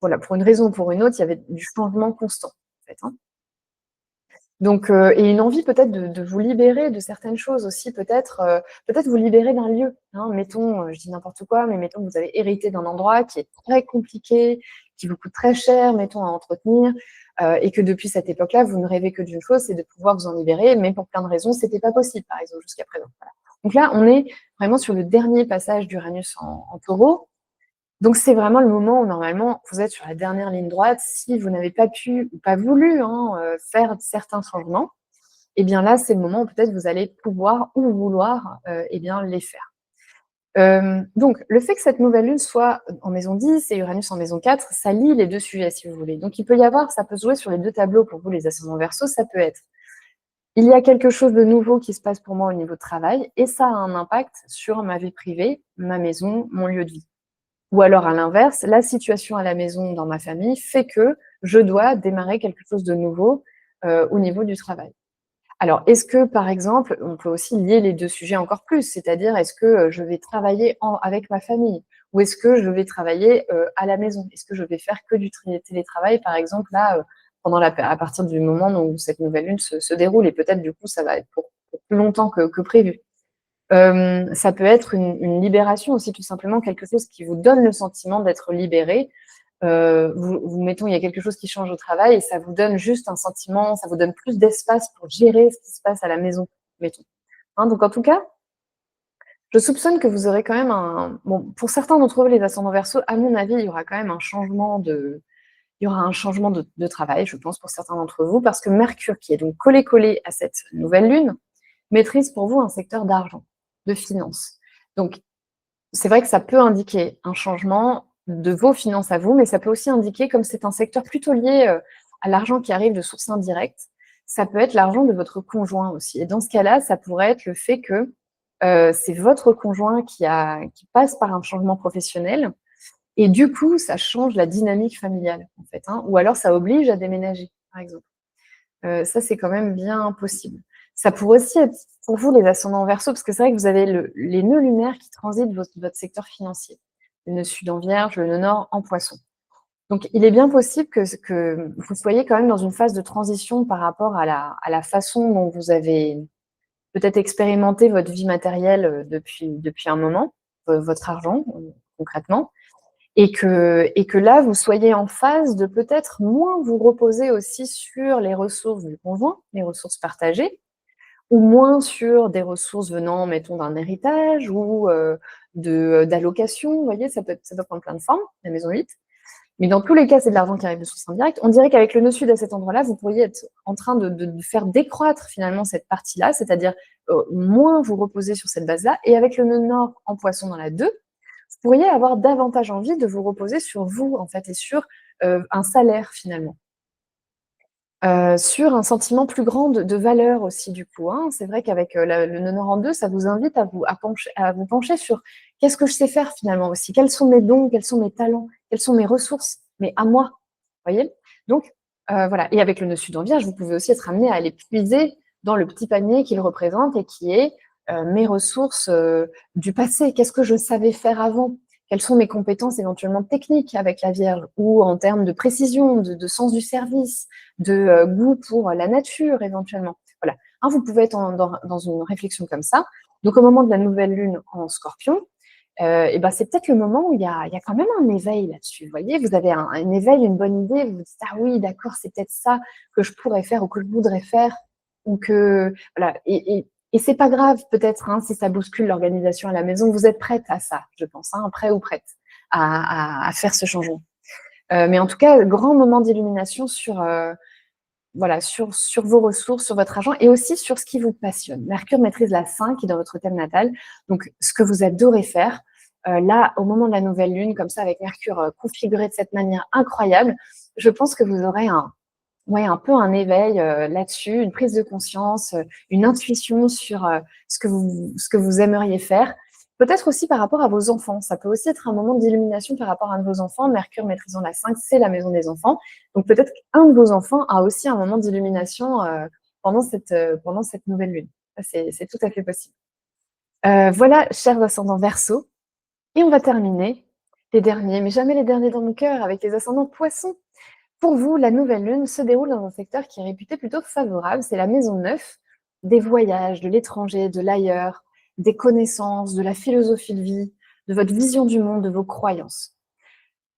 voilà, pour une raison ou pour une autre, il y avait du changement constant, en fait, hein. Donc, et une envie peut-être de vous libérer de certaines choses aussi, peut-être vous libérer d'un lieu, hein. Mettons, je dis n'importe quoi, mais mettons que vous avez hérité d'un endroit qui est très compliqué, qui vous coûte très cher, mettons, à entretenir, et que depuis cette époque-là, vous ne rêvez que d'une chose, c'est de pouvoir vous en libérer, mais pour plein de raisons, c'était pas possible, par exemple, jusqu'à présent. Voilà. Donc là, on est vraiment sur le dernier passage d'Uranus en Taureau. Donc c'est vraiment le moment où normalement vous êtes sur la dernière ligne droite. Si vous n'avez pas pu ou pas voulu, hein, faire certains changements, et bien là, c'est le moment où peut-être vous allez pouvoir ou vouloir, et bien les faire. Donc le fait que cette nouvelle lune soit en maison 10 et Uranus en maison 4, ça lie les 2 sujets si vous voulez. Donc il peut y avoir ça peut se jouer sur les 2 tableaux pour vous les ascendants Verseau, ça peut être: il y a quelque chose de nouveau qui se passe pour moi au niveau de travail et ça a un impact sur ma vie privée, ma maison, mon lieu de vie. Ou alors à l'inverse, la situation à la maison dans ma famille fait que je dois démarrer quelque chose de nouveau, au niveau du travail. Alors est-ce que, par exemple, on peut aussi lier les 2 sujets encore plus, c'est-à-dire est-ce que, je vais travailler avec ma famille? Ou est-ce que je vais travailler, à la maison? Est-ce que je vais faire que du télétravail, par exemple, là, pendant à partir du moment où cette nouvelle lune se déroule et peut-être du coup ça va être pour plus longtemps que prévu? Ça peut être une libération aussi, tout simplement, quelque chose qui vous donne le sentiment d'être libéré. Mettons, il y a quelque chose qui change au travail et ça vous donne juste un sentiment, ça vous donne plus d'espace pour gérer ce qui se passe à la maison, mettons. Hein, donc en tout cas, je soupçonne que vous aurez quand même bon, pour certains d'entre eux, les ascendants Verseau, à mon avis, il y aura quand même un changement il y aura un changement de travail, je pense, pour certains d'entre vous, parce que Mercure, qui est donc collé à cette nouvelle lune, maîtrise pour vous un secteur d'argent, de finance. Donc, c'est vrai que ça peut indiquer un changement de vos finances à vous, mais ça peut aussi indiquer, comme c'est un secteur plutôt lié à l'argent qui arrive de source indirecte, ça peut être l'argent de votre conjoint aussi. Et dans ce cas-là, ça pourrait être le fait que c'est votre conjoint qui passe par un changement professionnel et du coup, ça change la dynamique familiale, en fait, hein, ou alors ça oblige à déménager, par exemple. Ça, c'est quand même bien possible. Ça pourrait aussi être pour vous les ascendants en Verseau, parce que c'est vrai que vous avez les nœuds lunaires qui transitent votre secteur financier. Le nœud sud en Vierge, le nœud nord en Poisson. Donc, il est bien possible que vous soyez quand même dans une phase de transition par rapport à la façon dont vous avez peut-être expérimenté votre vie matérielle depuis un moment, votre argent, concrètement. Et que là, vous soyez en phase de peut-être moins vous reposer aussi sur les ressources du conjoint, les ressources partagées, ou moins sur des ressources venant, mettons, d'un héritage ou d'allocation. Vous voyez, ça peut prendre plein de formes, la maison 8. Mais dans tous les cas, c'est de l'argent qui arrive de source indirecte. On dirait qu'avec le nœud sud à cet endroit-là, vous pourriez être en train de faire décroître finalement cette partie-là, c'est-à-dire moins vous reposer sur cette base-là. Et avec le nœud nord en Poisson dans la 2, vous pourriez avoir davantage envie de vous reposer sur vous, en fait, et sur un salaire, finalement. Sur un sentiment plus grand de valeur aussi, du coup, hein. C'est vrai qu'avec le nœud nord en 2, ça vous invite à vous pencher sur qu'est-ce que je sais faire, finalement, aussi? Quels sont mes dons? Quels sont mes talents? Quelles sont mes ressources? Mais à moi, vous voyez? Donc, voilà. Et avec le nœud sud en Vierge, vous pouvez aussi être amené à les puiser dans le petit panier qu'il représente et qui est mes ressources du passé. Qu'est-ce que je savais faire avant? Quelles sont mes compétences éventuellement techniques avec la Vierge ou en termes de précision, de sens du service, de goût pour la nature éventuellement. Voilà. Hein, vous pouvez être dans une réflexion comme ça. Donc au moment de la nouvelle lune en Scorpion, et ben, c'est peut-être le moment où il y a quand même un éveil là-dessus. Vous voyez, vous avez un éveil, une bonne idée, vous vous dites ah oui, d'accord, c'est peut-être ça que je pourrais faire ou que je voudrais faire, ou que voilà. Et c'est pas grave peut-être hein, si ça bouscule l'organisation à la maison. Vous êtes prête à ça, je pense, hein, prêt ou prête à faire ce changement. Mais en tout cas, grand moment d'illumination sur voilà, sur vos ressources, sur votre argent et aussi sur ce qui vous passionne. Mercure maîtrise la 5 qui est dans votre thème natal. Donc, ce que vous adorez faire, là, au moment de la nouvelle lune, comme ça, avec Mercure configuré de cette manière incroyable, je pense que vous aurez un peu un éveil là-dessus, une prise de conscience, une intuition sur ce que vous aimeriez faire. Peut-être aussi par rapport à vos enfants. Ça peut aussi être un moment d'illumination par rapport à un de vos enfants. Mercure maîtrisant la 5, c'est la maison des enfants. Donc peut-être qu'un de vos enfants a aussi un moment d'illumination pendant cette nouvelle lune. C'est tout à fait possible. Voilà, chers ascendants Verseau. Et on va terminer les derniers, mais jamais les derniers dans mon cœur, avec les ascendants Poissons. Pour vous, la nouvelle lune se déroule dans un secteur qui est réputé plutôt favorable. C'est la maison 9, des voyages, de l'étranger, de l'ailleurs, des connaissances, de la philosophie de vie, de votre vision du monde, de vos croyances.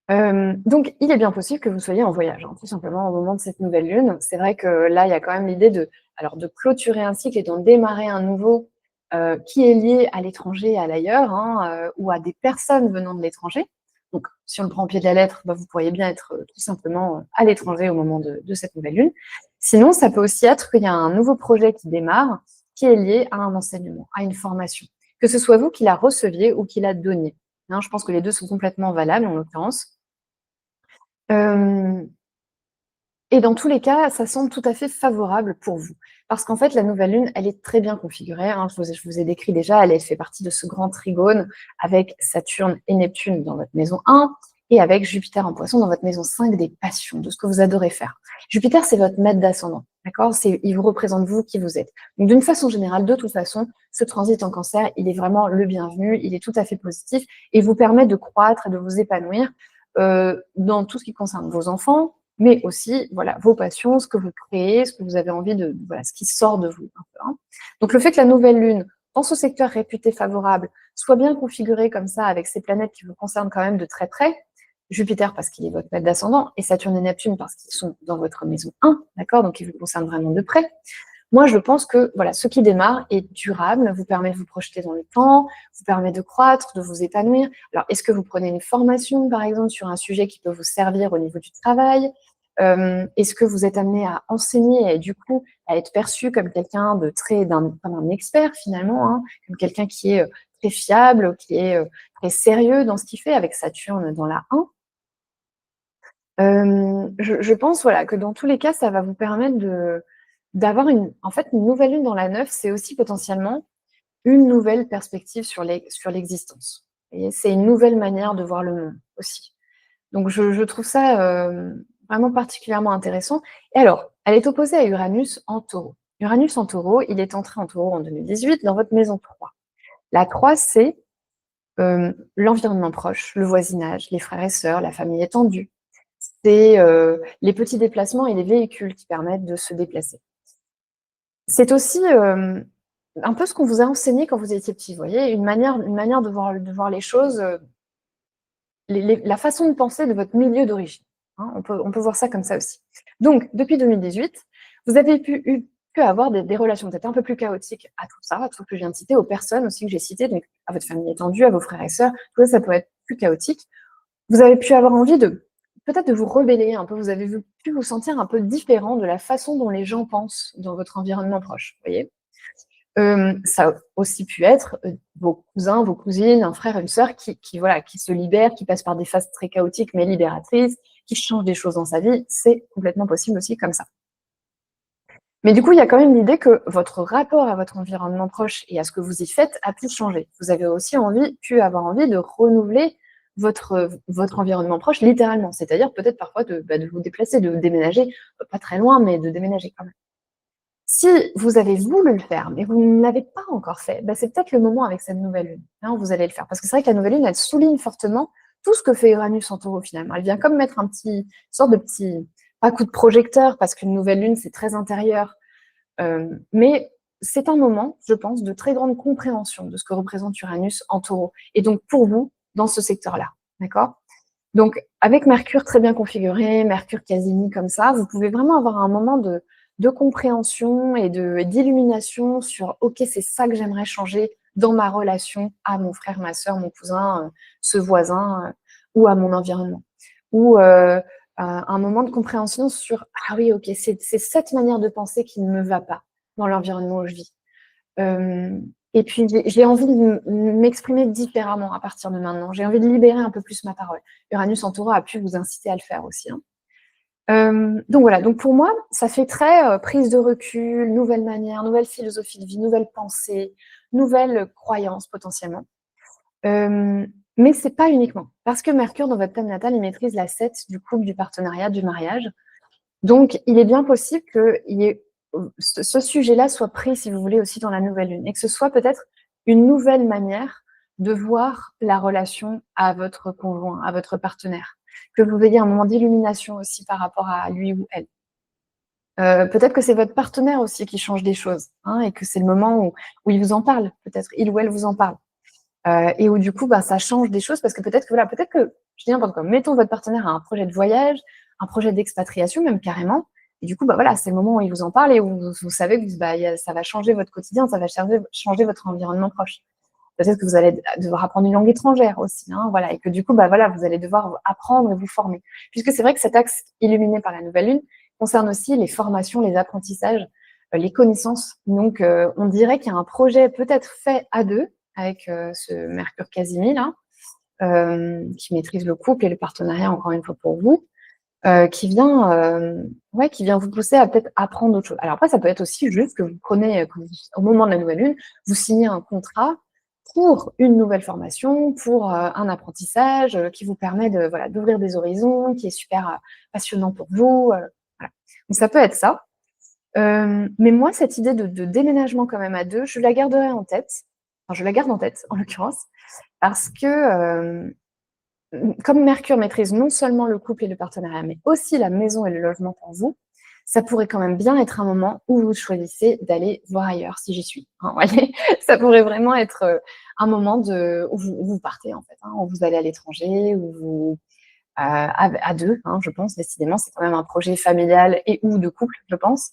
Donc, il est bien possible que vous soyez en voyage, hein, tout simplement au moment de cette nouvelle lune. C'est vrai que là, il y a quand même l'idée de clôturer un cycle et d'en démarrer un nouveau qui est lié à l'étranger et à l'ailleurs, hein, ou à des personnes venant de l'étranger. Donc, si on le prend au pied de la lettre, bah, vous pourriez bien être tout simplement à l'étranger au moment de cette nouvelle lune. Sinon, ça peut aussi être qu'il y a un nouveau projet qui démarre, qui est lié à un enseignement, à une formation. Que ce soit vous qui la receviez ou qui la donniez. Hein, je pense que les deux sont complètement valables en l'occurrence. Et dans tous les cas, ça semble tout à fait favorable pour vous. Parce qu'en fait, la nouvelle lune, elle est très bien configurée, hein. Je vous ai décrit déjà, elle fait partie de ce grand trigone avec Saturne et Neptune dans votre maison 1 et avec Jupiter en Poisson dans votre maison 5 des passions, de ce que vous adorez faire. Jupiter, c'est votre maître d'ascendant, d'accord? Il vous représente vous qui vous êtes. Donc d'une façon générale, de toute façon, ce transit en Cancer, il est vraiment le bienvenu, il est tout à fait positif et vous permet de croître et de vous épanouir dans tout ce qui concerne vos enfants, mais aussi voilà, vos passions, ce que vous créez, ce que vous avez envie de, voilà, ce qui sort de vous. Un peu, hein. Donc le fait que la nouvelle lune, dans ce secteur réputé favorable, soit bien configurée comme ça, avec ces planètes qui vous concernent quand même de très près, Jupiter parce qu'il est votre maître d'ascendant, et Saturne et Neptune parce qu'ils sont dans votre maison 1, d'accord, donc ils vous concernent vraiment de près, Moi, je pense que voilà, ce qui démarre est durable, vous permet de vous projeter dans le temps, vous permet de croître, de vous épanouir. Alors, est-ce que vous prenez une formation, par exemple, sur un sujet qui peut vous servir au niveau du travail? Est-ce que vous êtes amené à enseigner et du coup à être perçu comme quelqu'un de comme un expert finalement, hein, comme quelqu'un qui est très fiable, qui est très sérieux dans ce qu'il fait avec Saturne dans la 1? Je pense, voilà, que dans tous les cas, ça va vous permettre d'avoir en fait, une nouvelle lune dans la 9, c'est aussi potentiellement une nouvelle perspective sur l'existence. Vous voyez? C'est une nouvelle manière de voir le monde aussi. Donc je trouve ça, vraiment particulièrement intéressant et alors, elle est opposée à Uranus en Taureau. Uranus en Taureau, il est entré en Taureau en 2018 dans votre maison 3. La 3, c'est, l'environnement proche, le voisinage, les frères et sœurs, la famille étendue. C'est les petits déplacements et les véhicules qui permettent de se déplacer. C'est aussi un peu ce qu'on vous a enseigné quand vous étiez petit, vous voyez, une manière de voir les choses, la façon de penser de votre milieu d'origine. Hein, on peut voir ça comme ça aussi. Donc, depuis 2018, vous avez pu avoir des relations peut-être un peu plus chaotiques à tout ça, à tout ce que je viens de citer, aux personnes aussi que j'ai citées, donc à votre famille étendue, à vos frères et sœurs, tout ça, ça peut être plus chaotique. Vous avez pu avoir envie peut-être de vous rebeller un peu, vous avez pu vous sentir un peu différent de la façon dont les gens pensent dans votre environnement proche, vous voyez? Ça a aussi pu être, vos cousins, vos cousines, un frère, une sœur voilà, qui se libèrent, qui passent par des phases très chaotiques mais libératrices, qui changent des choses dans sa vie. C'est complètement possible aussi comme ça. Mais du coup, il y a quand même l'idée que votre rapport à votre environnement proche et à ce que vous y faites a pu changer. Vous avez aussi pu avoir envie de renouveler votre environnement proche littéralement, c'est-à-dire peut-être parfois de vous déplacer, de déménager, pas très loin, mais de déménager quand même. Si vous avez voulu le faire, mais vous ne l'avez pas encore fait, bah, c'est peut-être le moment avec cette nouvelle lune, hein, où vous allez le faire. Parce que c'est vrai que la nouvelle lune, elle souligne fortement tout ce que fait Uranus en Taureau finalement. Elle vient comme mettre sorte de petit, pas coup de projecteur, parce qu'une nouvelle lune, c'est très intérieur, mais c'est un moment, je pense, de très grande compréhension de ce que représente Uranus en Taureau. Et donc pour vous, dans ce secteur-là, d'accord? Donc, avec Mercure très bien configuré, Mercure quasi mis comme ça, vous pouvez vraiment avoir un moment de compréhension et d'illumination sur « Ok, c'est ça que j'aimerais changer dans ma relation à mon frère, ma sœur, mon cousin, ce voisin ou à mon environnement. » Ou un moment de compréhension sur « Ah oui, ok, c'est cette manière de penser qui ne me va pas dans l'environnement où je vis. » Et puis, j'ai envie de m'exprimer différemment à partir de maintenant. J'ai envie de libérer un peu plus ma parole. Uranus en Taureau a pu vous inciter à le faire aussi, hein. Donc voilà, donc pour moi, ça fait très prise de recul, nouvelle manière, nouvelle philosophie de vie, nouvelle pensée, nouvelle croyance potentiellement. Mais c'est pas uniquement. Parce que Mercure, dans votre thème natal, il maîtrise la 7 du couple, du partenariat, du mariage. Donc, il est bien possible que ce sujet-là soit pris, si vous voulez, aussi dans la nouvelle lune, et que ce soit peut-être une nouvelle manière de voir la relation à votre conjoint, à votre partenaire, que vous ayez un moment d'illumination aussi par rapport à lui ou elle. Peut-être que c'est votre partenaire aussi qui change des choses, hein, et que c'est le moment où il vous en parle, peut-être, il ou elle vous en parle. Et où du coup, bah, ça change des choses parce que peut-être que, je dis n'importe quoi, mettons votre partenaire a un projet de voyage, un projet d'expatriation même carrément, et du coup, bah voilà, c'est le moment où il vous en parle et où vous savez que ça va changer votre quotidien, ça va changer votre environnement proche. Peut-être que vous allez devoir apprendre une langue étrangère aussi, hein, voilà, et que du coup, bah voilà, vous allez devoir apprendre et vous former. Puisque c'est vrai que cet axe illuminé par la nouvelle lune concerne aussi les formations, les apprentissages, les connaissances. Donc, on dirait qu'il y a un projet peut-être fait à deux, avec ce Mercure Casimir là, qui maîtrise le couple et le partenariat, encore une fois pour vous, qui vient vous pousser à peut-être apprendre autre chose. Alors après, ça peut être aussi juste que vous prenez, au moment de la nouvelle lune, vous signez un contrat pour une nouvelle formation, pour un apprentissage qui vous permet d'ouvrir des horizons, qui est super passionnant pour vous. Voilà. Donc ça peut être ça. Mais moi, cette idée de déménagement quand même à deux, je la garderai en tête. Enfin, je la garde en tête, en l'occurrence, parce que comme Mercure maîtrise non seulement le couple et le partenariat, mais aussi la maison et le logement pour vous, ça pourrait quand même bien être un moment où vous choisissez d'aller voir ailleurs, si j'y suis. Hein, voyez, ça pourrait vraiment être un moment où vous partez, en fait, hein, où vous allez à l'étranger, à deux, hein, je pense, décidément, c'est quand même un projet familial et ou de couple, je pense.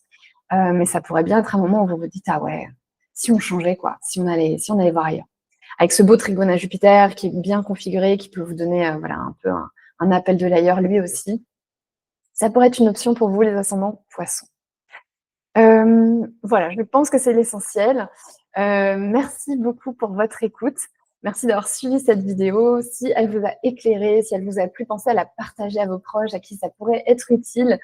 mais ça pourrait bien être un moment où vous vous dites: «Ah ouais, si on changeait quoi, si on allait voir ailleurs». Avec ce beau trigone à Jupiter qui est bien configuré, qui peut vous donner, voilà, un peu un appel de l'ailleurs lui aussi. Ça pourrait être une option pour vous les ascendants Poissons. Voilà, je pense que c'est l'essentiel. Merci beaucoup pour votre écoute. Merci d'avoir suivi cette vidéo. Si elle vous a éclairé, si elle vous a plu, pensez à la partager à vos proches à qui ça pourrait être utile.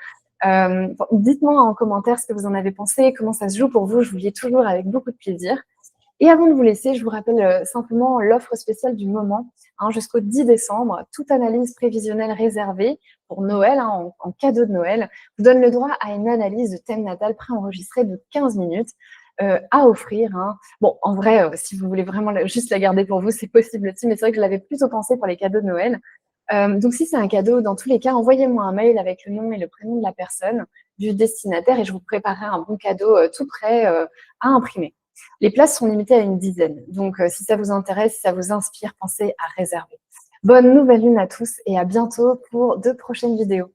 Bon, dites-moi en commentaire ce que vous en avez pensé, comment ça se joue pour vous. Je vous lis toujours avec beaucoup de plaisir. Et avant de vous laisser, je vous rappelle simplement l'offre spéciale du moment, hein, jusqu'au 10 décembre. Toute analyse prévisionnelle réservée pour Noël, hein, en cadeau de Noël, vous donne le droit à une analyse de thème natal préenregistrée de 15 minutes à offrir. Hein. Bon, en vrai, si vous voulez vraiment juste la garder pour vous, c'est possible aussi, mais c'est vrai que je l'avais plutôt pensé pour les cadeaux de Noël. Donc, si c'est un cadeau, dans tous les cas, envoyez-moi un mail avec le nom et le prénom de la personne, du destinataire, et je vous préparerai un bon cadeau tout prêt à imprimer. Les places sont limitées à une dizaine. Donc, si ça vous intéresse, si ça vous inspire, pensez à réserver. Bonne nouvelle lune à tous et à bientôt pour de prochaines vidéos.